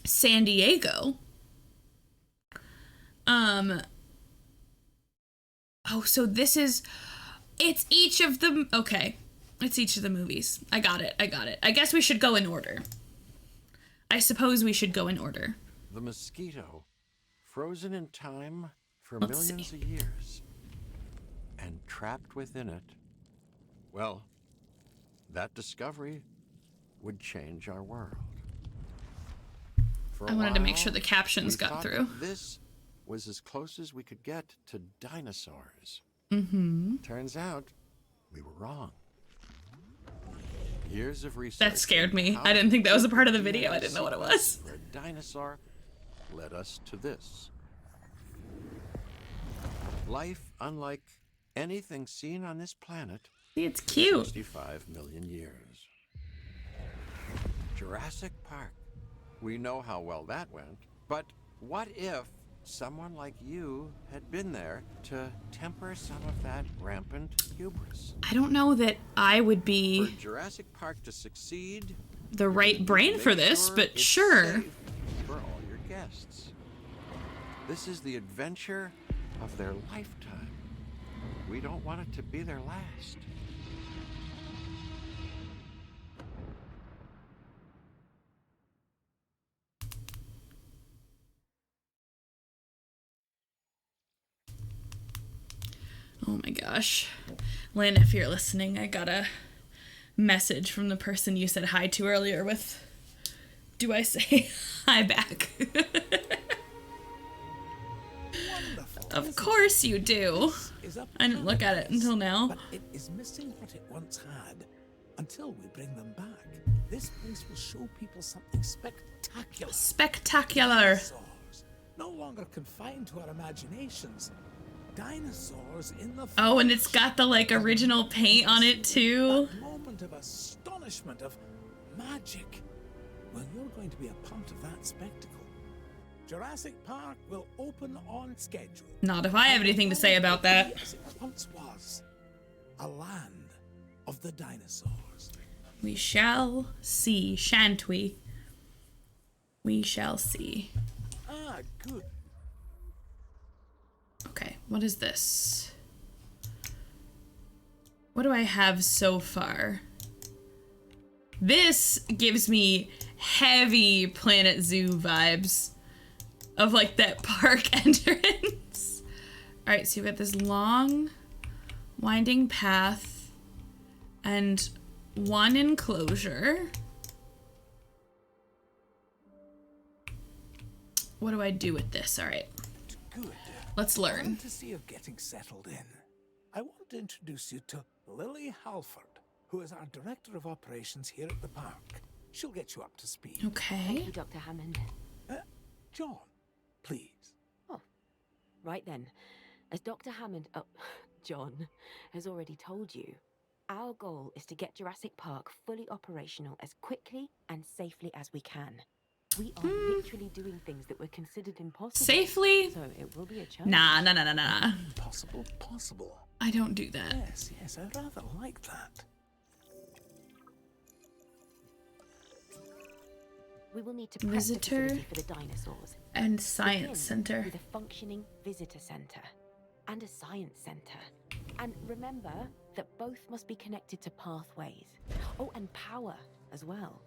San Diego. Oh, so this is... It's each of them. Okay. It's each of the movies. I got it. I guess we should go in order. I suppose we should go in order. The mosquito, frozen in time for millions of years, and trapped within it. Well, that discovery would change our world. For I wanted to make sure the captions got through. This was as close as we could get to dinosaurs. Mm-hmm. Turns out, we were wrong. Years of research. That scared me. I didn't think that was a part of the video. I didn't know what it was. A dinosaur led us to this. Life unlike anything seen on this planet. See, it's cute. 65 million years. Jurassic Park. We know how well that went. But what if someone like you had been there to temper some of that rampant hubris? I don't know that I would be For Jurassic Park to succeed, the right brain for this, but sure. safe for all your guests. This is the adventure of their lifetime. We don't want it to be their last. Oh my gosh. Lynn, if you're listening, I got a message from the person you said hi to earlier with, do I say hi back? Of course you do. I didn't look at it until now. But it is missing what it once had until we bring them back. This place will show people something spectacular. Spectacular. Dinosaurs, no longer confined to our imaginations. Dinosaurs in the Oh, and it's got the like original paint on it too. That moment of astonishment, of magic. Well, you're going to be a part of that spectacle. Jurassic Park will open on schedule. Not if I have anything to say about that. As it once was, a land of the dinosaurs. We shall see, shan't we? We shall see. Ah, good. Okay, what is this? What do I have so far? This gives me heavy Planet Zoo vibes of like that park entrance. All right, so you've got this long winding path and one enclosure. What do I do with this? All right. Good. Let's learn. To see of getting settled in, I want to introduce you to Lily Halford, who is our Director of Operations here at the park. She'll get you up to speed. Okay. Thank you, Dr. Hammond. John, please. Oh, right then. As Dr. Hammond, John, has already told you, our goal is to get Jurassic Park fully operational as quickly and safely as we can. We are literally doing things that were considered impossible. Safely? So it will be a challenge. Nah. Possible. I don't do that. Yes, I rather like that. We will need to prep the Visitor facility for the dinosaurs. and Science Begin Center. With a functioning visitor center and a science center. And remember that both must be connected to pathways. Oh, and power as well.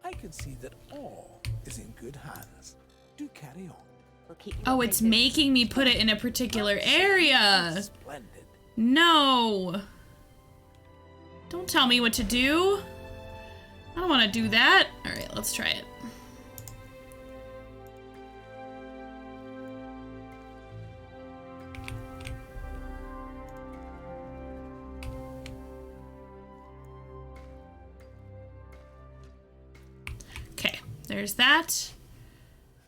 I can see that all is in good hands. Do carry on. We'll keep you Oh, it's updated. making me put it in a particular area. Splendid. No. Don't tell me what to do. I don't want to do that. All right, let's try it. Okay, there's that.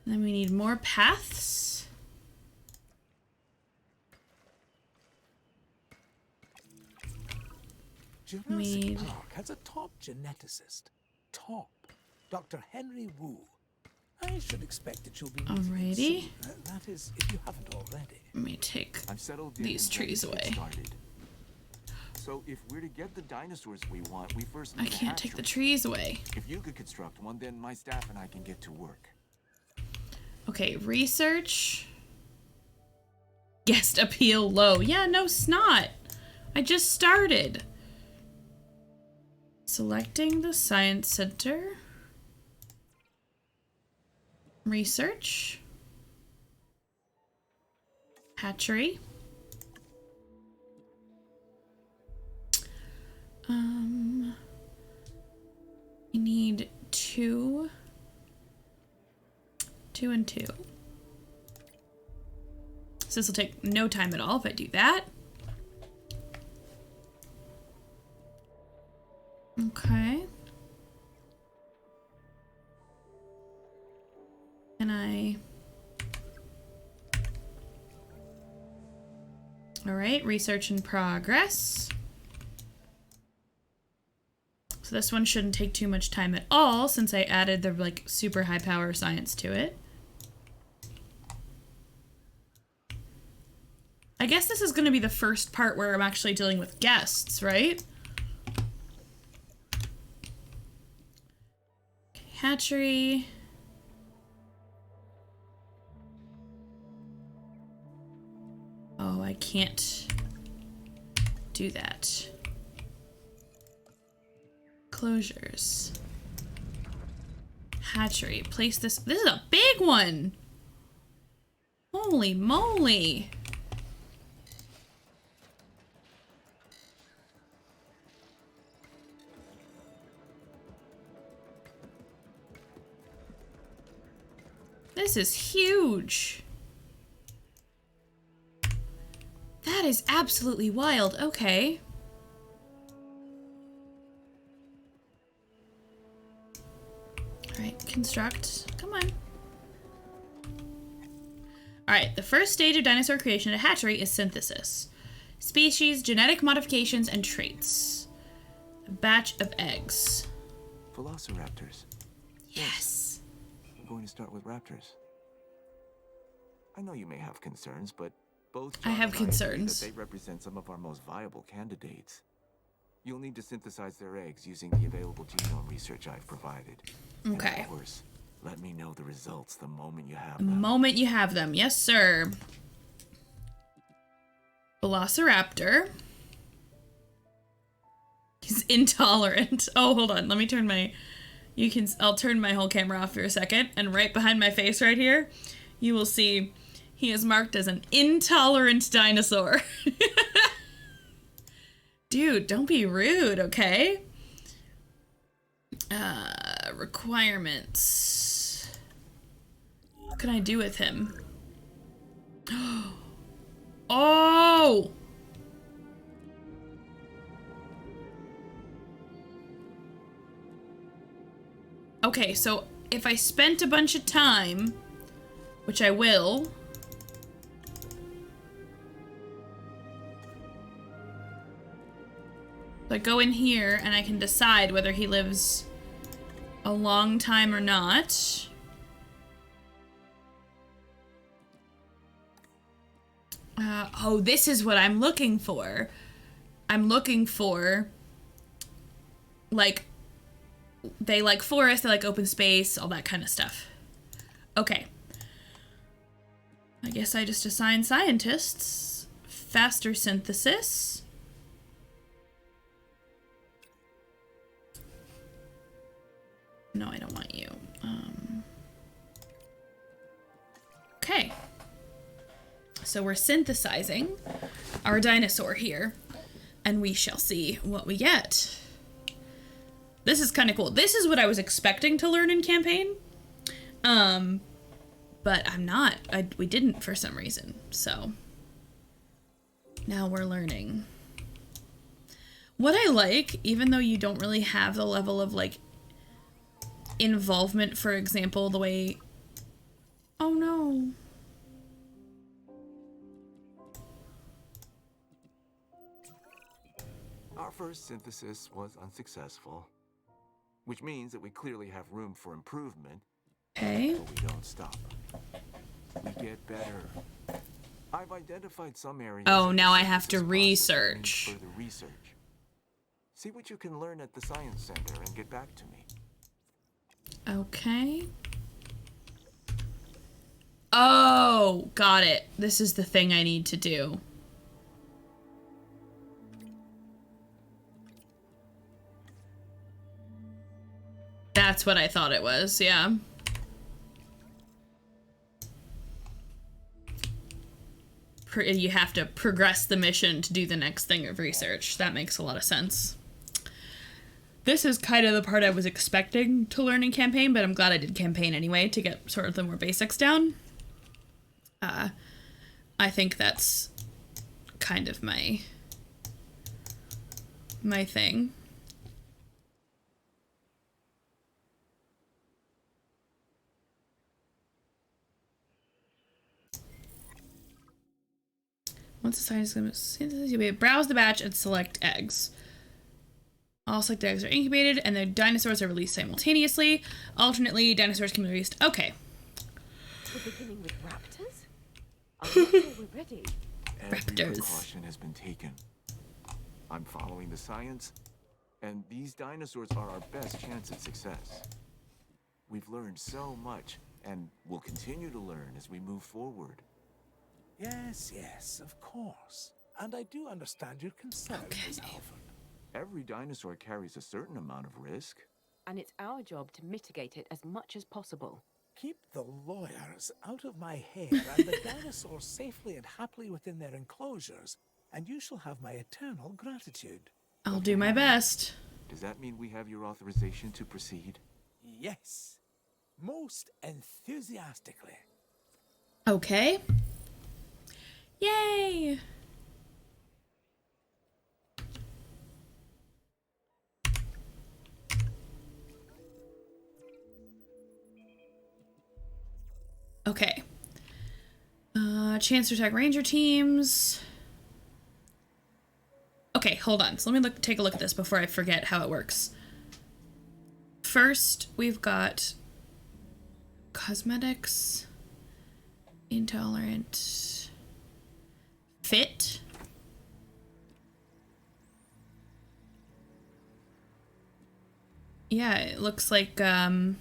Then we need more paths. Jurassic Park has a top geneticist. Top. Dr. Henry Wu. I should expect that you'll be meeting him Alrighty. soon. That is, if you haven't already. Let me take I've settled in these and ready trees to get away. started. So if we're to get the dinosaurs we want, we first I need a can't take the hatchery. trees away. If you could construct one, then my staff and I can get to work. Okay, research. Guest appeal low. Yeah, no snot. I just started. Selecting the Science Center. Research. Hatchery. We need 2 and 2. So this will take no time at all if I do that. Okay. Can I... All right, research in progress. So this one shouldn't take too much time at all since I added the like super high power science to it. I guess this is going to be the first part where I'm actually dealing with guests, right? Okay, hatchery. Oh, I can't do that. Closures. Hatchery. Place this. This is a big one. Holy moly. This is huge. That is absolutely wild. Okay. Alright, construct. Come on. Alright, the first stage of dinosaur creation at a hatchery is synthesis. Species, genetic modifications, and traits. A batch of eggs. Velociraptors. Yes. I'm going to start with raptors. I know you may have concerns, but both I have John and agree concerns. that they represent some of our most viable candidates. You'll need to synthesize their eggs using the available genome research I've provided. Okay. And of course, let me know the results the moment you have The them. moment you have them. Yes, sir. Velociraptor. He's intolerant. Oh, hold on. Let me turn my... I'll turn my whole camera off for a second. And right behind my face right here, you will see he is marked as an intolerant dinosaur. Dude, don't be rude, okay? Requirements. What can I do with him? Oh! Okay, so if I spent a bunch of time, which I will, I go in here and I can decide whether he lives a long time or not. Oh, this is what I'm looking for. I'm looking for, like, they like forest, they like open space, all that kind of stuff. Okay. I guess I just assign scientists. Faster synthesis. No, I don't want you. Okay. So we're synthesizing our dinosaur here, and we shall see what we get. This is kind of cool. This is what I was expecting to learn in campaign. But I'm not. We didn't for some reason. So now we're learning. What I like, even though you don't really have the level of like involvement, for example, the way... Oh no. Our first synthesis was unsuccessful, which means that we clearly have room for improvement. Okay. But we don't stop. We get better. I've identified some areas. Oh, now I have to research. Further research. See what you can learn at the Science Center and get back to me. Okay. Oh, got it. This is the thing I need to do. That's what I thought it was, yeah. You have to progress the mission to do the next thing of research. That makes a lot of sense. This is kind of the part I was expecting to learn in campaign, but I'm glad I did campaign anyway to get sort of the more basics down. I think that's kind of my thing. Once the science is synthesis, you'll be able to browse the batch and select eggs. All selected eggs are incubated, and the dinosaurs are released simultaneously. Alternately, dinosaurs can be released. Okay. We're beginning with raptors? I'm not sure we're ready. Every Raptors. precaution has been taken. I'm following the science, and these dinosaurs are our best chance at success. We've learned so much, and we'll continue to learn as we move forward. Yes, yes, of course. And I do understand your concern, Miss Alford. Every dinosaur carries a certain amount of risk. And it's our job to mitigate it as much as possible. Keep the lawyers out of my hair and the dinosaurs safely and happily within their enclosures, and you shall have my eternal gratitude. I'll do my best. Does that mean we have your authorization to proceed? Yes. Most enthusiastically. Okay. Yay! Okay. Chance to attack ranger teams. Okay, hold on. So let me take a look at this before I forget how it works. First, we've got cosmetics, intolerant, fit. Yeah, it looks like 30%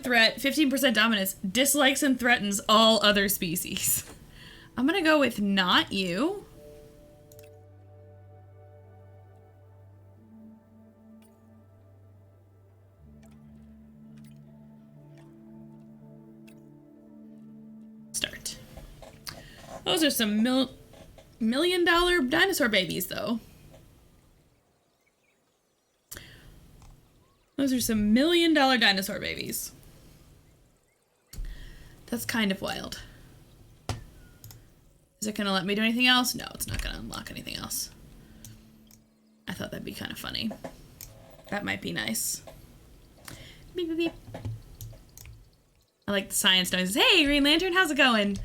threat, 15% dominance, dislikes and threatens all other species. I'm gonna go with not you. Start. Those are some $1 million dinosaur babies, though. Those are some $1 million dinosaur babies. That's kind of wild. Is it gonna let me do anything else? No, it's not gonna unlock anything else. I thought that'd be kind of funny. That might be nice. Beep, beep, beep. I like the science noises. Hey, Green Lantern, how's it going?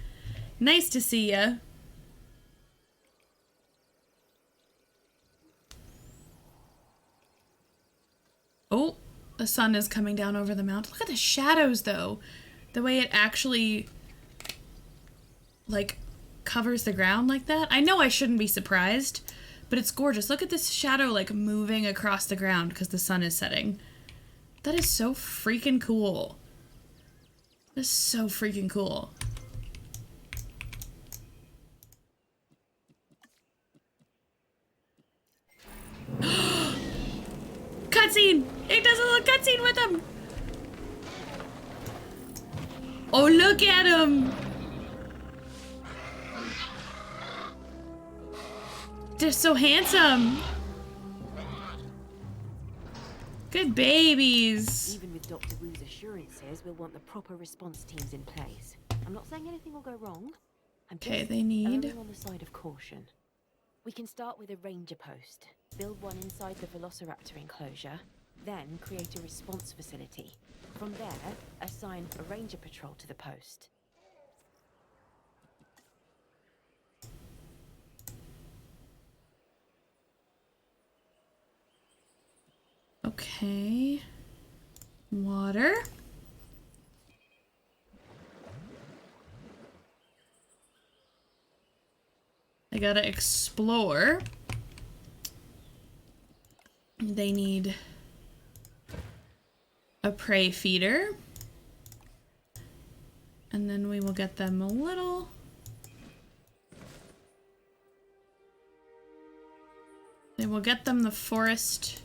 Nice to see ya. Oh, the sun is coming down over the mountain. Look at the shadows, though. The way it actually, like, covers the ground like that. I know I shouldn't be surprised, but it's gorgeous. Look at this shadow, like, moving across the ground because the sun is setting. That is so freaking cool. That is so freaking cool. Cutscene! It does a little cutscene with him! Oh, look at him! They're so handsome! Good babies! Even with Dr. Wu's assurances, we'll want the proper response teams in place. I'm not saying anything will go wrong. I'm Okay, just they need... erring on the side of caution. We can start with a ranger post, build one inside the Velociraptor enclosure, then create a response facility. From there, assign a ranger patrol to the post. Okay. Water. I gotta explore. They need a prey feeder. And then we will get them a little... They will get them the forest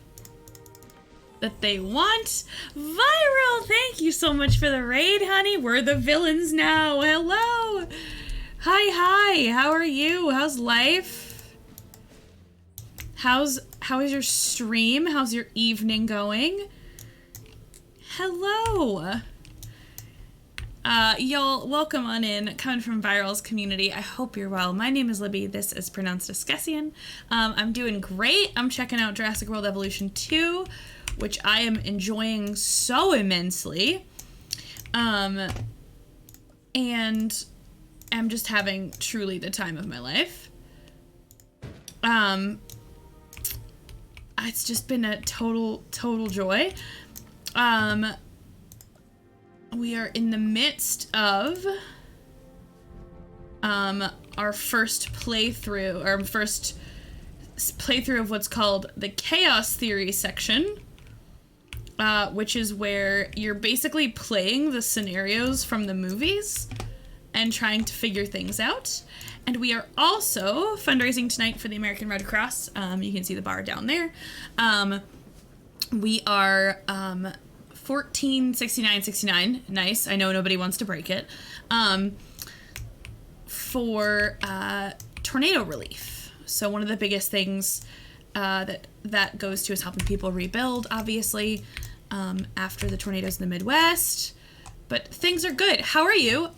that they want. Viral, thank you so much for the raid, honey. We're the villains now. Hello. Hi, how are you? How's life? How is your stream? How's your evening going? Hello. Y'all, welcome on in, coming from Viral's community. I hope you're well. My name is Libby. This is pronounced Esquessian. I'm doing great. I'm checking out Jurassic World Evolution 2, which I am enjoying so immensely. And I'm just having truly the time of my life. It's just been a total joy. We are in the midst of our first playthrough, of what's called the Chaos Theory section, which is where you're basically playing the scenarios from the movies and trying to figure things out. And we are also fundraising tonight for the American Red Cross. You can see the bar down there. We are $14.69.69. Nice. I know nobody wants to break it. For tornado relief. So one of the biggest things that goes to is helping people rebuild, obviously, after the tornadoes in the Midwest. But things are good. How are you?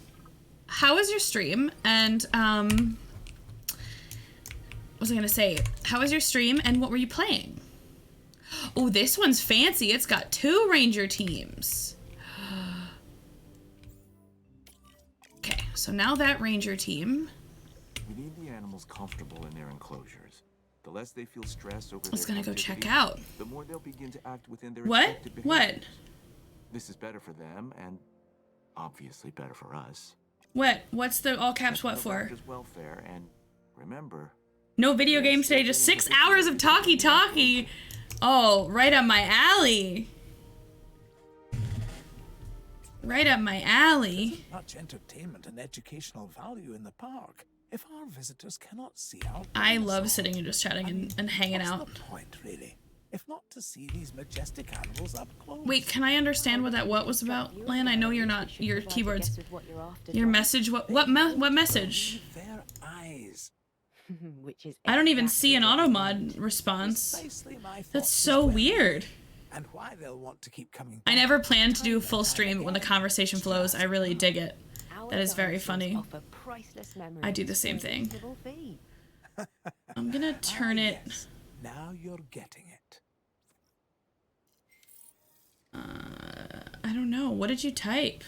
How was your stream? And what was I gonna say? How was your stream and what were you playing? Oh, this one's fancy. It's got 2 ranger teams. Okay, so now that ranger team. We need the animals comfortable in their enclosures. The less they feel stress over I was their gonna go check activity, out. the more they'll begin to act within their What? expected What? behaviors. This is better for them and obviously better for us. What? What's the all caps what for? Raptors' welfare, and remember, No video games today, just 6 hours of talkie. Oh, right up my alley. Right up my alley. Much entertainment and educational value in the park. If our visitors cannot see our I love sitting and just chatting and hanging out. What's the point, really? If not to see these majestic animals up close. Wait, can I understand what that what was about, Lan? I know you're not your keyboards. Your message. What message? Their eyes. Which is I don't even see an automod response. That's so weird. And why they'll want to keep coming. I never planned to do a full stream, but when the conversation flows, I really dig it. That is very funny. I do the same thing. I'm gonna turn it. Yes. Now you're getting it. I don't know. What did you type?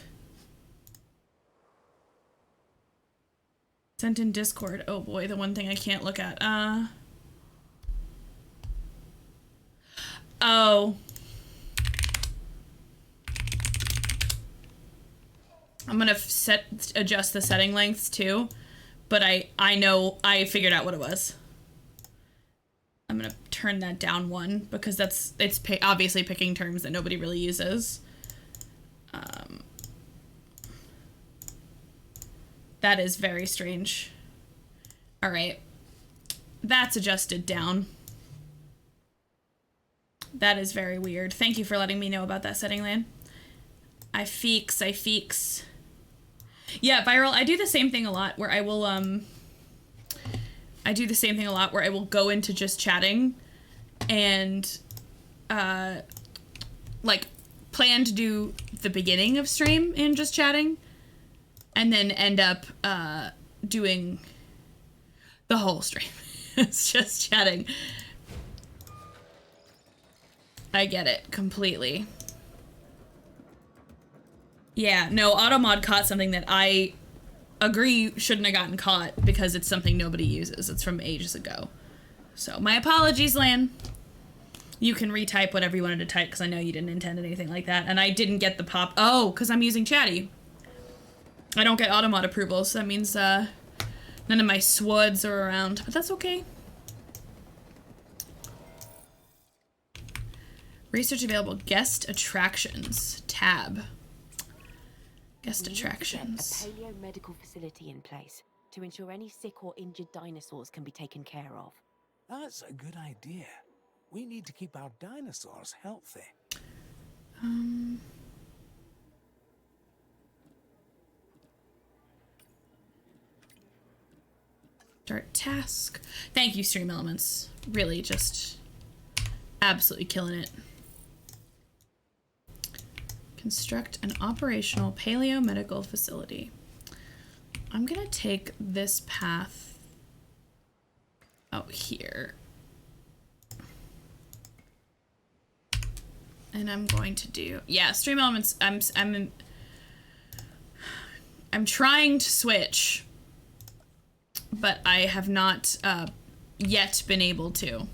Sent in Discord. Oh boy, the one thing I can't look at. Oh. I'm gonna adjust the setting lengths too, but I know I figured out what it was. I'm gonna turn that down one because it's obviously picking terms that nobody really uses. That is very strange. All right, that's adjusted down. That is very weird. Thank you for letting me know about that setting, Lan. I feeks. Yeah, Viral, I do the same thing a lot where I will, go into just chatting and, like, plan to do the beginning of stream in just chatting and then end up, doing the whole stream. It's just chatting. I get it completely. Yeah, no, Automod caught something that I agree shouldn't have gotten caught because it's something nobody uses. It's from ages ago. So, my apologies, Lan. You can retype whatever you wanted to type because I know you didn't intend anything like that. And I didn't get the pop. Oh, because I'm using Chatty. I don't get Automod approval, so that means none of my SWODs are around. But that's okay. Research available. Guest attractions. Tab. Guest attractions. A paleo medical facility in place to ensure any sick or injured dinosaurs can be taken care of. That's a good idea. We need to keep our dinosaurs healthy. Start task. Thank you, Stream Elements. Really, just absolutely killing it. Construct an operational paleo medical facility. I'm gonna take this path out here. And I'm going to do, yeah, Stream Elements, I'm trying to switch, but I have not yet been able to.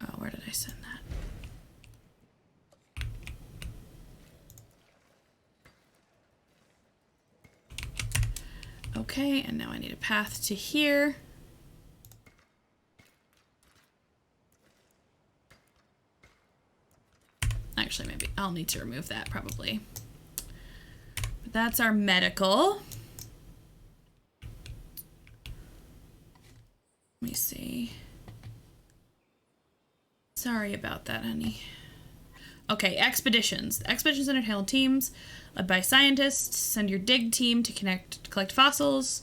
Oh, where did I send that? Okay, and now I need a path to here. Actually, maybe I'll need to remove that probably. But that's our medical. Let me see. Sorry about that, honey. Okay, expeditions. The expeditions entail teams led by scientists. Send your dig team to collect fossils.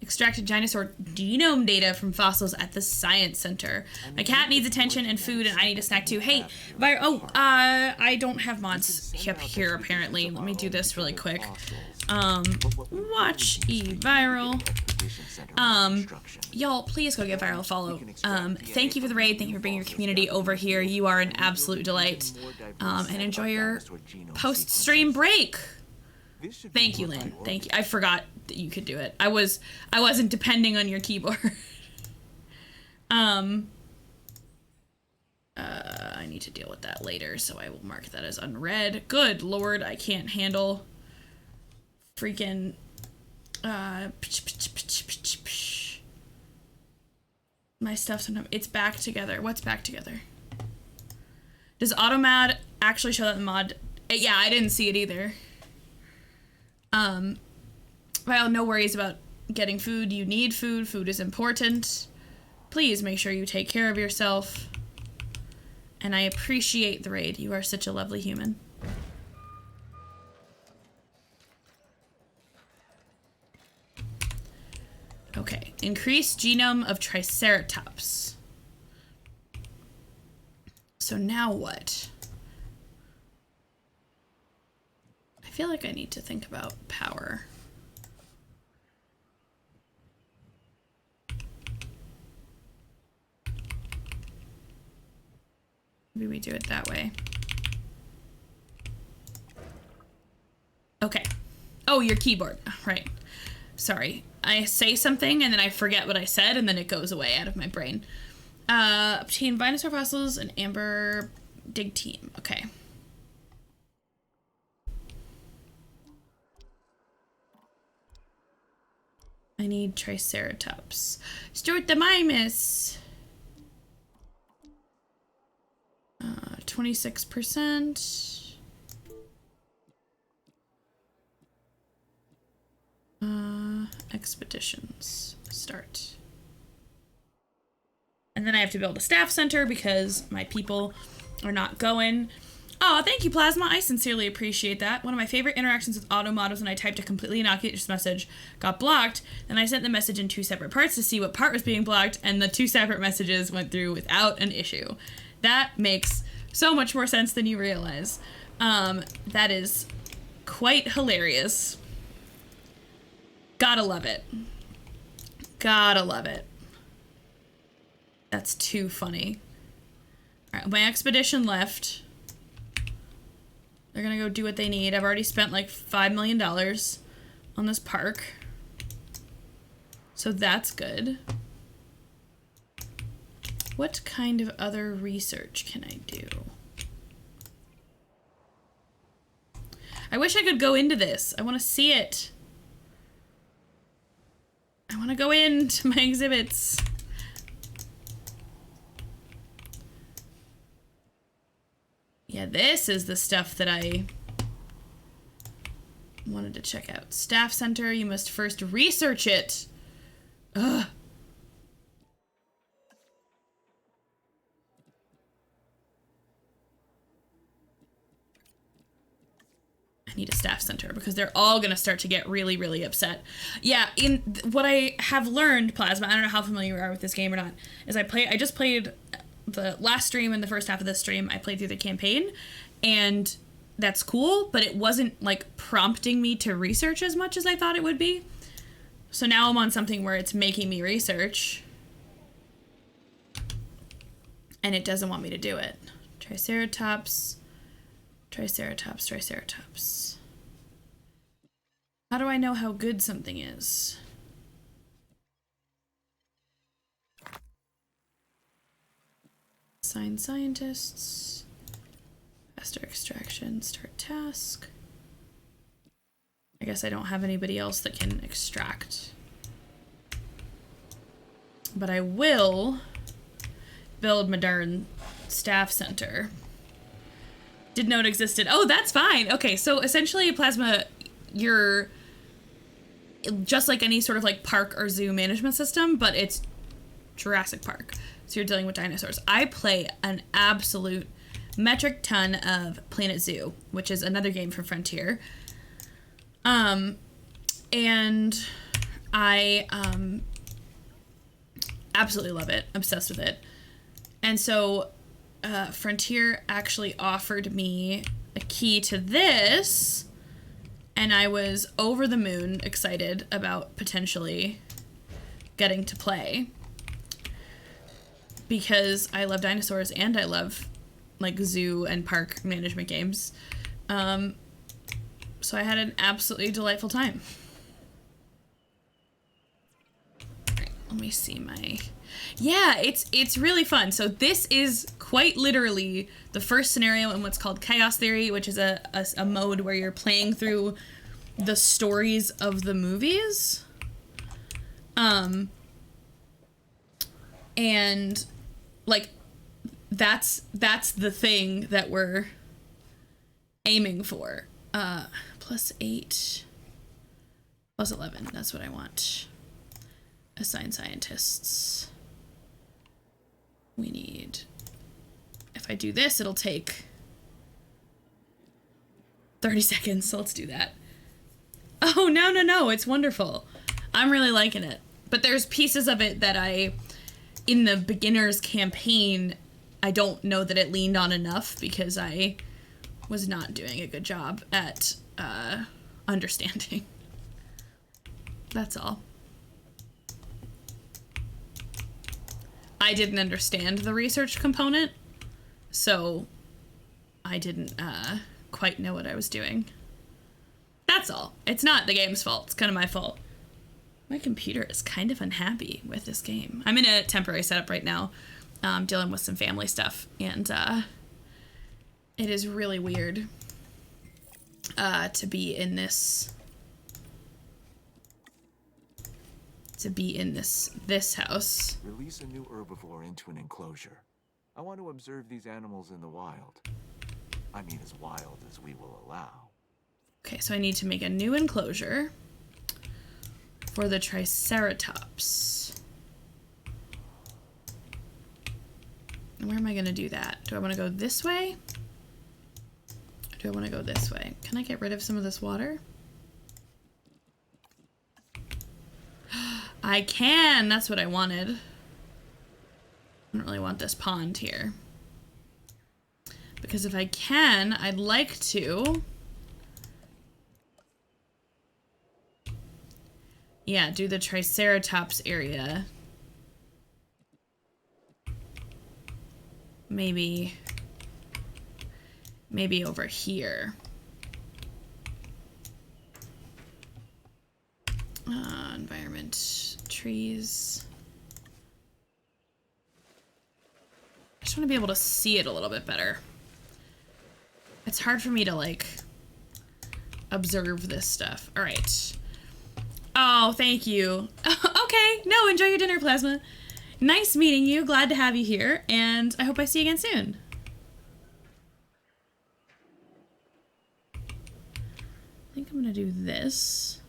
Extracted dinosaur genome data from fossils at the science center. My cat needs attention and food, and I need a snack too. Hey, I don't have mods up here apparently. Let me do this really quick. Watch Viral. Y'all, please go give Viral a follow. Thank you for the raid. Thank you for bringing your community over here. You are an absolute delight. And enjoy your post-stream break. Thank you, Lynn. Thank you. I forgot that you could do it. I wasn't depending on your keyboard. I need to deal with that later, so I will mark that as unread. Good lord, I can't handle freaking my stuff sometimes. It's back together. What's back together? Does Automod actually show that in mod? Yeah, I didn't see it either. Well, no worries about getting food. You need food. Food is important. Please make sure you take care of yourself. And I appreciate the raid. You are such a lovely human. Okay, increase genome of Triceratops. So now what? I feel like I need to think about power. Maybe we do it that way. Okay. Oh, your keyboard. Right. Sorry. I say something and then I forget what I said and then it goes away out of my brain. Obtain Venusaur fossils and Amber dig team. Okay. I need Triceratops. Stuart the Mimus. 26%. Expeditions. Start. And then I have to build a staff center because my people are not going. Oh, thank you, Plasma. I sincerely appreciate that. One of my favorite interactions with Automod was when I typed a completely innocuous message, got blocked, then I sent the message in 2 separate parts to see what part was being blocked, and the 2 separate messages went through without an issue. That makes so much more sense than you realize. That is quite hilarious. Gotta love it. Gotta love it. That's too funny. Alright, my expedition left. They're gonna go do what they need. I've already spent like $5 million on this park. So that's good. What kind of other research can I do? I wish I could go into this. I want to see it. I want to go into my exhibits. Yeah, this is the stuff that I wanted to check out. Staff center, you must first research it. Ugh. I need a staff center because they're all gonna start to get really, really upset. Yeah, what I have learned, Plasma, I don't know how familiar you are with this game or not, is I just played the last stream and the first half of this stream. I played through the campaign, and that's cool, but it wasn't like prompting me to research as much as I thought it would be. So now I'm on something where it's making me research, and it doesn't want me to do it. Triceratops, Triceratops, Triceratops. How do I know how good something is? Assign scientists. Faster extraction. Start task. I guess I don't have anybody else that can extract. But I will build modern staff center. Didn't know it existed. Oh, that's fine. Okay, so essentially, Plasma, you're just like any sort of like park or zoo management system, but it's Jurassic Park. So you're dealing with dinosaurs. I play an absolute metric ton of Planet Zoo, which is another game from Frontier. And I absolutely love it. Obsessed with it. And so Frontier actually offered me a key to this, and I was over the moon excited about potentially getting to play because I love dinosaurs and I love like zoo and park management games. So I had an absolutely delightful time. All right, let me see my... Yeah, it's really fun. So this is quite literally the first scenario in what's called Chaos Theory, which is a mode where you're playing through the stories of the movies. And like that's the thing that we're aiming for. +8, +11. That's what I want. Assign scientists. We need, if I do this, it'll take 30 seconds, so let's do that. Oh, no, it's wonderful. I'm really liking it. But there's pieces of it that in the beginner's campaign, I don't know that it leaned on enough because I was not doing a good job at understanding. That's all. I didn't understand the research component, so I didn't quite know what I was doing. That's all. It's not the game's fault. It's kind of my fault. My computer is kind of unhappy with this game. I'm in a temporary setup right now, dealing with some family stuff, and it is really weird to be in this house. Release a new herbivore into an enclosure. I want to observe these animals in the wild. I mean, as wild as we will allow. Okay, so I need to make a new enclosure for the Triceratops. Where am I going to do that? Do I want to go this way? Or do I want to go this way? Can I get rid of some of this water? I can! That's what I wanted. I don't really want this pond here. Because if I can, I'd like to... yeah, do the Triceratops area. Maybe over here. Environment, trees. I just want to be able to see it a little bit better. It's hard for me to, like, observe this stuff. All right. Oh, thank you. Okay, no, enjoy your dinner, Plasma. Nice meeting you. Glad to have you here, and I hope I see you again soon. I think I'm gonna do this.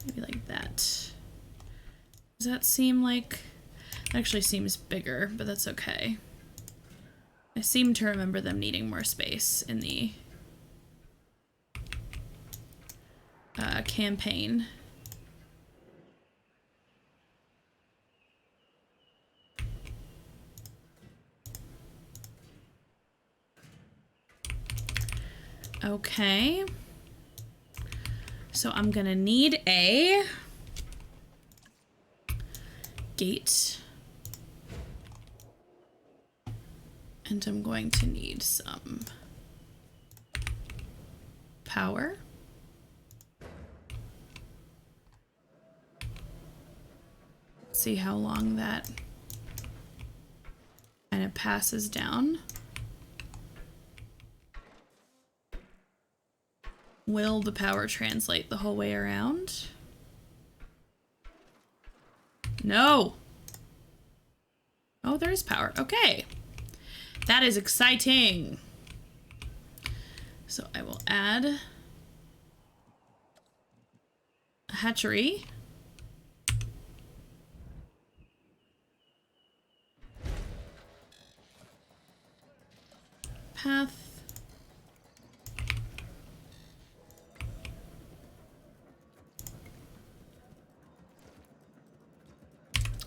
Maybe like that. Does that seem like... it actually seems bigger, but that's okay. I seem to remember them needing more space in the campaign. Okay. So I'm gonna need a gate. And I'm going to need some power. See how long that kind of passes down. Will the power translate the whole way around? No. Oh, there's power. Okay. That is exciting. So I will add a hatchery. Path.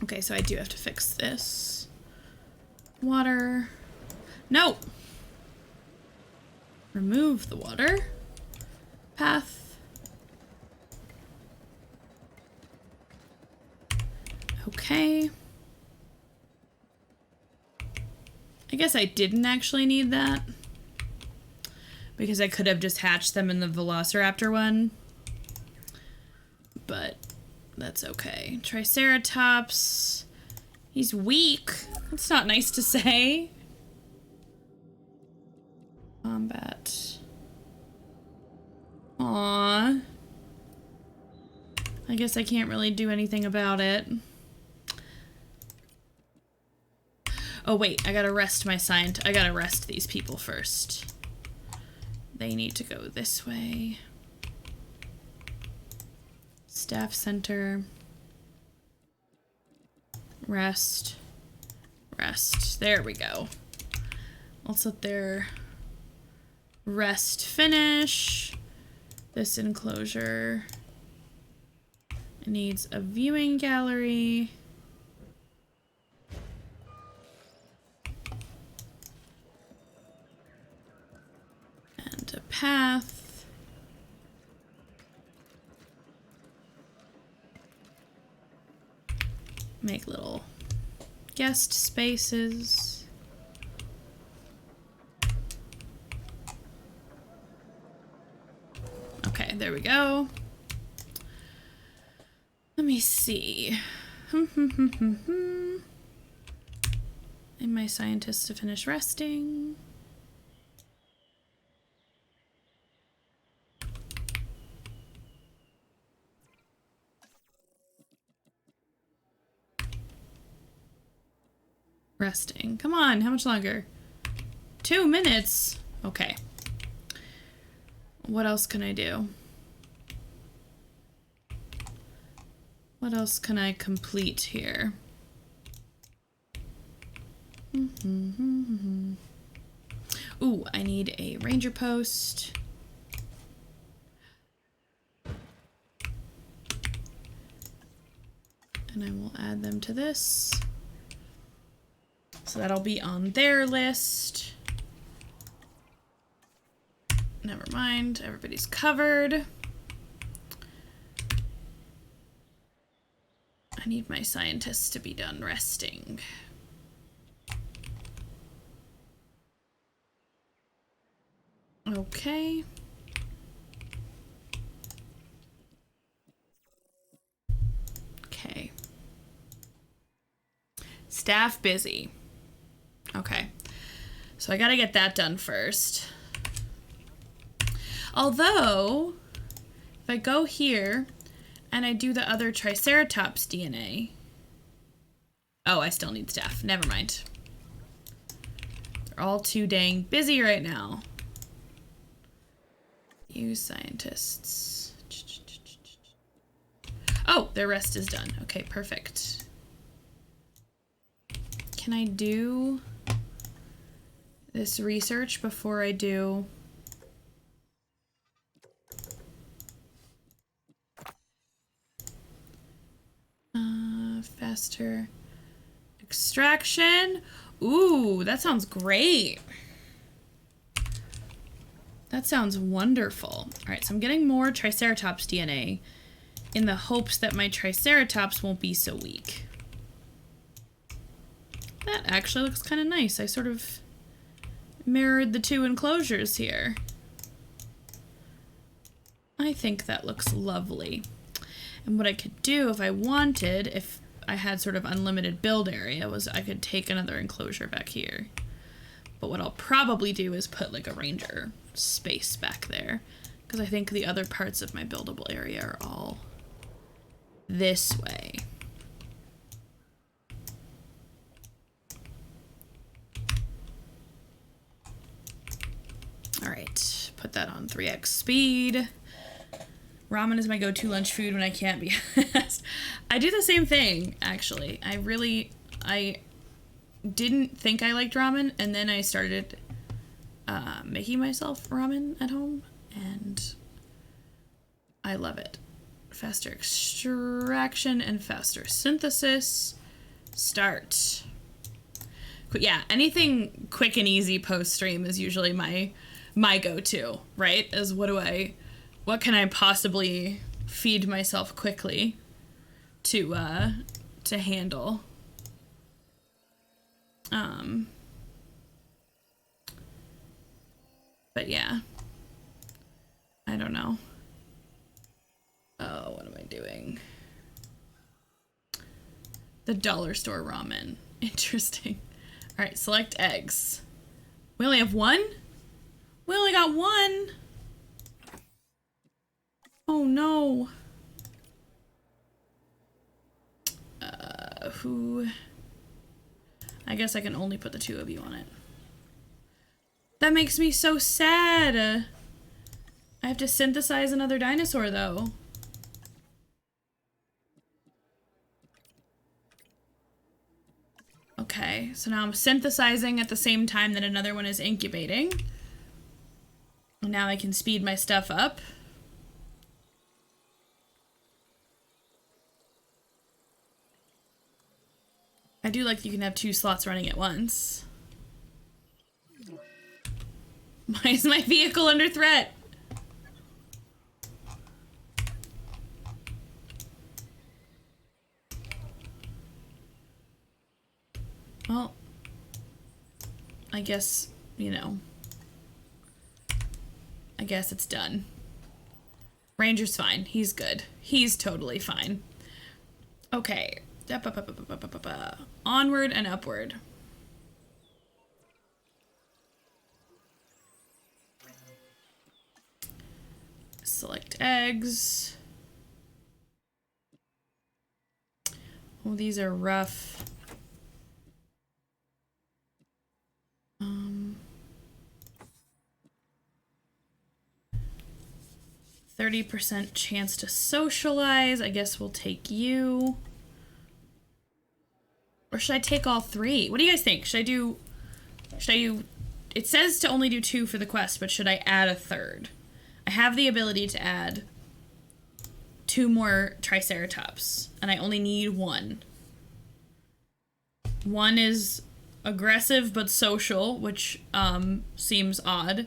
Okay, so I do have to fix this. Water. No! Remove the water. Path. Okay. I guess I didn't actually need that, because I could have just hatched them in the Velociraptor one. But that's okay. Triceratops. He's weak. That's not nice to say. Combat. Aww. I guess I can't really do anything about it. Oh wait, I gotta rest my scientist. I gotta rest these people first. They need to go this way. Staff center. Rest. Rest. There we go. Let's let their rest finish. This enclosure needs a viewing gallery. And a path. Make little guest spaces. Okay, there we go. Let me see. And my scientists to finish resting. Resting. Come on, how much longer? 2 minutes. Okay. What else can I do? What else can I complete here? Ooh, I need a ranger post. And I will add them to this. So that'll be on their list. Never mind, everybody's covered. I need my scientists to be done resting. Okay. Okay. Staff busy. Okay. So I gotta get that done first. Although, if I go here and I do the other Triceratops DNA. Oh, I still need staff. Never mind. They're all too dang busy right now. Use scientists. Oh, their rest is done. Okay, perfect. Can I do this research before I do... faster extraction? Ooh, that sounds great. That sounds wonderful. All right, so I'm getting more Triceratops DNA in the hopes that my Triceratops won't be so weak. That actually looks kind of nice. I sort of mirrored the two enclosures here. I think that looks lovely. And what I could do if I wanted, if I had sort of unlimited build area, was I could take another enclosure back here. But what I'll probably do is put like a ranger space back there, because I think the other parts of my buildable area are all this way. All right, put that on 3x speed. Ramen is my go-to lunch food when I can't be asked. I do the same thing, actually. I didn't think I liked ramen, and then I started making myself ramen at home, and I love it. Faster extraction and faster synthesis. Start. Yeah, anything quick and easy post-stream is usually my go-to, right? Is what can I possibly feed myself quickly to handle? But yeah, I don't know. Oh, what am I doing? The dollar store ramen. Interesting. All right, select eggs. We only have one? We only got one. Oh no. Who? I guess I can only put the two of you on it. That makes me so sad. I have to synthesize another dinosaur though. Okay, so now I'm synthesizing at the same time that another one is incubating. And now I can speed my stuff up. I do like that you can have 2 slots running at once. Why is my vehicle under threat? Well, I guess, you know, I guess it's done. Ranger's fine. He's good. He's totally fine. Okay. Onward and upward. Select eggs. Oh, these are rough. 30% chance to socialize. I guess we'll take you. Or should I take all 3? What do you guys think? Should I do... It says to only do 2 for the quest, but should I add a 3rd? I have the ability to add 2 more Triceratops, and I only need 1. 1 is aggressive but social, which seems odd.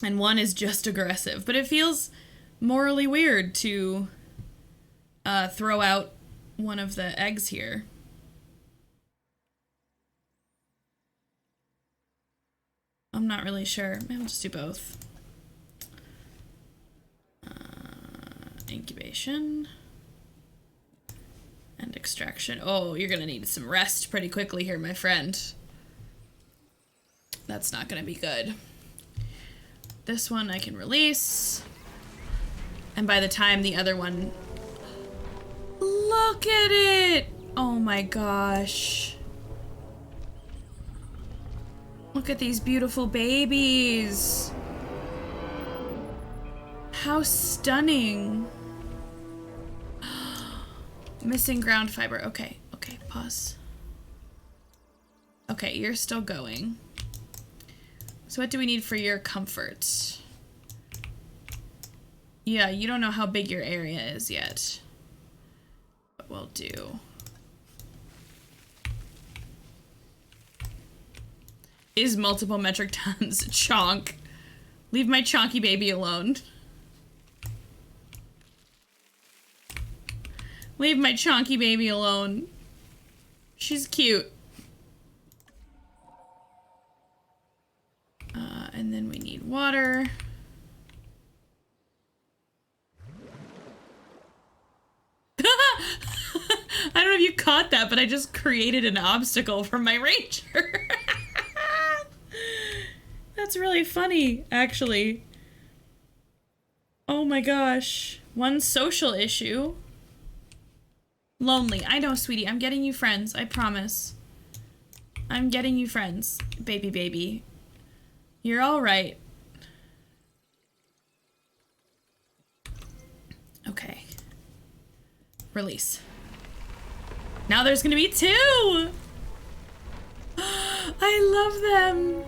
And 1 is just aggressive, but it feels morally weird to throw out one of the eggs here. I'm not really sure. Maybe I'll just do both. Incubation. And extraction. Oh, you're gonna need some rest pretty quickly here, my friend. That's not gonna be good. This one I can release. And by the time the other one... Look at it! Oh my gosh. Look at these beautiful babies. How stunning. Missing ground fiber. Okay, okay, pause. Okay, you're still going. So what do we need for your comfort? Yeah, you don't know how big your area is yet. But we'll do. Is multiple metric tons. Chonk. Leave my chonky baby alone. Leave my chonky baby alone. She's cute. And then we need water. I don't know if you caught that, but I just created an obstacle for my ranger. That's really funny, actually. Oh my gosh. One social issue. Lonely. I know, sweetie. I'm getting you friends. I promise. I'm getting you friends. Baby, baby. You're all right. Okay. Release. Now there's gonna be 2! I love them!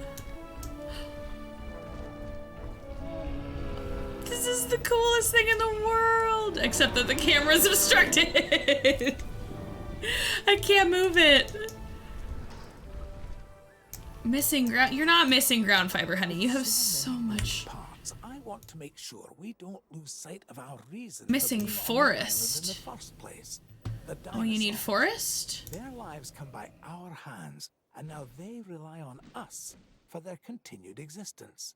This is the coolest thing in the world! Except that the camera's obstructed! I can't move it! Missing ground. You're not missing ground fiber, honey. You have so much. I want to make sure we don't lose sight of our reason. Missing forest. In the first place. Oh, you need forest? Their lives come by our hands, and now they rely on us for their continued existence.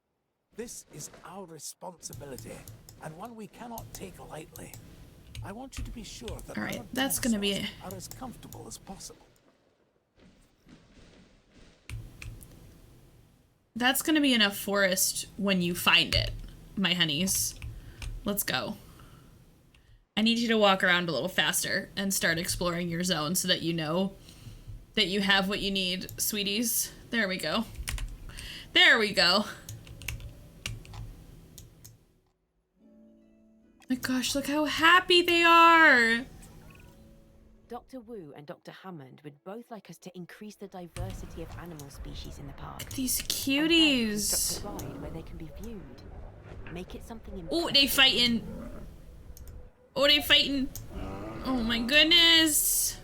This is our responsibility, and one we cannot take lightly. I want you to be sure that all right, that's gonna be are as comfortable as possible. That's gonna be enough forest when you find it, my honeys. Let's go. I need you to walk around a little faster and start exploring your zone so that you know that you have what you need, sweeties. There we go. There we go. My gosh, look how happy they are! Dr. Wu and Dr. Hammond would both like us to increase the diversity of animal species in the park. These cuties. Construct a ride where they can be viewed. Make it something. Oh, they fighting. Oh, they fighting. Oh my goodness.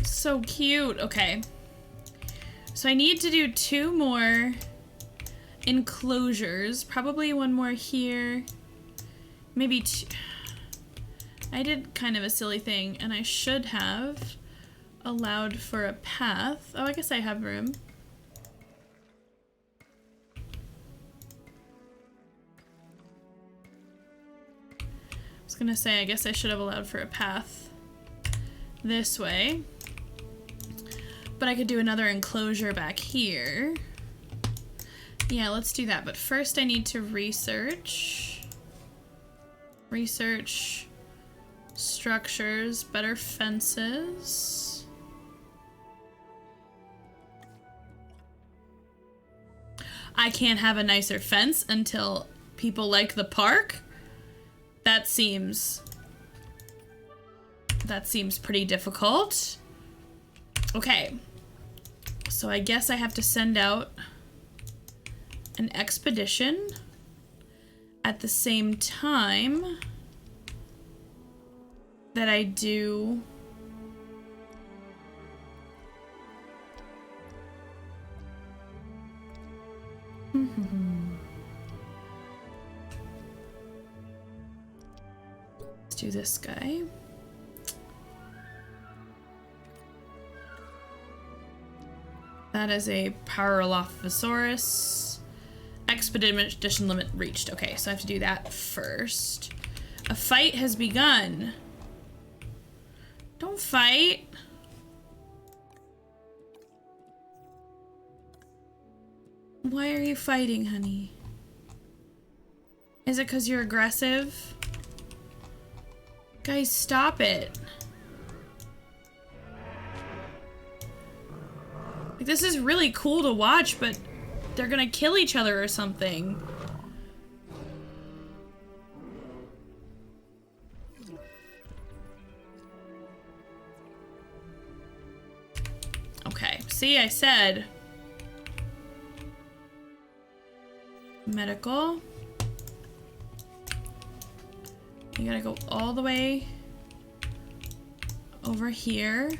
So cute. Okay. So I need to do 2 more enclosures. Probably 1 more here. Maybe 2. I did kind of a silly thing, and I should have allowed for a path. Oh, I guess I have room. I was gonna say, I guess I should have allowed for a path this way. But I could do another enclosure back here. Yeah, let's do that. But first I need to research. Research structures, better fences. I can't have a nicer fence until people like the park? That seems pretty difficult. Okay. So I guess I have to send out an expedition at the same time that I do let's do this guy. That is a Paralophosaurus. Expedition limit reached. Okay, so I have to do that first. A fight has begun. Don't fight. Why are you fighting, honey? Is it because you're aggressive? Guys, stop it. Like, this is really cool to watch, but they're gonna kill each other or something. Okay, see, I said medical. You gotta go all the way over here.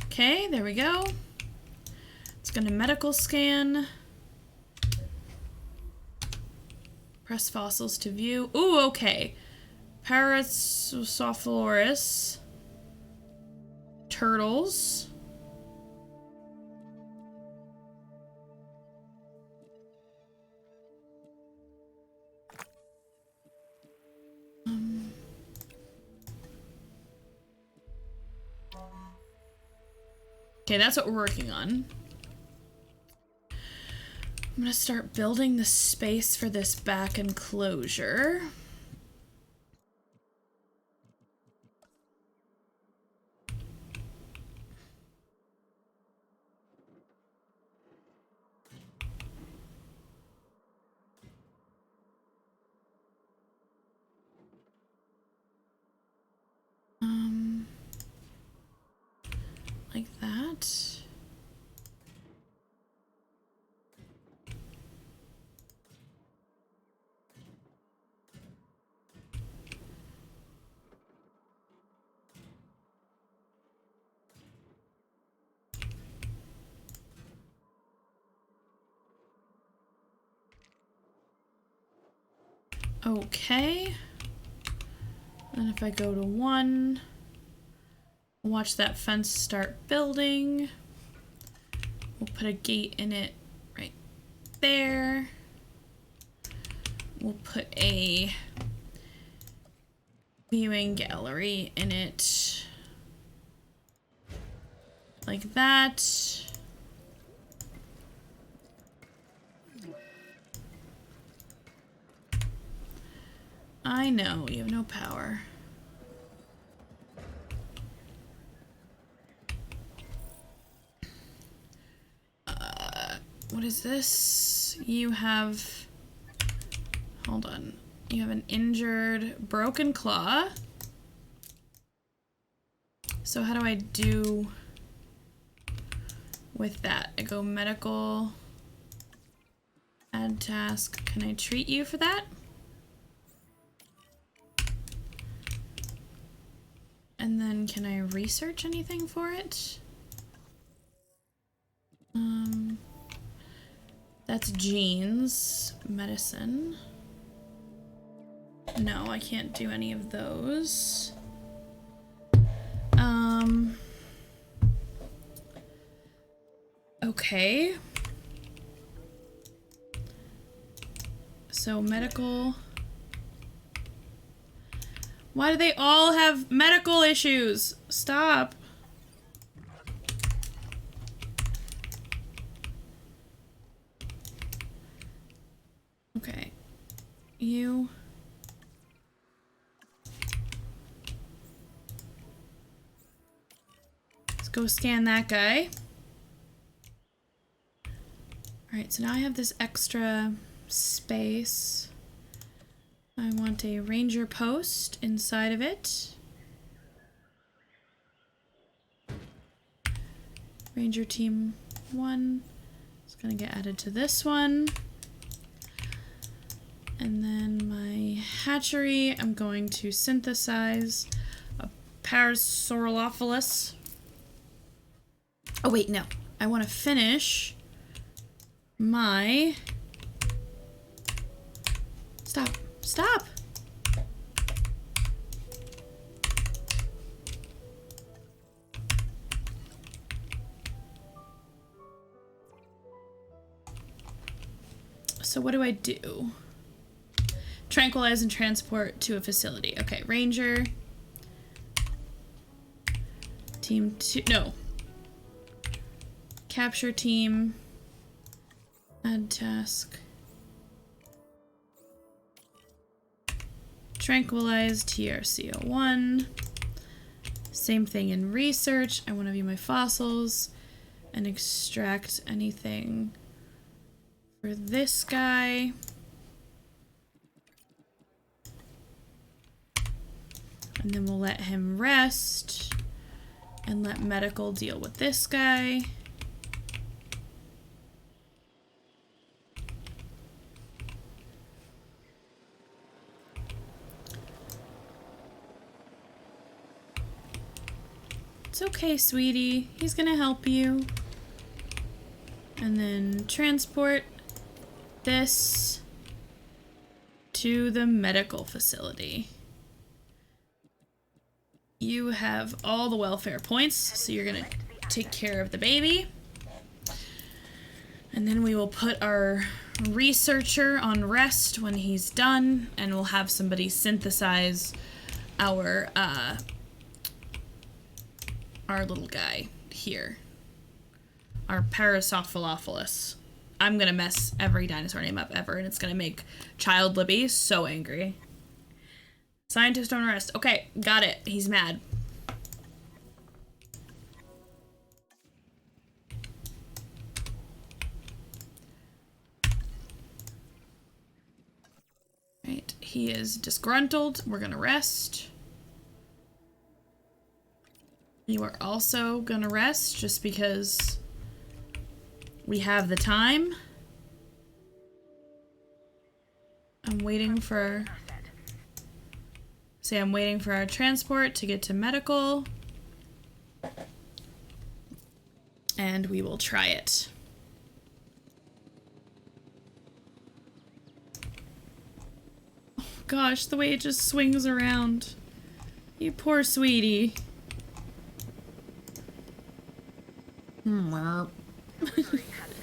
Okay, there we go. It's gonna medical scan. Press fossils to view. Ooh, okay. Parasaurolophus. Turtles. Okay, that's what we're working on. I'm gonna start building the space for this back enclosure. Like that. Okay. And if I go to 1, watch that fence start building. We'll put a gate in it right there. We'll put a viewing gallery in it like that. I know, you have no power. What is this? You have... Hold on. You have an injured, broken claw. So how do I do with that? I go medical, add task. Can I treat you for that? And then can I research anything for it? That's genes. Medicine. No, I can't do any of those. Okay. So medical. Why do they all have medical issues? Stop. Okay. You. Let's go scan that guy. Alright, so now I have this extra space. I want a ranger post inside of it. Ranger team 1 is going to get added to this one. And then my hatchery, I'm going to synthesize a Parasaurolophilus. Oh wait, no. I want to finish my... Stop. Stop! So what do I do? Tranquilize and transport to a facility. Okay, Ranger. Team 2. No. Capture team. Add task. Tranquilize TRCO1. Same thing in research. I want to view my fossils and extract anything for this guy. And then we'll let him rest and let medical deal with this guy. It's okay, sweetie. He's gonna help you. And then transport this to the medical facility. You have all the welfare points, so you're gonna take care of the baby. And then we will put our researcher on rest when he's done, and we'll have somebody synthesize our little guy here. Our Parasaurolophilus. I'm gonna mess every dinosaur name up ever, and it's gonna make Child Libby so angry. Scientist on rest. Okay, got it. He's mad. Right, he is disgruntled. We're gonna rest. You are also gonna rest just because we have the time. I'm waiting for... Say I'm waiting for our transport to get to medical. And we will try it. Oh gosh, the way it just swings around. You poor sweetie.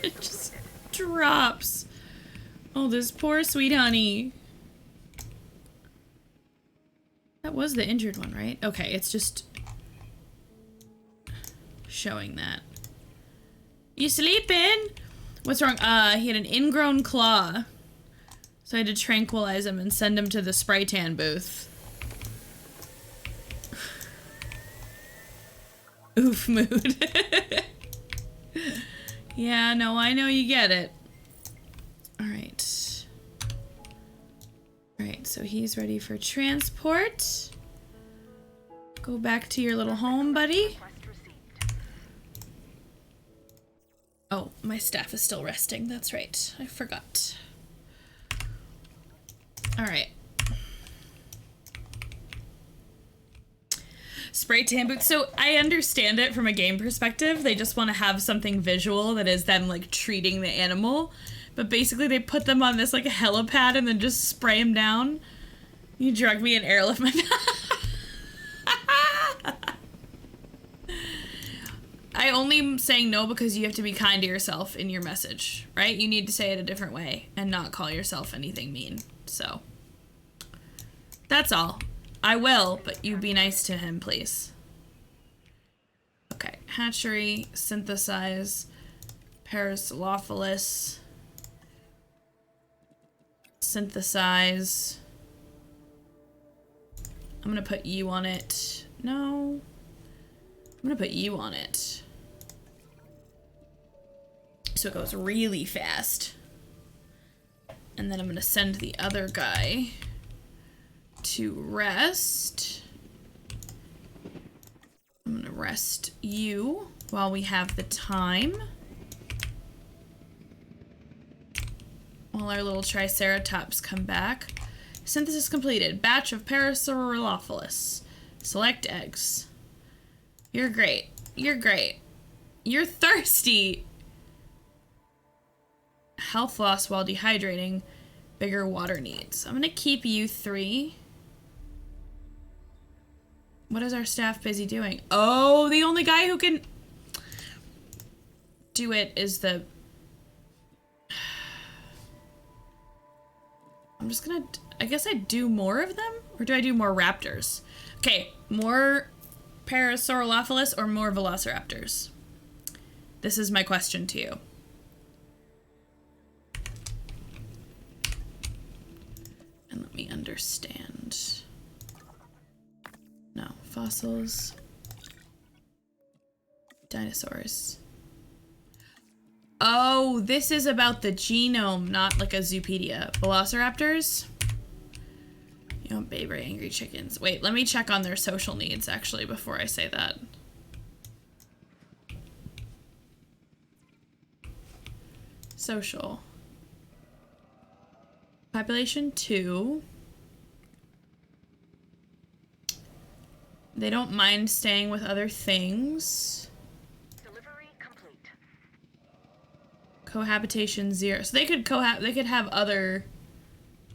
It just drops. Oh, this poor sweet honey. That was the injured one, right? Okay, it's just showing that. You sleeping? What's wrong? He had an ingrown claw. So I had to tranquilize him and send him to the spray tan booth. Oof mood. Yeah, no, I know you get it. Alright. Alright, so he's ready for transport. Go back to your little home, buddy. Oh, my staff is still resting. That's right. I forgot. Alright. Spray tan boots. So I understand it from a game perspective. They just want to have something visual that is them like treating the animal. But basically they put them on this like a helipad and then just spray them down. You drug me and airlift my I only am saying no because you have to be kind to yourself in your message, right? You need to say it a different way and not call yourself anything mean. So that's all. I will, but you be nice to him, please. Okay, hatchery, synthesize, Parasaurolophus, synthesize. I'm gonna put you on it. No. I'm gonna put you on it. So it goes really fast. And then I'm gonna send the other guy to rest. I'm gonna rest you while we have the time. While our little Triceratops come back. Synthesis completed. Batch of Parasaurolophus. Select eggs. You're great. You're great. You're thirsty. Health loss while dehydrating. Bigger water needs. I'm gonna keep you 3. What is our staff busy doing? Oh, the only guy who can do it is the... I'm just gonna... I guess I do more of them? Or do I do more raptors? Okay, more Parasaurolophus or more velociraptors? This is my question to you. And let me understand. No, fossils. Dinosaurs. Oh, this is about the genome, not like a Zoopedia. Velociraptors? You know, baby angry chickens. Wait, let me check on their social needs, actually, before I say that. Social. Population 2. They don't mind staying with other things. Delivery complete. Cohabitation 0. So they could have other...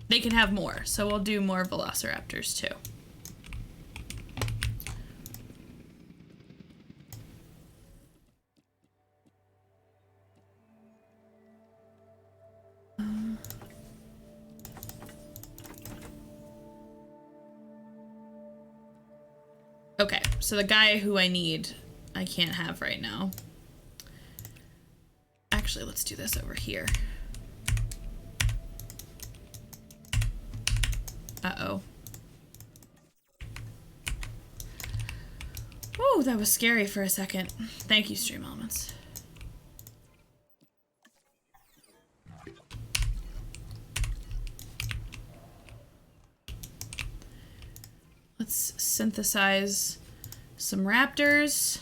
They can have more. So we'll do more velociraptors too. Okay, so the guy who I need, I can't have right now. Actually, let's do this over here. Uh-oh. Whoa, that was scary for a second. Thank you, Stream Elements. Let's synthesize some raptors.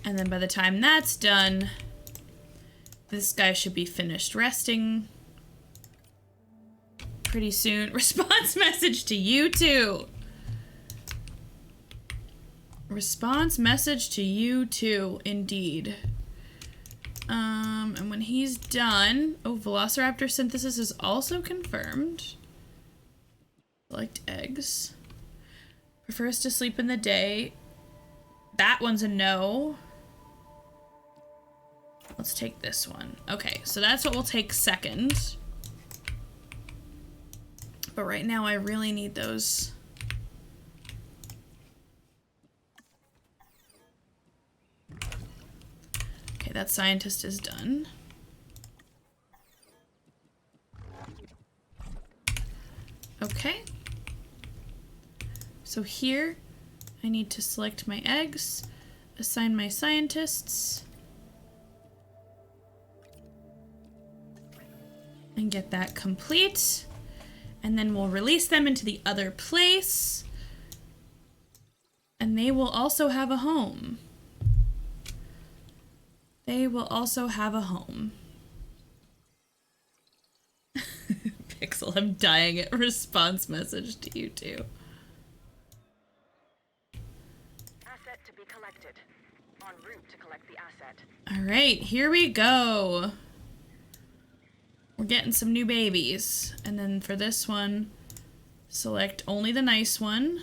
And then by the time that's done, this guy should be finished resting pretty soon. Response message to you too. Response message to you too, indeed. And when he's done, oh, Velociraptor synthesis is also confirmed. Select eggs. Prefers to sleep in the day. That one's a no. Let's take this one. Okay, so that's what we'll take second. But right now I really need those. Okay, that scientist is done. Okay. So here, I need to select my eggs, assign my scientists, and get that complete. And then we'll release them into the other place. And they will also have a home. They will also have a home. Pixel, I'm dying at response message to you too. asset. All right, here we go. We're getting some new babies. And then for this one, select only the nice one.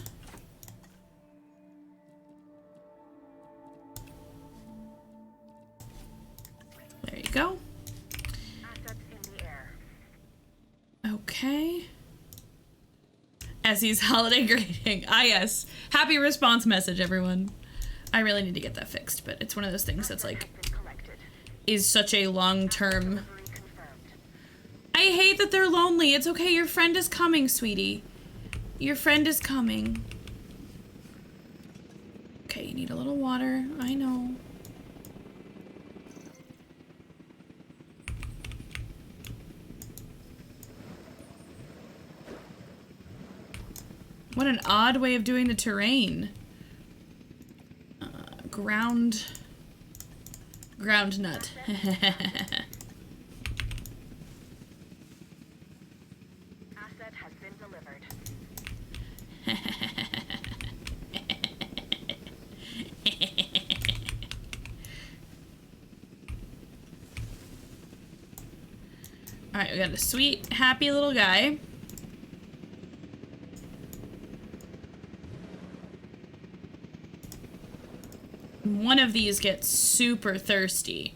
There you go. Assets in the air. Okay. Essie's holiday greeting. Ah, yes. Happy response message, everyone. I really need to get that fixed, but it's one of those things that's like, is such a long-term. I hate that they're lonely. It's okay. Your friend is coming, sweetie. Your friend is coming. Okay, you need a little water. I know. What an odd way of doing the terrain. Ground nut. Asset has been delivered. Alright, we got a sweet, happy little guy. One of these gets super thirsty.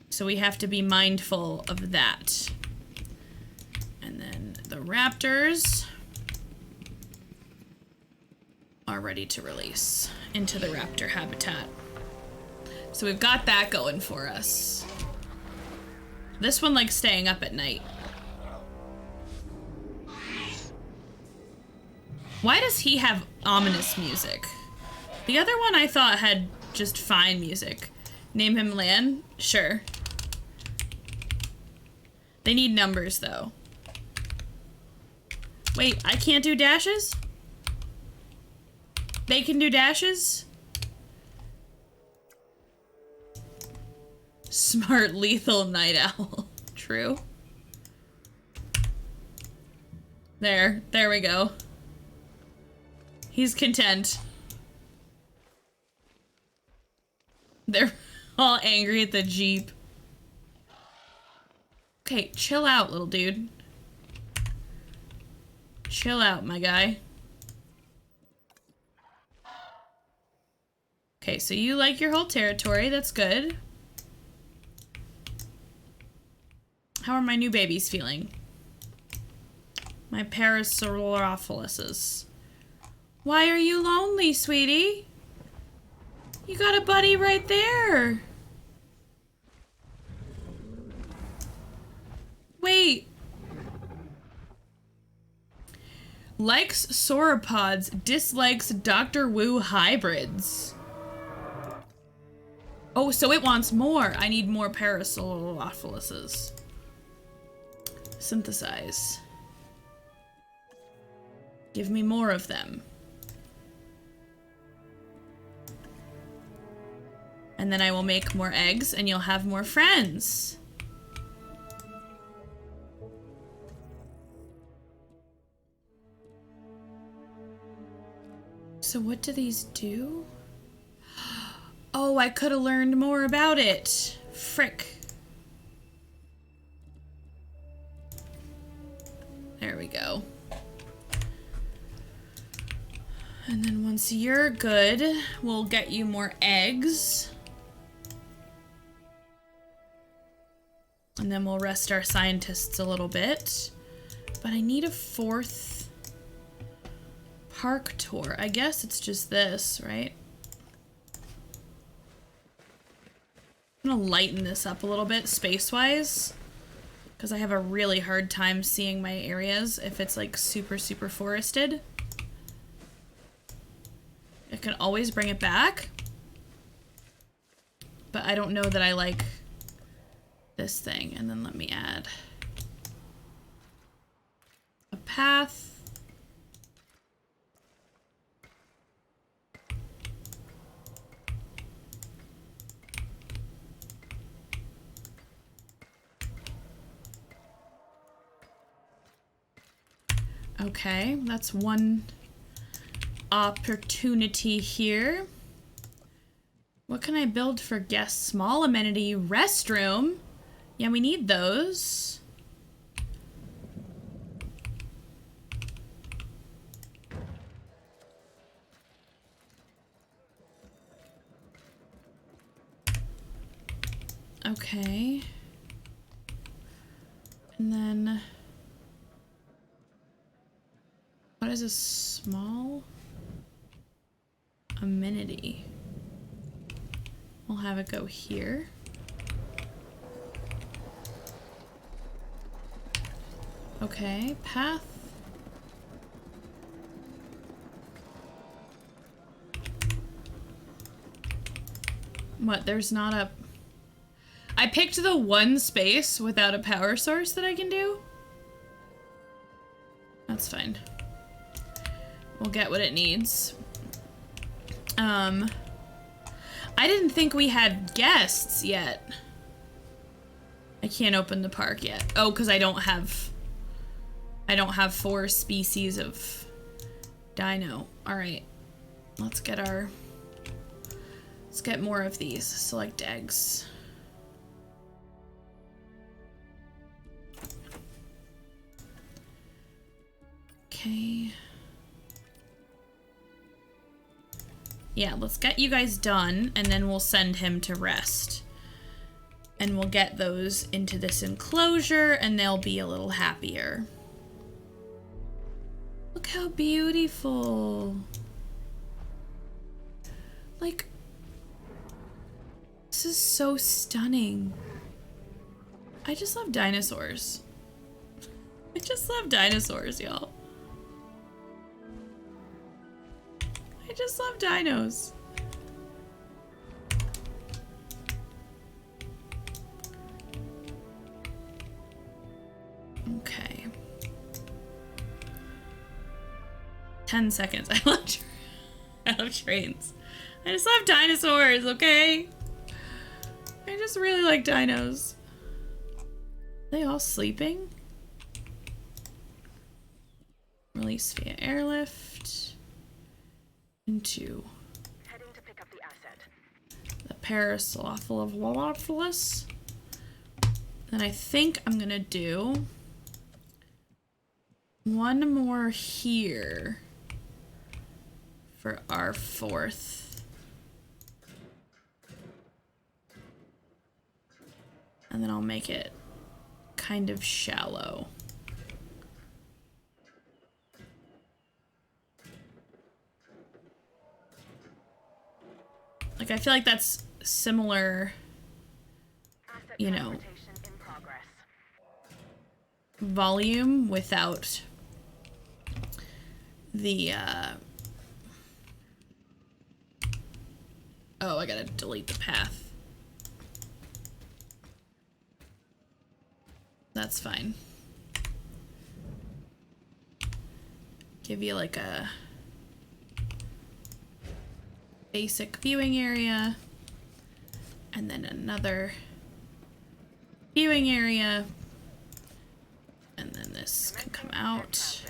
So we have to be mindful of that. And then the raptors are ready to release into the raptor habitat. So we've got that going for us. This one likes staying up at night. Why does he have ominous music? The other one I thought had just fine music. Name him Lan? Sure. They need numbers, though. Wait, I can't do dashes? They can do dashes? Smart, lethal night owl. True. There we go. He's content. They're all angry at the Jeep. Okay, chill out, little dude. Chill out, my guy. Okay, so you like your whole territory. That's good. How are my new babies feeling? My Parasaurolopholuses. Why are you lonely, sweetie? You got a buddy right there. Wait. Likes sauropods, dislikes Dr. Wu hybrids. Oh, so it wants more. I need more Parasaurolopholuses. Synthesize. Give me more of them. And then I will make more eggs and you'll have more friends. So what do these do? Oh, I could have learned more about it. Frick. There we go. And then once you're good, we'll get you more eggs. And then we'll rest our scientists a little bit. But I need a 4th park tour. I guess it's just this, right? I'm gonna lighten this up a little bit space-wise, because I have a really hard time seeing my areas if it's like super forested. I can always bring it back, but I don't know that I like this thing. And then let me add a path. Okay, that's one opportunity here. What can I build for guests? Small amenity restroom. Yeah, we need those. Okay. And then what is a small amenity? We'll have it go here. Okay, path. What, there's not a... I picked the one space without a power source that I can do? That's fine. We'll get what it needs. I didn't think we had guests yet. I can't open the park yet. Oh, because I don't have 4 species of dino. Alright. Let's get more of these. Select eggs. Okay. Yeah, let's get you guys done, and then we'll send him to rest. And we'll get those into this enclosure, and they'll be a little happier. Look how beautiful. Like, this is so stunning. I just love dinosaurs. I just love dinosaurs, y'all. I just love dinos. Okay. 10 seconds. I love trains. I just love dinosaurs, okay? I just really like dinos. Are they all sleeping? Release via airlift. Into heading to pick up the asset. The Parasaurolophus. Then I think I'm gonna do one more here for our 4th. And then I'll make it kind of shallow. Like, I feel like that's similar, you know, volume without the, oh, I gotta delete the path. That's fine. Give you like a basic viewing area, and then another viewing area, and then this can come out,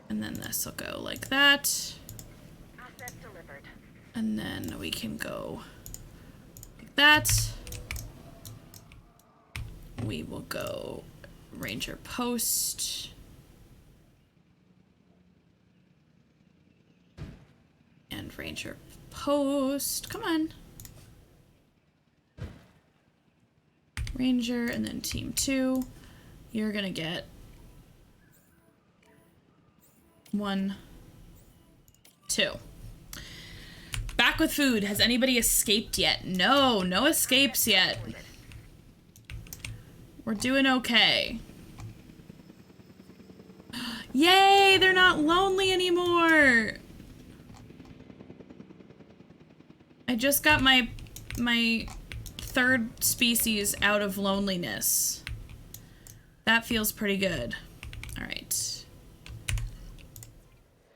and then this will go like that, and then we can go like that. We will go Ranger Post. And Ranger Post. Come on. Ranger, and then Team 2. You're gonna get 1, 2. Back with food. Has anybody escaped yet? No, no escapes yet. We're doing okay. Yay, they're not lonely anymore. I just got my 3rd species out of loneliness. That feels pretty good. All right.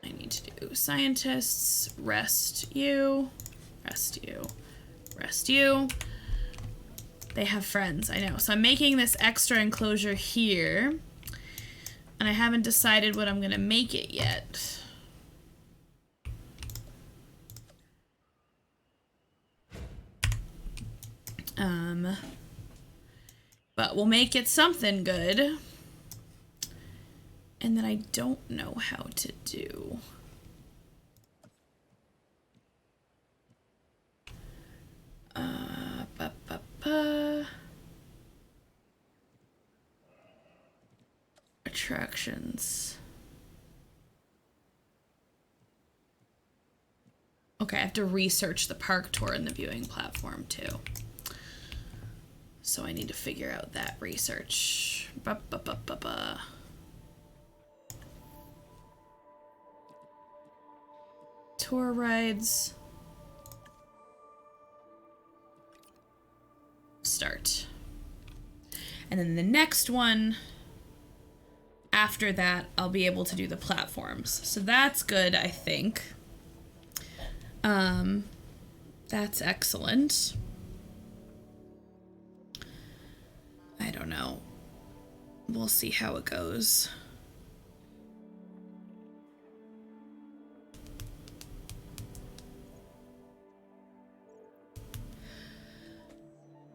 I need to do scientists, rest you, rest you, rest you. They have friends, I know. So I'm making this extra enclosure here, and I haven't decided what I'm gonna make it yet. But we'll make it something good. And then I don't know how to do. Attractions. Okay, I have to research the park tour and the viewing platform too. So I need to figure out that research. Tour rides. Start. And then the next one, after that, I'll be able to do the platforms. So that's good, I think. That's excellent. I don't know. We'll see how it goes.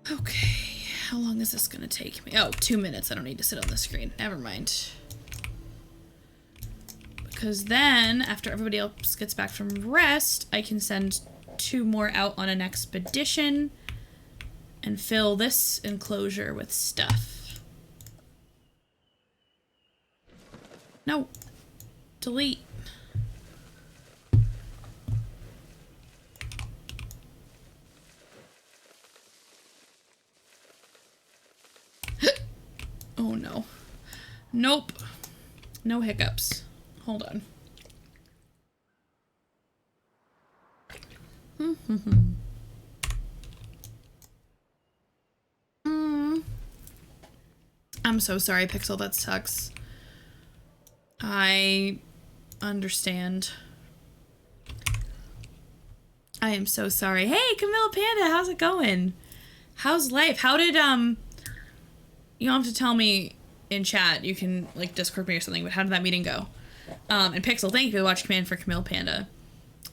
Okay, how long is this gonna take me? Oh, 2 minutes. I don't need to sit on the screen. Never mind. Because then, after everybody else gets back from rest, I can send 2 more out on an expedition and fill this enclosure with stuff. No. Delete. Oh no. Nope. No hiccups. Hold on. I'm so sorry, Pixel. That sucks. I understand. I am so sorry. Hey, Camilla Panda, how's it going? How's life? How did, you don't have to tell me in chat. You can, like, Discord me or something, but how did that meeting go? And Pixel, thank you for the watch command for Camille Panda.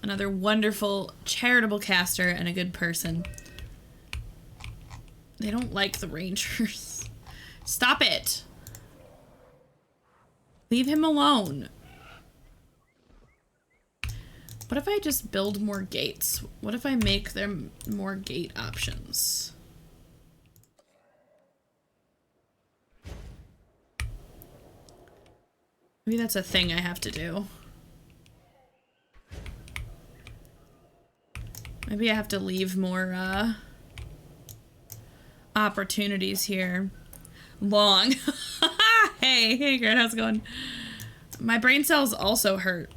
Another wonderful, charitable caster and a good person. They don't like the Rangers. Stop it! Leave him alone. What if I just build more gates? What if I make them more gate options? Maybe that's a thing I have to do. Maybe I have to leave more, opportunities here. Long. Hey, Grant, how's it going? My brain cells also hurt.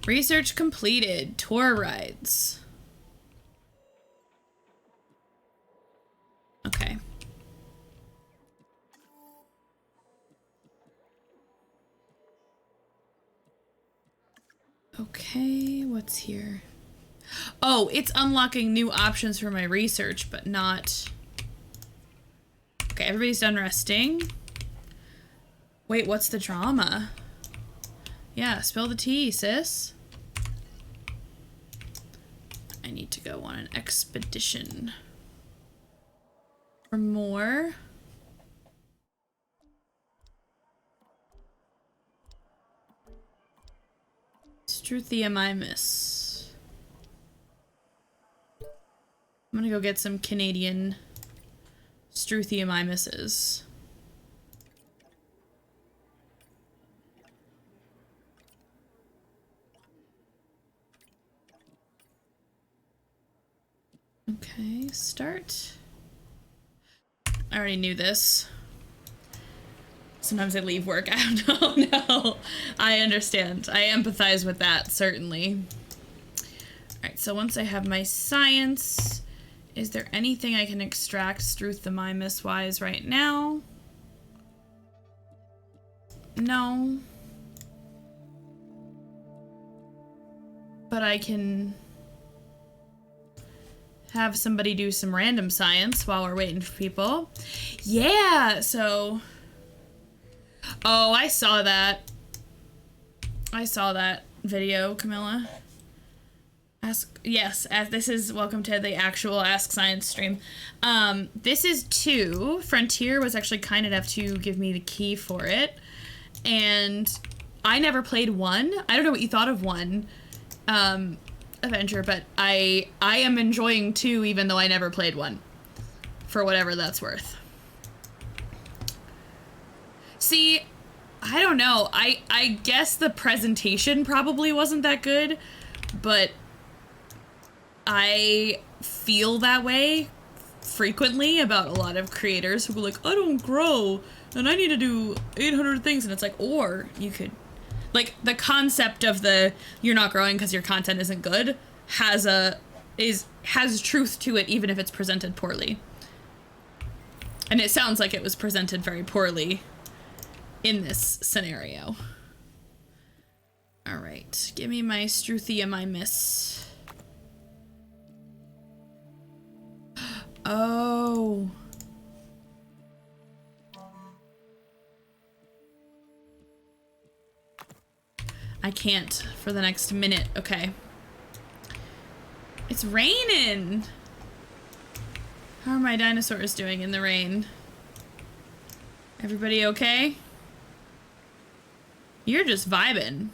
Research completed. Tour rides. Okay. Okay, what's here? Oh, it's unlocking new options for my research, but not... Okay, everybody's done resting. Wait, what's the drama? Yeah, spill the tea, sis. I need to go on an expedition. For more. Struthiomimus. I'm gonna go get some Canadian Struthiomimuses. Okay, start. I already knew this. Sometimes I leave work. I don't know. No, I understand. I empathize with that, certainly. Alright, so once I have my science, is there anything I can extract Struthiomimus-wise right now? No. But I can have somebody do some random science while we're waiting for people. Yeah, so... Oh, I saw that. I saw that video, Camilla. This is welcome to the actual Ask Science stream. This is 2. Frontier was actually kind enough to give me the key for it. And I never played 1. I don't know what you thought of 1, Avenger, but I am enjoying 2 even though I never played 1. For whatever that's worth. See, I don't know. I guess the presentation probably wasn't that good, but I feel that way frequently about a lot of creators who are like, I don't grow and I need to do 800 things. And it's like, or you could, like, the concept of the you're not growing because your content isn't good has truth to it, even if it's presented poorly. And it sounds like it was presented very poorly in this scenario. All right, give me my Struthium I miss. Oh. I can't for the next minute. Okay. It's raining. How are my dinosaurs doing in the rain? Everybody okay? You're just vibing.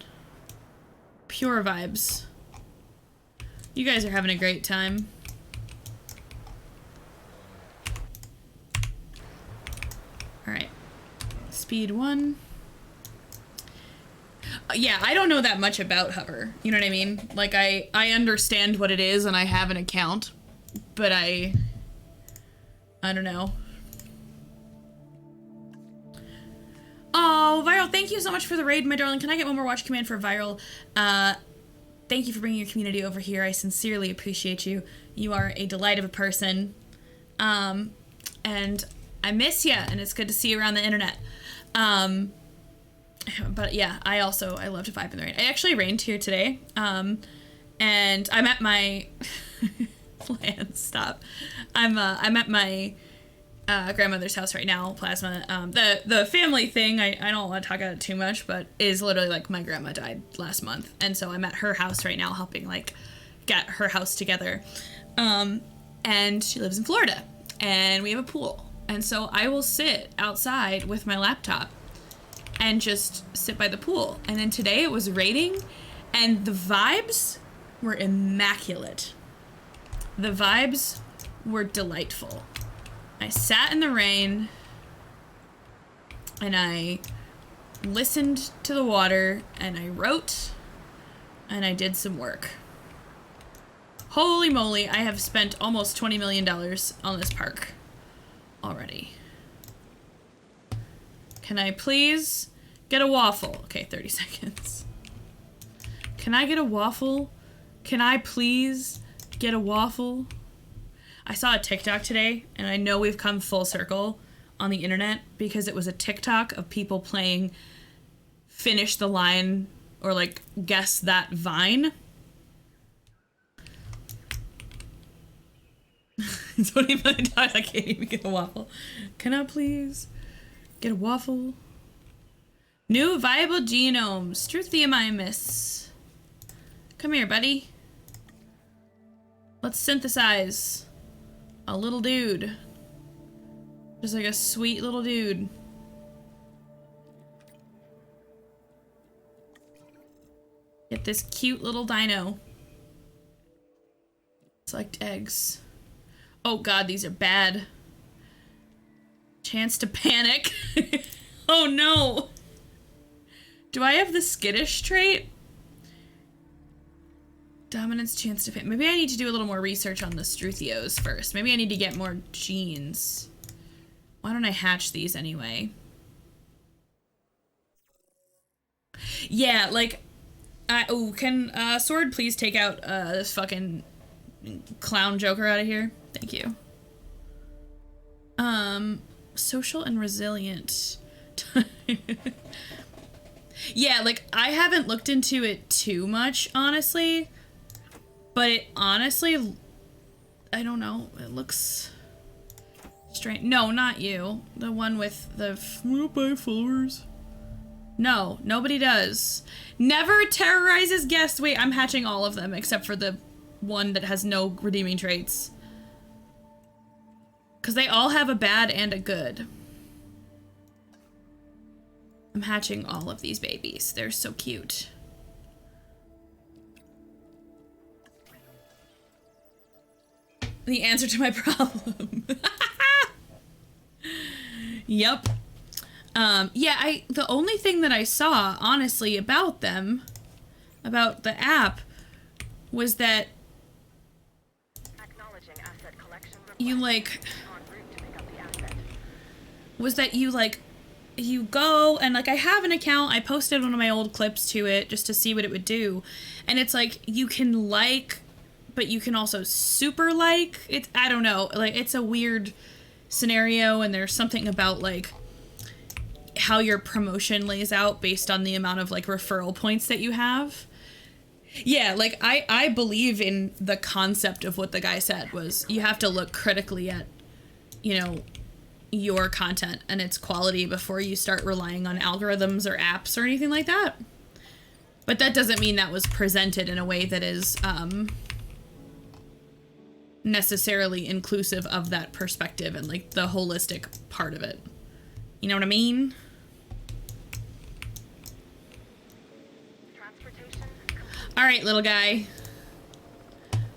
Pure vibes. You guys are having a great time. Alright. Speed 1. Yeah, I don't know that much about Hover. You know what I mean? Like, I understand what it is and I have an account. But I don't know. Oh, Viral, thank you so much for the raid, my darling. Can I get one more watch command for Viral? Thank you for bringing your community over here. I sincerely appreciate you. You are a delight of a person. And I miss you, and it's good to see you around the internet. But yeah, I love to vibe in the rain. It actually rained here today. And I'm at my... Lance, stop. I'm at my grandmother's house right now, Plasma. The family thing, I don't want to talk about it too much, but is literally like my grandma died last month. And so I'm at her house right now helping like get her house together. And she lives in Florida and we have a pool. And so I will sit outside with my laptop and just sit by the pool. And then today it was raining and the vibes were immaculate. The vibes were delightful. I sat in the rain and I listened to the water and I wrote and I did some work. Holy moly, I have spent almost $20 million on this park already. Can I please get a waffle? Okay, 30 seconds. Can I get a waffle? Can I please get a waffle? I saw a TikTok today, and I know we've come full circle on the internet because it was a TikTok of people playing Finish the Line or like Guess That Vine. $20 million, I can't even get a waffle. Can I please get a waffle? New viable genomes. Struthium I miss. Come here, buddy. Let's synthesize a little dude. Just like a sweet little dude. Get this cute little dino. Select eggs. Oh god, these are bad. Chance to panic. Oh no. Do I have the skittish trait? Dominance, chance to panic. Maybe I need to do a little more research on the Struthios first. Maybe I need to get more genes. Why don't I hatch these anyway? Yeah, like, oh, can Sword please take out this fucking clown Joker out of here? Thank you. Social and resilient. Yeah, like, I haven't looked into it too much, honestly. But it honestly, I don't know, it looks strange. No, not you. The one with the by followers. No, nobody does. Never terrorizes guests. Wait, I'm hatching all of them except for the one that has no redeeming traits. Because they all have a bad and a good. I'm hatching all of these babies. They're so cute. The answer to my problem. Yep. Yeah, the only thing that I saw, honestly, about them, about the app, was that you, like, you go and, like, I have an account, I posted one of my old clips to it just to see what it would do, and it's like, you can like, but you can also super like, it's, I don't know, like, it's a weird scenario, and there's something about, like, how your promotion lays out based on the amount of, like, referral points that you have. Yeah, like, I believe in the concept of what the guy said was you have to look critically at, you know, your content and its quality before you start relying on algorithms or apps or anything like that. But that doesn't mean that was presented in a way that is necessarily inclusive of that perspective and, like, the holistic part of it. You know what I mean? All right, little guy.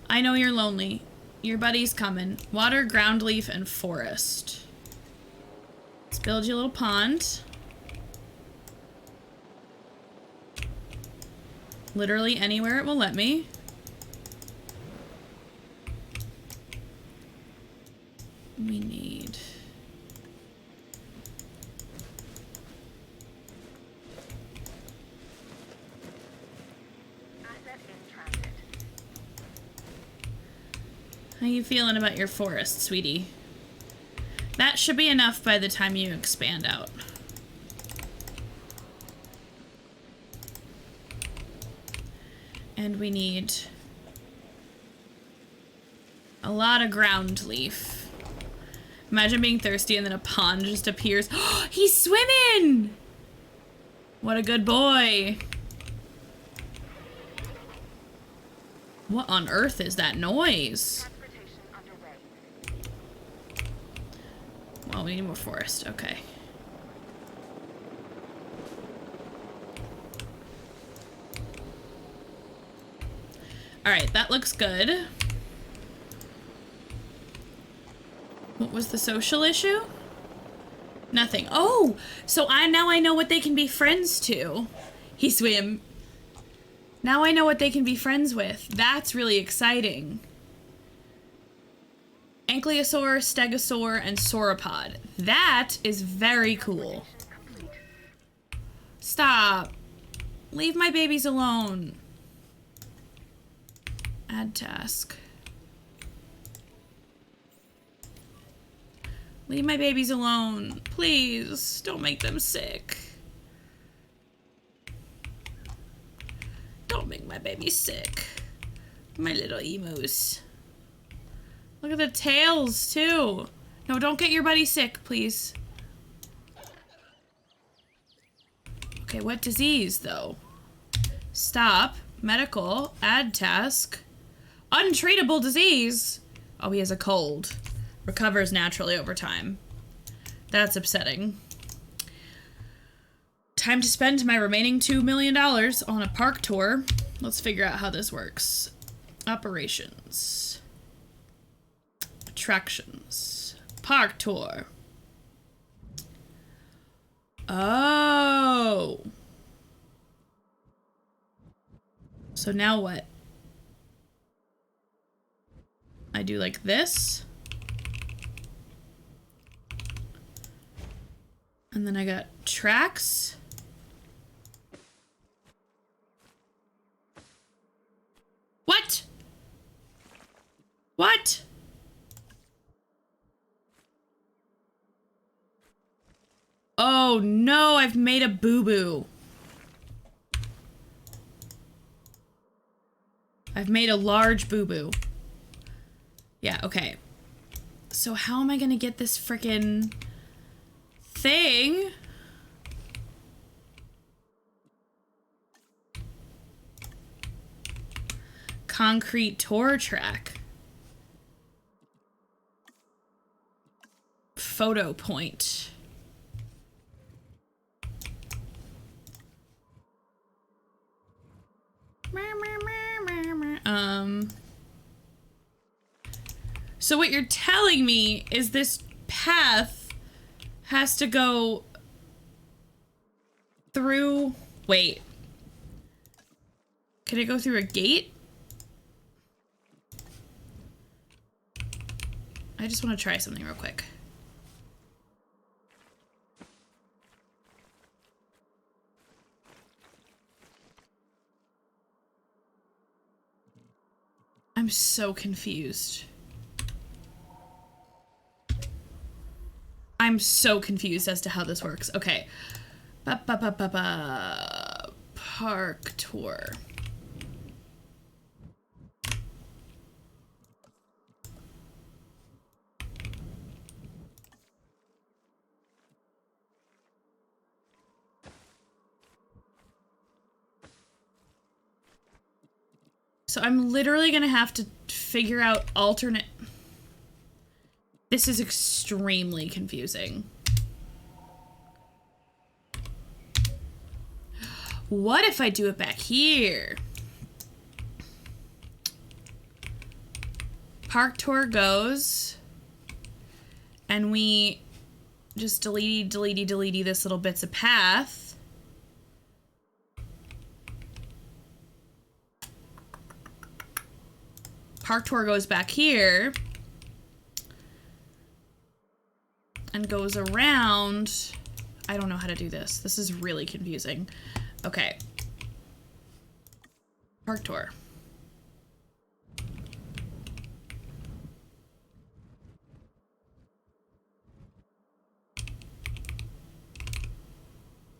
I know you're lonely. Your buddy's coming. Water, ground leaf, and forest. Let's build you a little pond. Literally anywhere it will let me. We need... How you feeling about your forest, sweetie? That should be enough by the time you expand out. And we need a lot of ground leaf. Imagine being thirsty and then a pond just appears. Oh, he's swimming! What a good boy. What on earth is that noise? Well, we need more forest. Okay. Alright, that looks good. What was the social issue? Nothing. Oh! So now I know what they can be friends to. He swim. Now I know what they can be friends with. That's really exciting. Ankylosaur, Stegosaur, and Sauropod. That is very cool. Stop. Leave my babies alone. Add task. Leave my babies alone. Please, don't make them sick. Don't make my baby sick. My little emus. Look at the tails, too. No, don't get your buddy sick, please. Okay, what disease, though? Stop. Medical. Add task. Untreatable disease. Oh, he has a cold. Recovers naturally over time. That's upsetting. Time to spend my remaining $2 million on a park tour. Let's figure out how this works. Operations. Attractions. Park tour. Oh. So now what? I do like this. And then I got tracks. What? What? Oh no, I've made a boo-boo. I've made a large boo-boo. Yeah, okay. So how am I gonna get this frickin' thing? concrete tour track. Photo point. So what you're telling me is this path has to go through... Wait. Can it go through a gate? I just want to try something real quick. I'm so confused. I'm so confused as to how this works. Okay. Park tour. So I'm literally gonna have to figure out alternate... This is extremely confusing. What if I do it back here? Park tour goes, and we just delete this little bits of path. Park tour goes back here and goes around. I don't know how to do this. This is really confusing. Okay. Park tour.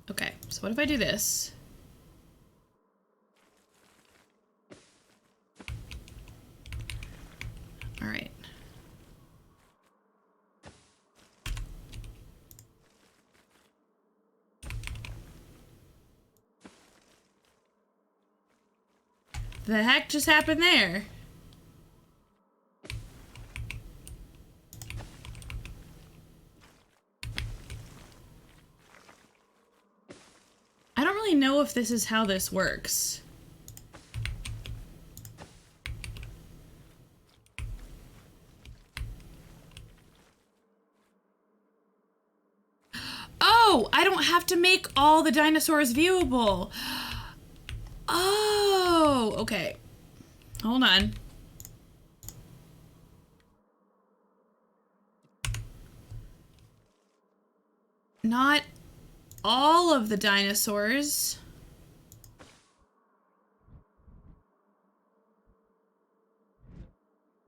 Okay, so what if I do this? All right. The heck just happened there? I don't really know if this is how this works. Oh, I don't have to make all the dinosaurs viewable. Oh, okay. Hold on. Not all of the dinosaurs.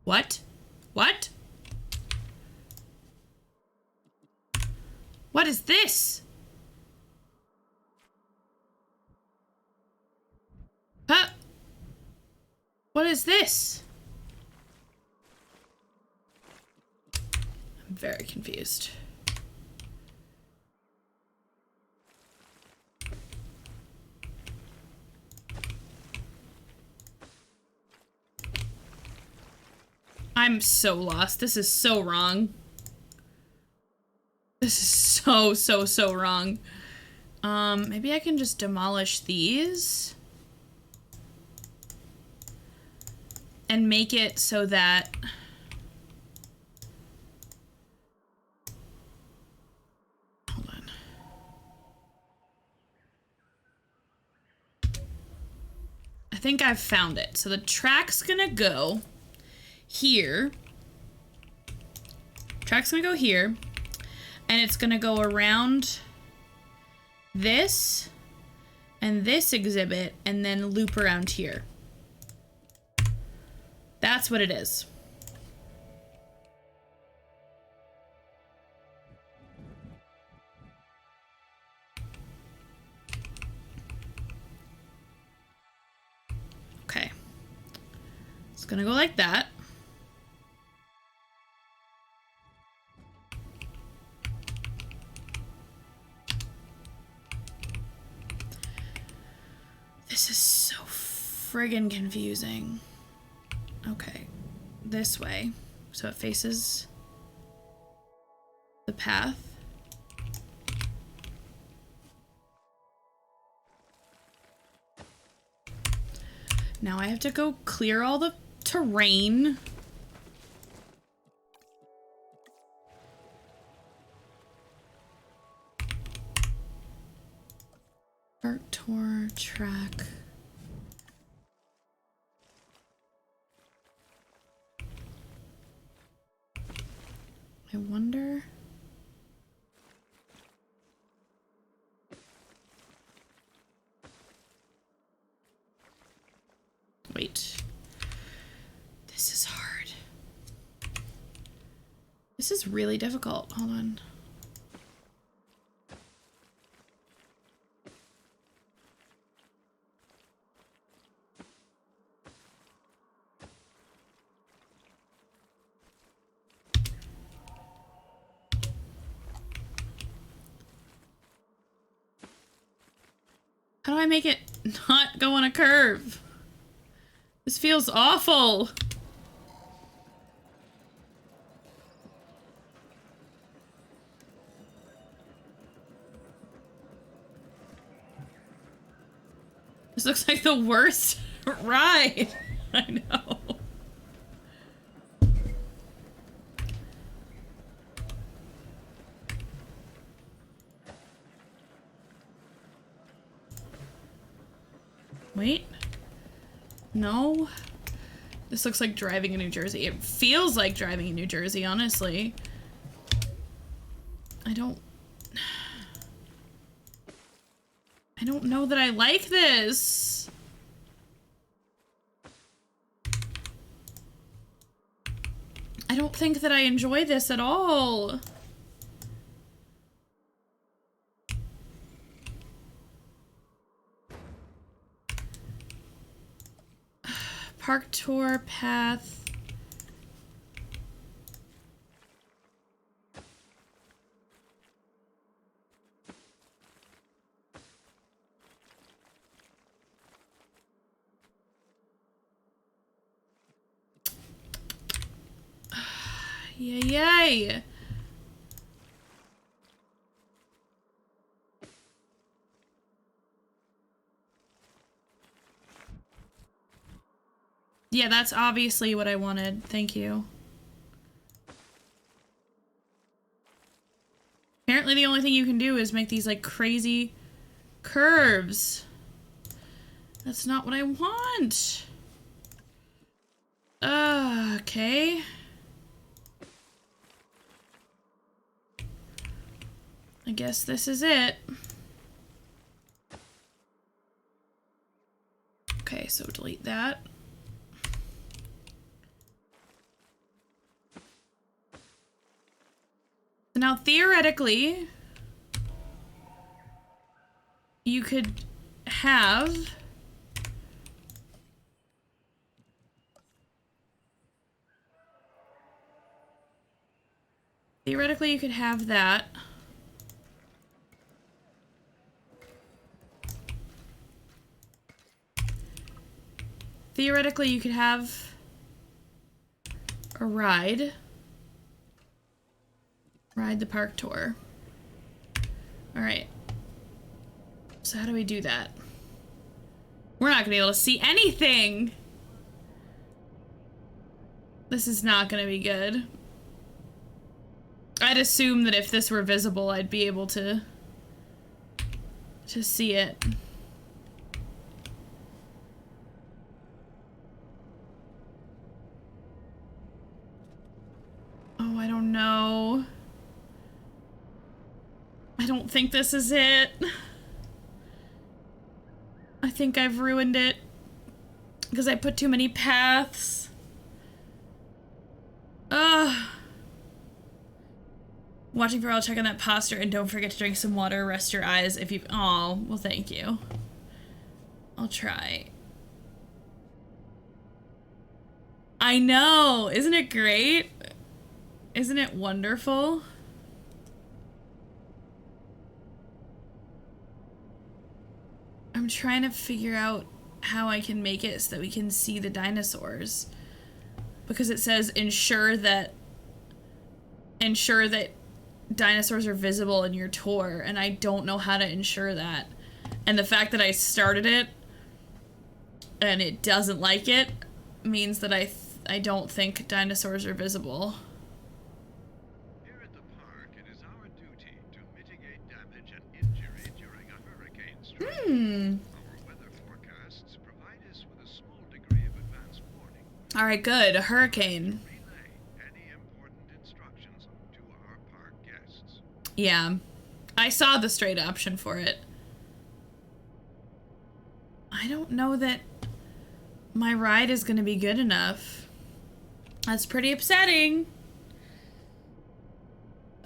What? What? What is this? Huh? What is this? I'm very confused. I'm so lost. This is so wrong. This is so wrong. Maybe I can just demolish these and make it so that hold on. I think I've found it. So the track's gonna go here. Track's gonna go here. And it's gonna go around this and this exhibit and then loop around here. That's what it is. Okay. It's gonna go like that. This is so friggin' confusing. Okay. This way. So it faces the path. Now I have to go clear all the terrain. Park tour track. I wonder. Wait. This is hard. This is really difficult. Hold on. How do I make it not go on a curve? This feels awful. This looks like the worst ride. I know. Wait. No. This looks like driving in New Jersey. It feels like driving in New Jersey, honestly. I don't know that I like this. I don't think that I enjoy this at all. Park tour path. Yay! Yeah, that's obviously what I wanted. Thank you. Apparently the only thing you can do is make these like crazy curves. That's not what I want. Okay. I guess this is it. Okay, so delete that. So now theoretically, you could have that. Theoretically, you could have a ride. Ride the park tour. Alright. So how do we do that? We're not gonna be able to see anything! This is not gonna be good. I'd assume that if this were visible, I'd be able to see it. Oh, I don't know. I don't think this is it. I think I've ruined it because I put too many paths. Ugh. Watching for a while, check on that posture, and don't forget to drink some water, rest your eyes if you— oh, well thank you. I'll try. I know! Isn't it great? Isn't it wonderful? I'm trying to figure out how I can make it so that we can see the dinosaurs. because it says ensure that dinosaurs are visible in your tour, and I don't know how to ensure that. And the fact that I started it and it doesn't like it means that I don't think dinosaurs are visible. Here at the park, it is our duty to mitigate damage and injury during a hurricane strike. Our weather forecasts provide us with a small degree of advance warning. All right, good. A hurricane. Yeah, I saw the straight option for it. I don't know that my ride is going to be good enough. That's pretty upsetting.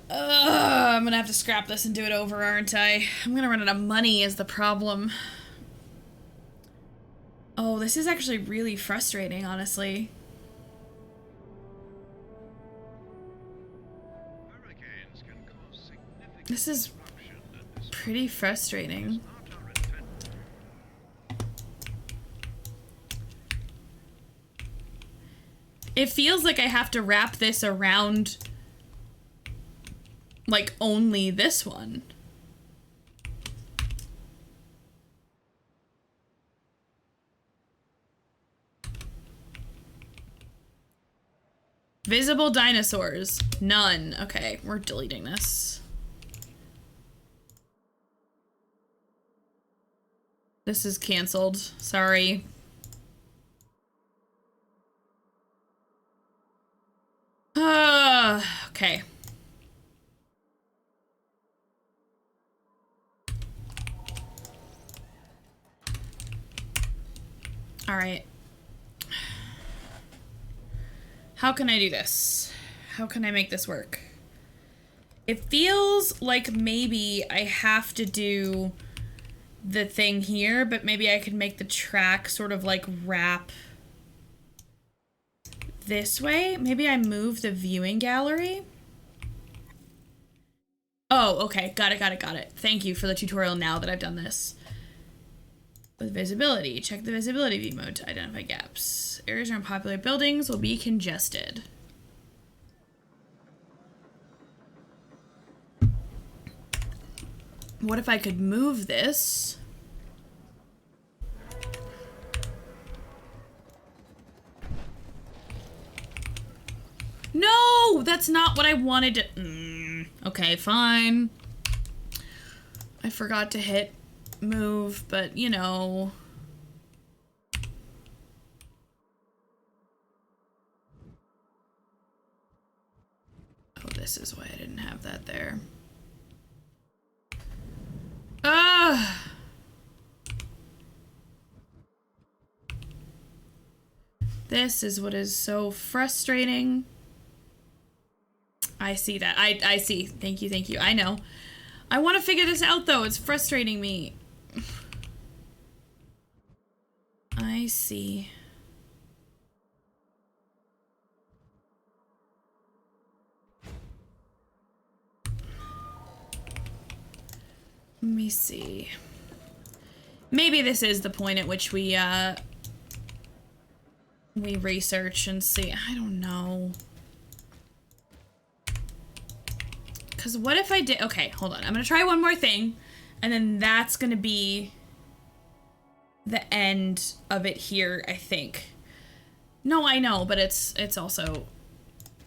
I'm going to have to scrap this and do it over, aren't I? I'm going to run out of money is the problem. Oh, this is actually really frustrating, honestly. This is pretty frustrating. It feels like I have to wrap this around, like, only this one. Visible dinosaurs. None. Okay, we're deleting this. This is canceled. Sorry. Okay. All right. How can I do this? How can I make this work? It feels like maybe I have to do the thing here, but maybe I could make the track sort of like wrap this way. Maybe I move the viewing gallery. Oh, okay. Got it. Thank you for the tutorial now that I've done this. With visibility, check the visibility view mode to identify gaps. Areas around popular buildings will be congested. What if I could move this? No, that's not what I wanted to. Okay, fine. I forgot to hit move, but you know. Oh, this is why I didn't have that there. Ah! This is what is so frustrating. I see that. I see. Thank you. I know. I want to figure this out, though. It's frustrating me. I see. Let me see. Maybe this is the point at which we research and see. I don't know. Because what if I did... Okay, hold on. I'm going to try one more thing. And then that's going to be the end of it here, I think. No, I know, but it's also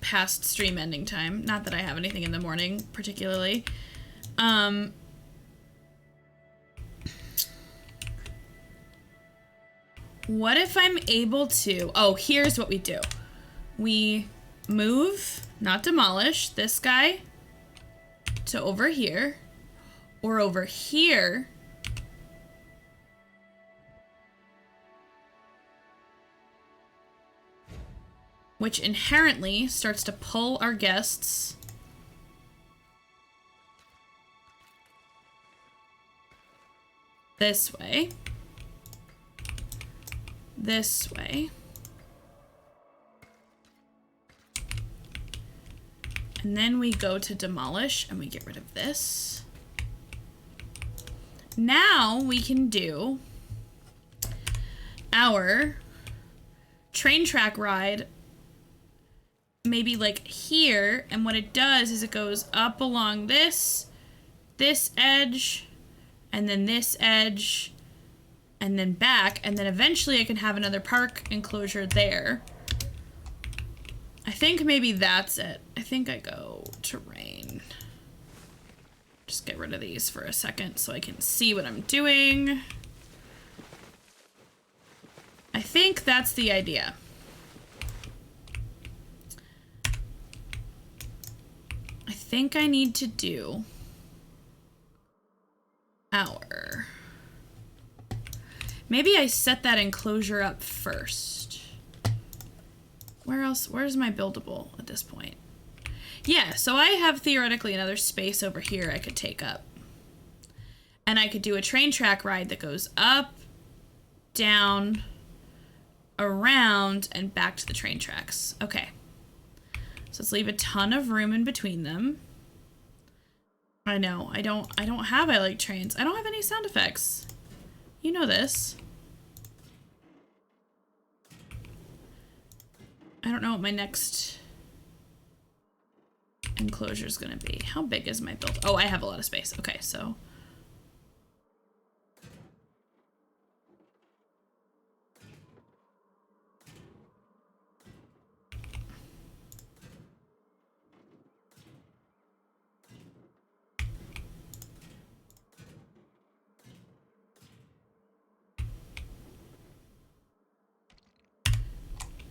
past stream ending time. Not that I have anything in the morning, particularly. What if I'm able to... Oh, here's what we do. We move, not demolish, this guy to over here, or over here, which inherently starts to pull our guests this way, this way. And then we go to demolish and we get rid of this. Now we can do our train track ride maybe like here, and what it does is it goes up along this edge, and then this edge, and then back, and then eventually I can have another park enclosure there. I think maybe that's it. I think I go terrain. Just get rid of these for a second so I can see what I'm doing. I think that's the idea. I think I need to do our... Maybe I set that enclosure up first. Where else? Where's my buildable at this point? Yeah, so I have theoretically another space over here I could take up. And I could do a train track ride that goes up, down, around, and back to the train tracks. Okay. So let's leave a ton of room in between them. I know, I don't have I Like Trains. I don't have any sound effects. You know this. I don't know what my next enclosure is gonna be. How big is my build? Oh, I have a lot of space. Okay, so.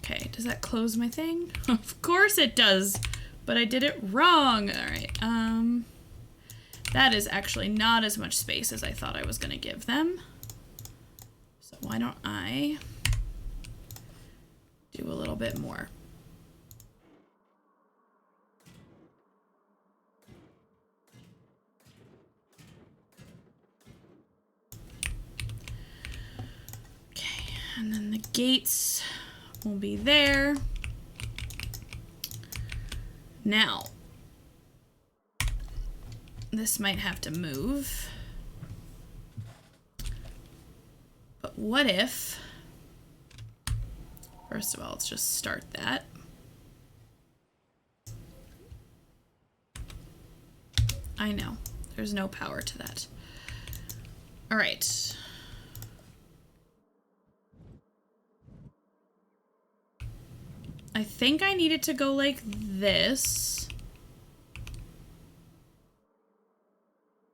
Okay, does that close my thing? Of course it does, but I did it wrong. All right, that is actually not as much space as I thought I was gonna give them. So why don't I do a little bit more? Okay, and then the gates will be there. Now, this might have to move. But what if, first of all, let's just start that. I know, there's no power to that. All right. I think I need it to go like this.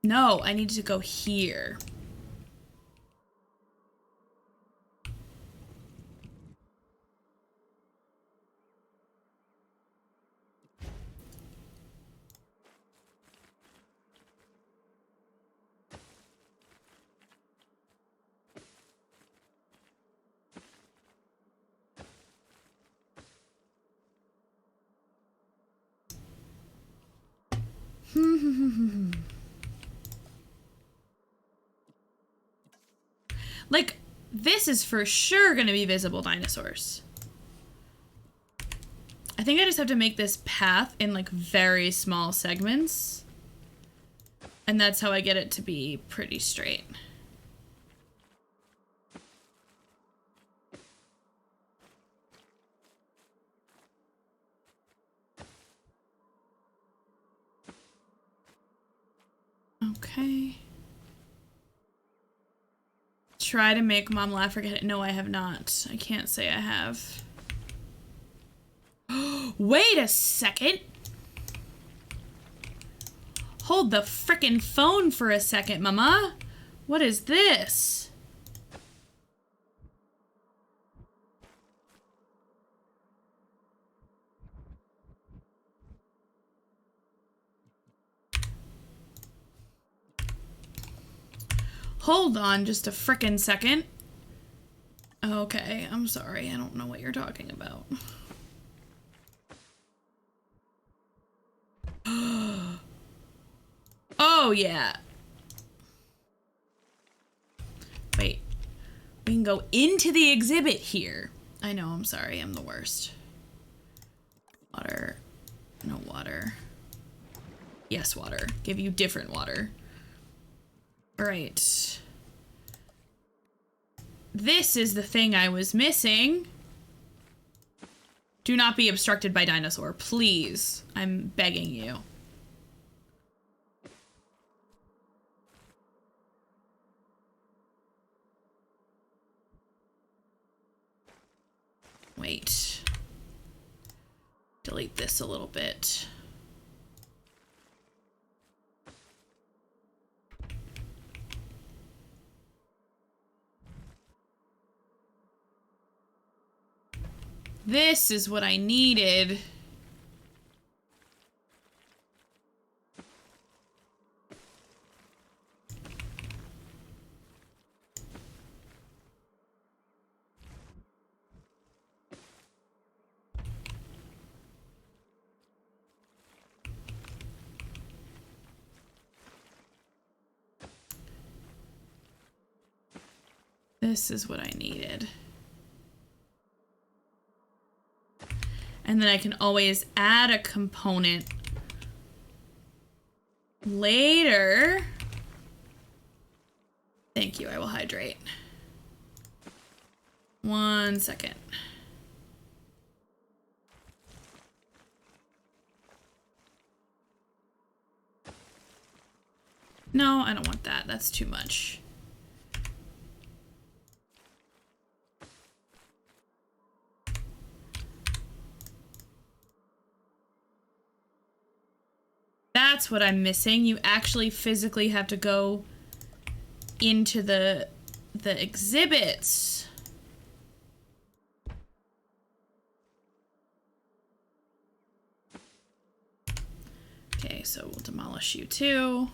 No, I need to go here. Like, this is for sure gonna be visible dinosaurs. I think I just have to make this path in like very small segments. And that's how I get it to be pretty straight. Okay. Try to make mom laugh or get it. No, I have not. I can't say I have. Wait a second. Hold the frickin' phone for a second, mama. What is this? Hold on just a frickin' second. Okay, I'm sorry. I don't know what you're talking about. Oh, yeah. Wait. We can go into the exhibit here. I know, I'm sorry. I'm the worst. Water. No water. Yes, water. Give you different water. All right. This is the thing I was missing. Do not be obstructed by dinosaur, please. I'm begging you. Wait. Delete this a little bit. This is what I needed. This is what I needed. And then I can always add a component later. Thank you, I will hydrate. 1 second. No, I don't want that. That's too much. That's what I'm missing. You actually physically have to go into the exhibits. Okay, so we'll demolish you too.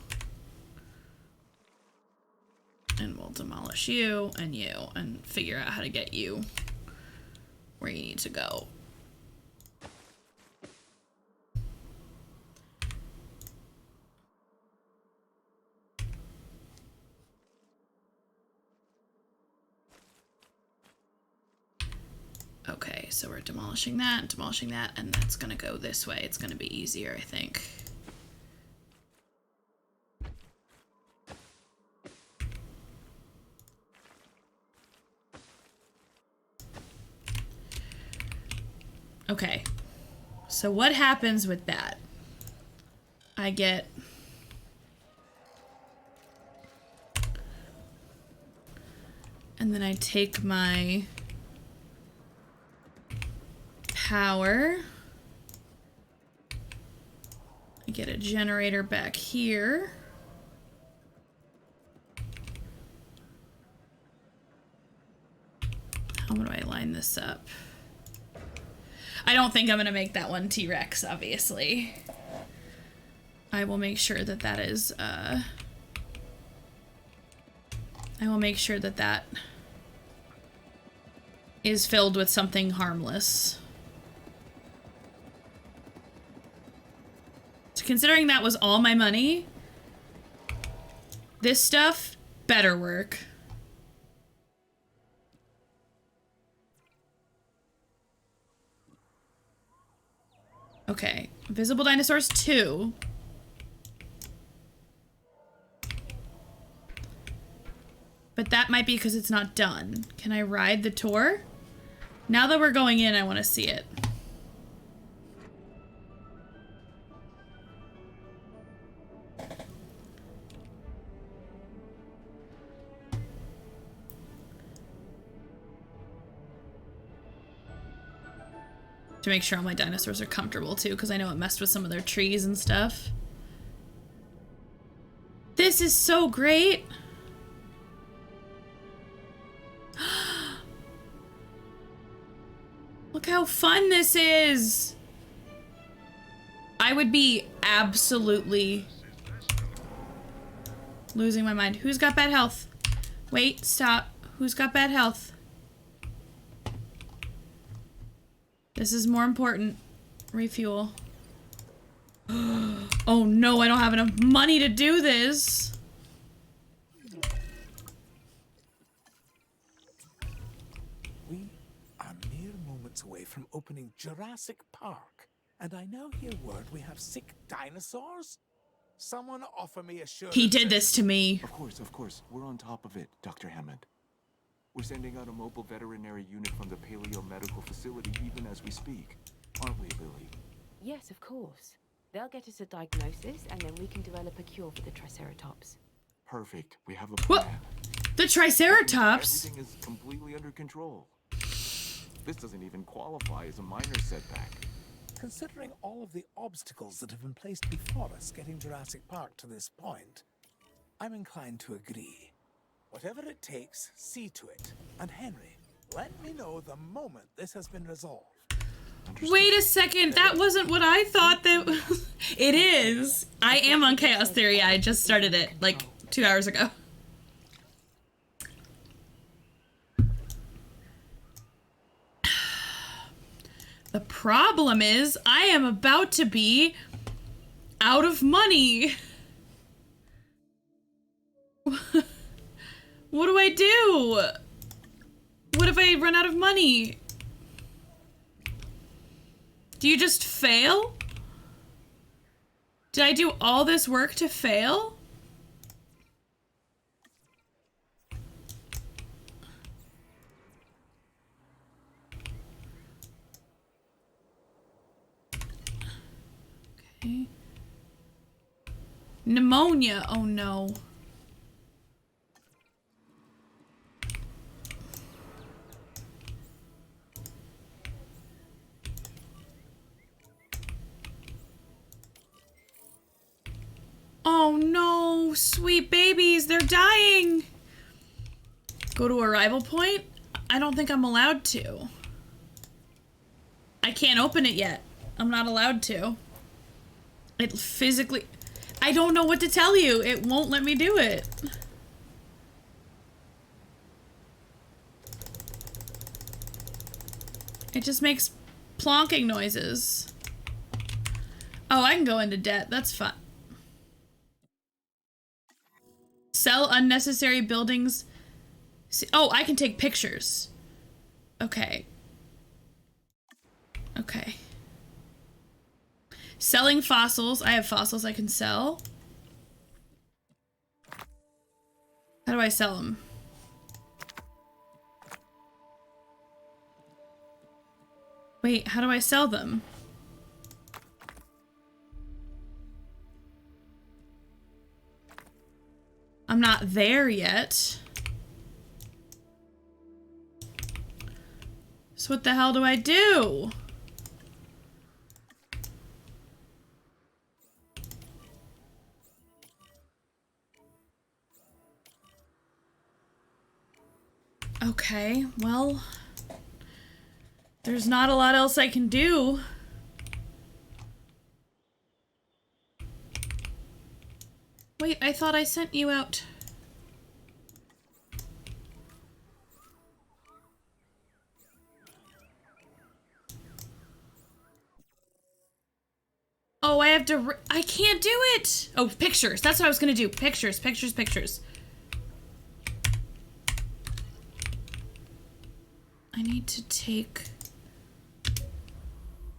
And we'll demolish you and figure out how to get you where you need to go. Okay, so we're demolishing that, and that's gonna go this way. It's gonna be easier, I think. Okay, so what happens with that? I get... And then I take my... power. I get a generator back here. How do I line this up? I don't think I'm gonna make that one T-Rex, obviously. I will make sure that that is, I will make sure that that is filled with something harmless. So considering that was all my money, this stuff better work. Okay, Visible Dinosaurs 2. But that might be because it's not done. Can I ride the tour? Now that we're going in, I want to see it. To make sure all my dinosaurs are comfortable too, because I know it messed with some of their trees and stuff. This is so great! Look how fun this is! I would be absolutely losing my mind. Who's got bad health? Wait, stop. Who's got bad health? This is more important. Refuel. Oh no, I don't have enough money to do this. We are mere moments away from opening Jurassic Park, and I now hear word we have sick dinosaurs? Someone offer me assurance. He did this to me. Of course. We're on top of it, Dr. Hammond. We're sending out a mobile veterinary unit from the Paleo Medical Facility even as we speak. Aren't we, Lily? Yes, of course. They'll get us a diagnosis, and then we can develop a cure for the Triceratops. Perfect. We have a plan. What? The Triceratops? Everything is completely under control. This doesn't even qualify as a minor setback. Considering all of the obstacles that have been placed before us getting Jurassic Park to this point, I'm inclined to agree. Whatever it takes, see to it. And Henry, let me know the moment this has been resolved. Wait a second, that wasn't what I thought that was. It is. I am on Chaos Theory. I just started it like 2 hours ago. The problem is I am about to be out of money. What do I do? What if I run out of money? Do you just fail? Did I do all this work to fail? Okay. Pneumonia. Oh no. Oh no, sweet babies, they're dying. Go to arrival point? I don't think I'm allowed to. I can't open it yet. I'm not allowed to. It physically... I don't know what to tell you. It won't let me do it. It just makes plonking noises. Oh, I can go into debt. That's fine. Sell unnecessary buildings. Oh, I can take pictures. Okay. Okay. Selling fossils. I have fossils I can sell. How do I sell them? Wait, how do I sell them? I'm not there yet. So what the hell do I do? Okay, well, there's not a lot else I can do. Wait, I thought I sent you out. Oh, I have to, I can't do it! Oh, pictures, that's what I was gonna do. Pictures, pictures, pictures. I need to take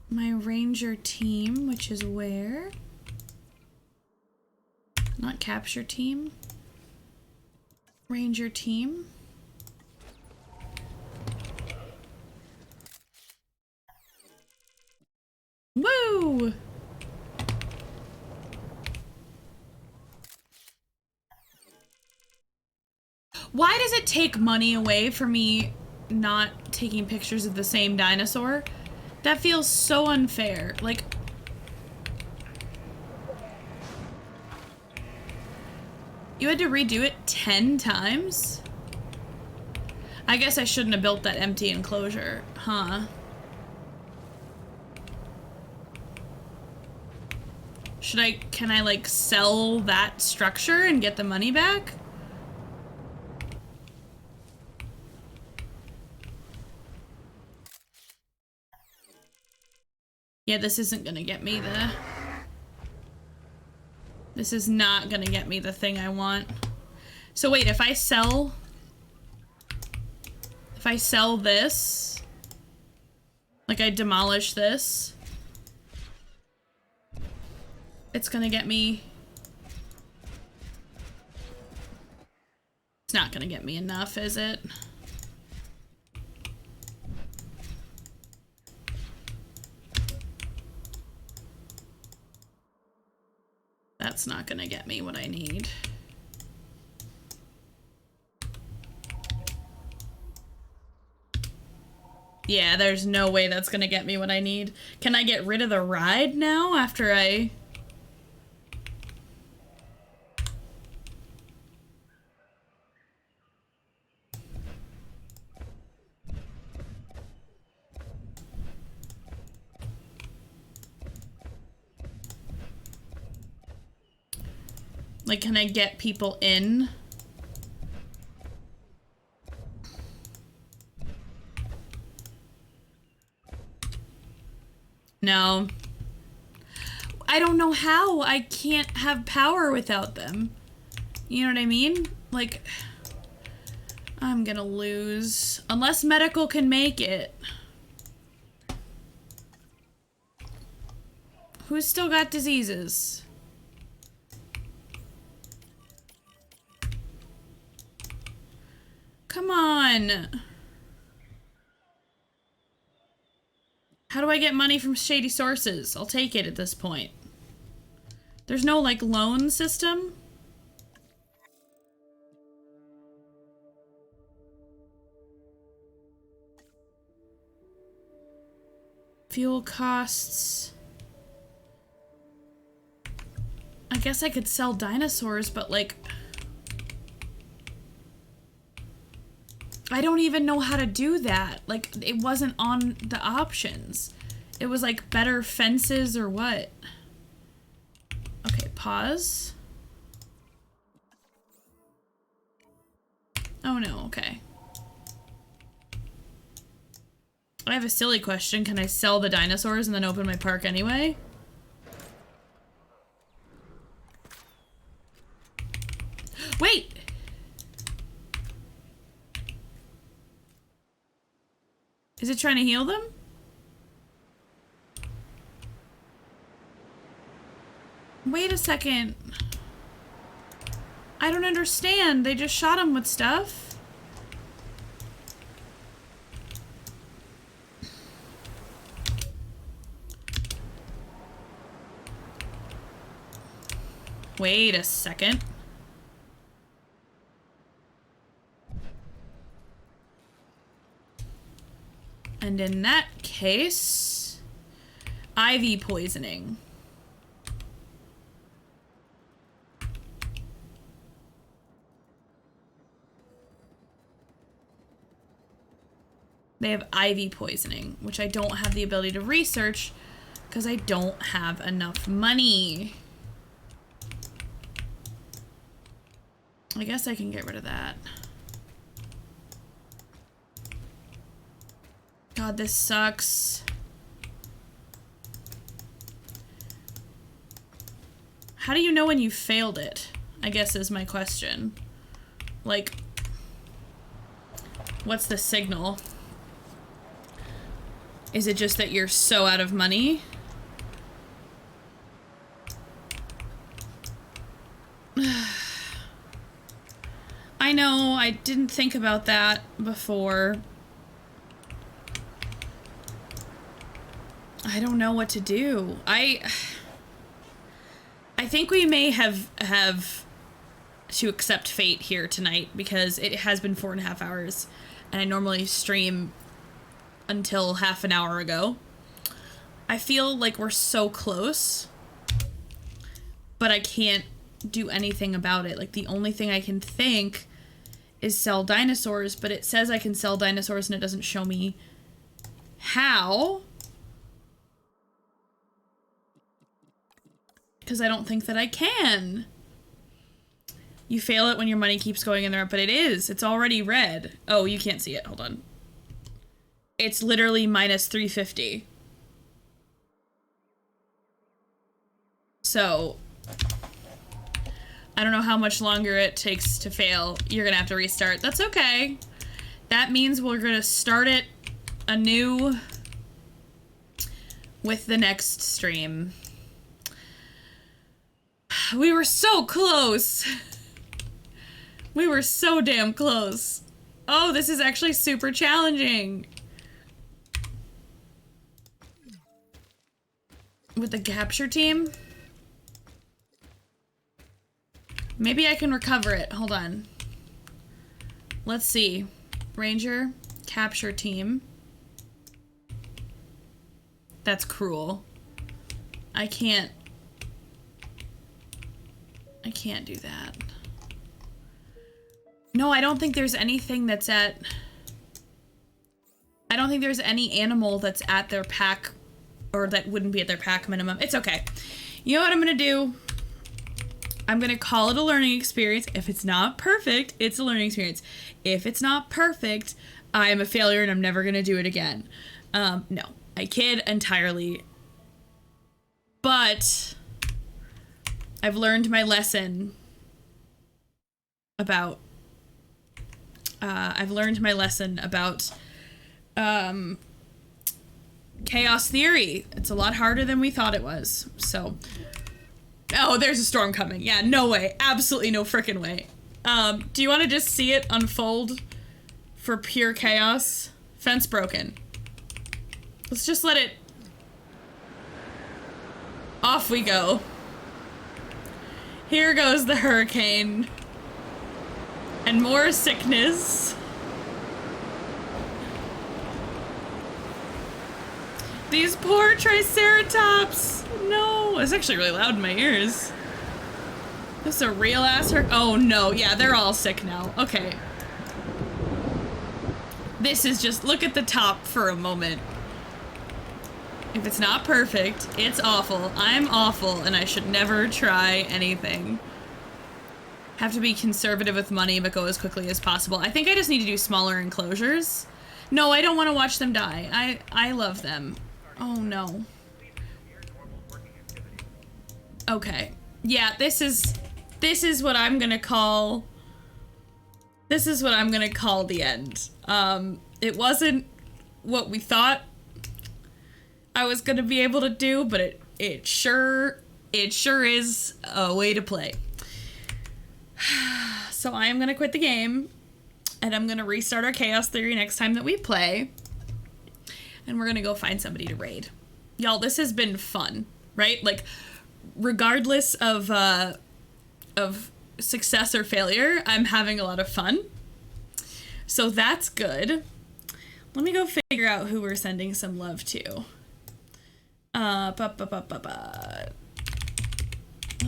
my ranger team, which is where? Not capture team. Ranger team. Woo! Why does it take money away for me not taking pictures of the same dinosaur? That feels so unfair. Like, you had to redo it 10 times? I guess I shouldn't have built that empty enclosure, huh? Can I like sell that structure and get the money back? Yeah, this isn't gonna get me the... This is not gonna get me the thing I want. So wait, if I sell this, like I demolish this, it's gonna get me... It's not gonna get me enough, is it? That's not gonna get me what I need. Yeah, there's no way that's gonna get me what I need. Can I get rid of the ride now after I... Like, can I get people in? No. I don't know how. I can't have power without them. You know what I mean? Like, I'm gonna lose. Unless medical can make it. Who's still got diseases? Come on. How do I get money from shady sources? I'll take it at this point. There's no, like, loan system? Fuel costs. I guess I could sell dinosaurs, but, like... I don't even know how to do that. Like, it wasn't on the options. It was like better fences or what? Okay, pause. Oh no, okay. I have a silly question. Can I sell the dinosaurs and then open my park anyway? Wait! Is it trying to heal them? Wait a second. I don't understand. They just shot him with stuff. Wait a second. And in that case, IV poisoning. They have IV poisoning, which I don't have the ability to research because I don't have enough money. I guess I can get rid of that. God, this sucks. How do you know when you failed it? I guess is my question. Like, what's the signal? Is it just that you're so out of money? I know, I didn't think about that before. I don't know what to do. I think we may have to accept fate here tonight because it has been 4.5 hours and I normally stream until half an hour ago. I feel like we're so close, but I can't do anything about it. Like, the only thing I can think is sell dinosaurs, but it says I can sell dinosaurs and it doesn't show me how. Because I don't think that I can. You fail it when your money keeps going in there, but it is. It's already red. Oh, you can't see it. Hold on. It's literally minus 350. So, I don't know how much longer it takes to fail. You're gonna have to restart. That's okay. That means we're gonna start it anew with the next stream. We were so close. We were so damn close. Oh, this is actually super challenging. With the capture team? Maybe I can recover it. Hold on. Let's see. Ranger, capture team. That's cruel. I can't do that. No, I don't think there's anything that's at... I don't think there's any animal that's at their pack, or that wouldn't be at their pack minimum. It's okay. You know what I'm gonna do? I'm gonna call it a learning experience. If it's not perfect, it's a learning experience. If it's not perfect, I am a failure and I'm never gonna do it again. No, I kid entirely. But I've learned my lesson about chaos theory. It's a lot harder than we thought it was. So, oh, there's a storm coming. Yeah, no way. Absolutely no frickin' way. Do you want to just see it unfold for pure chaos? Fence broken. Let's just let it... Off we go. Here goes the hurricane. And more sickness. These poor Triceratops. No, it's actually really loud in my ears. This is a real ass hurricane. Oh no, yeah, they're all sick now. Okay. This is just, look at the top for a moment. If it's not perfect, it's awful. I'm awful and I should never try anything. Have to be conservative with money, but go as quickly as possible. I think I just need to do smaller enclosures. No, I don't want to watch them die. I love them. Oh no. Okay. Yeah, this is what I'm gonna call... This is what I'm gonna call the end. It wasn't what we thought I was gonna be able to do, but it sure is a way to play. So I am gonna quit the game, and I'm gonna restart our chaos theory next time that we play, and we're gonna go find somebody to raid. Y'all, this has been fun, right? Like, regardless of success or failure, I'm having a lot of fun. So that's good. Let me go figure out who we're sending some love to. Let's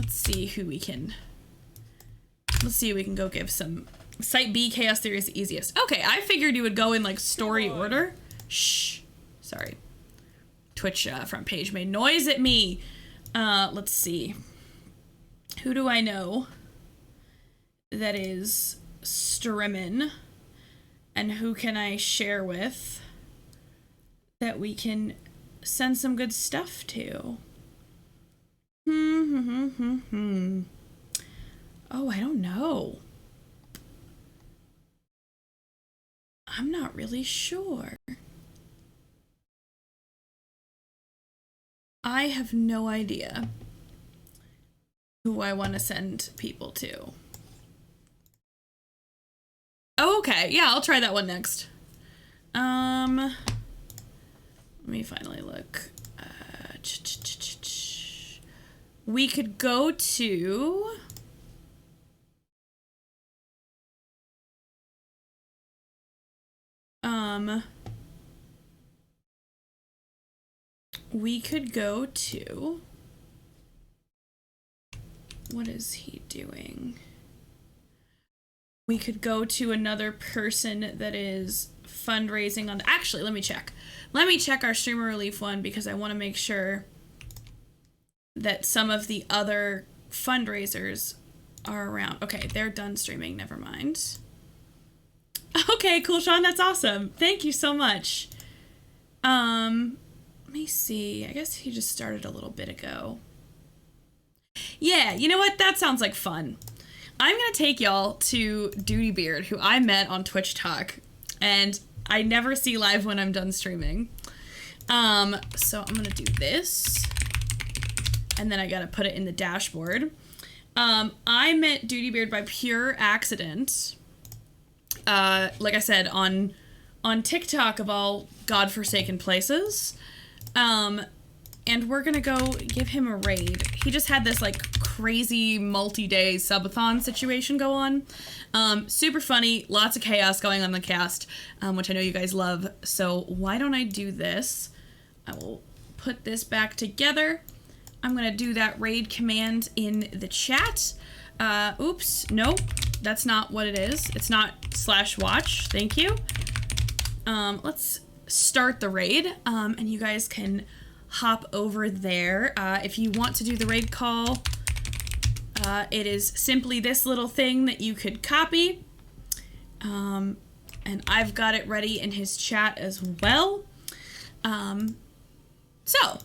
see who we can... Let's see if we can go give some... Site B, Chaos Theory is the easiest. Okay, I figured you would go in, like, story order. Shh. Sorry. Twitch front page made noise at me. Let's see. Who do I know that is streaming? And who can I share with that we can send some good stuff to? Oh, I don't know. I'm not really sure. I have no idea who I want to send people to. Oh, okay. Yeah, I'll try that one next. Let me finally look. We could go to... we could go to... What is he doing? We could go to another person that is fundraising on... Actually, let me check. Let me check our Streamer Relief one because I want to make sure that some of the other fundraisers are around. Okay, they're done streaming. Never mind. Okay, cool, Sean. That's awesome. Thank you so much. Let me see. I guess he just started a little bit ago. Yeah, you know what? That sounds like fun. I'm gonna take y'all to Duty Beard, who I met on Twitch Talk, and I never see live when I'm done streaming. So I'm gonna do this, and then I gotta put it in the dashboard. I met Duty Beard by pure accident. Like I said, on TikTok of all godforsaken places. and we're gonna go give him a raid. He just had this like crazy multi-day subathon situation go on. Super funny, lots of chaos going on in the cast, which I know you guys love. So why don't I do this? I will put this back together. I'm gonna do that raid command in the chat. Oops, nope, that's not what it is. It's not /watch, thank you. Let's start the raid, and you guys can hop over there. If you want to do the raid call, it is simply this little thing that you could copy. And I've got it ready in his chat as well. So,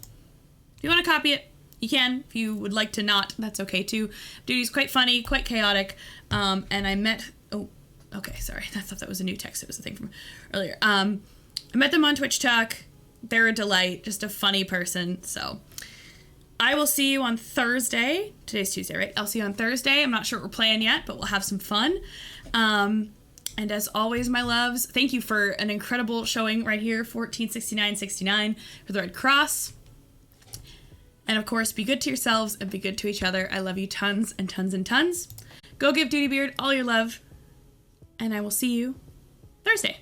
if you want to copy it, you can. If you would like to not, that's okay too. Duty's quite funny, quite chaotic. And I met, oh, okay, sorry. I thought that was a new text. It was a thing from earlier. I met them on Twitch Talk. They're a delight, just a funny person. So I will see you on Thursday. Today's Tuesday, right? I'll see you on Thursday. I'm not sure what we're playing yet, but we'll have some fun. And as always, my loves, thank you for an incredible showing right here, 1469.69 for the Red Cross. And of course, be good to yourselves and be good to each other. I love you tons and tons and tons. Go give Duty Beard all your love. And I will see you Thursday.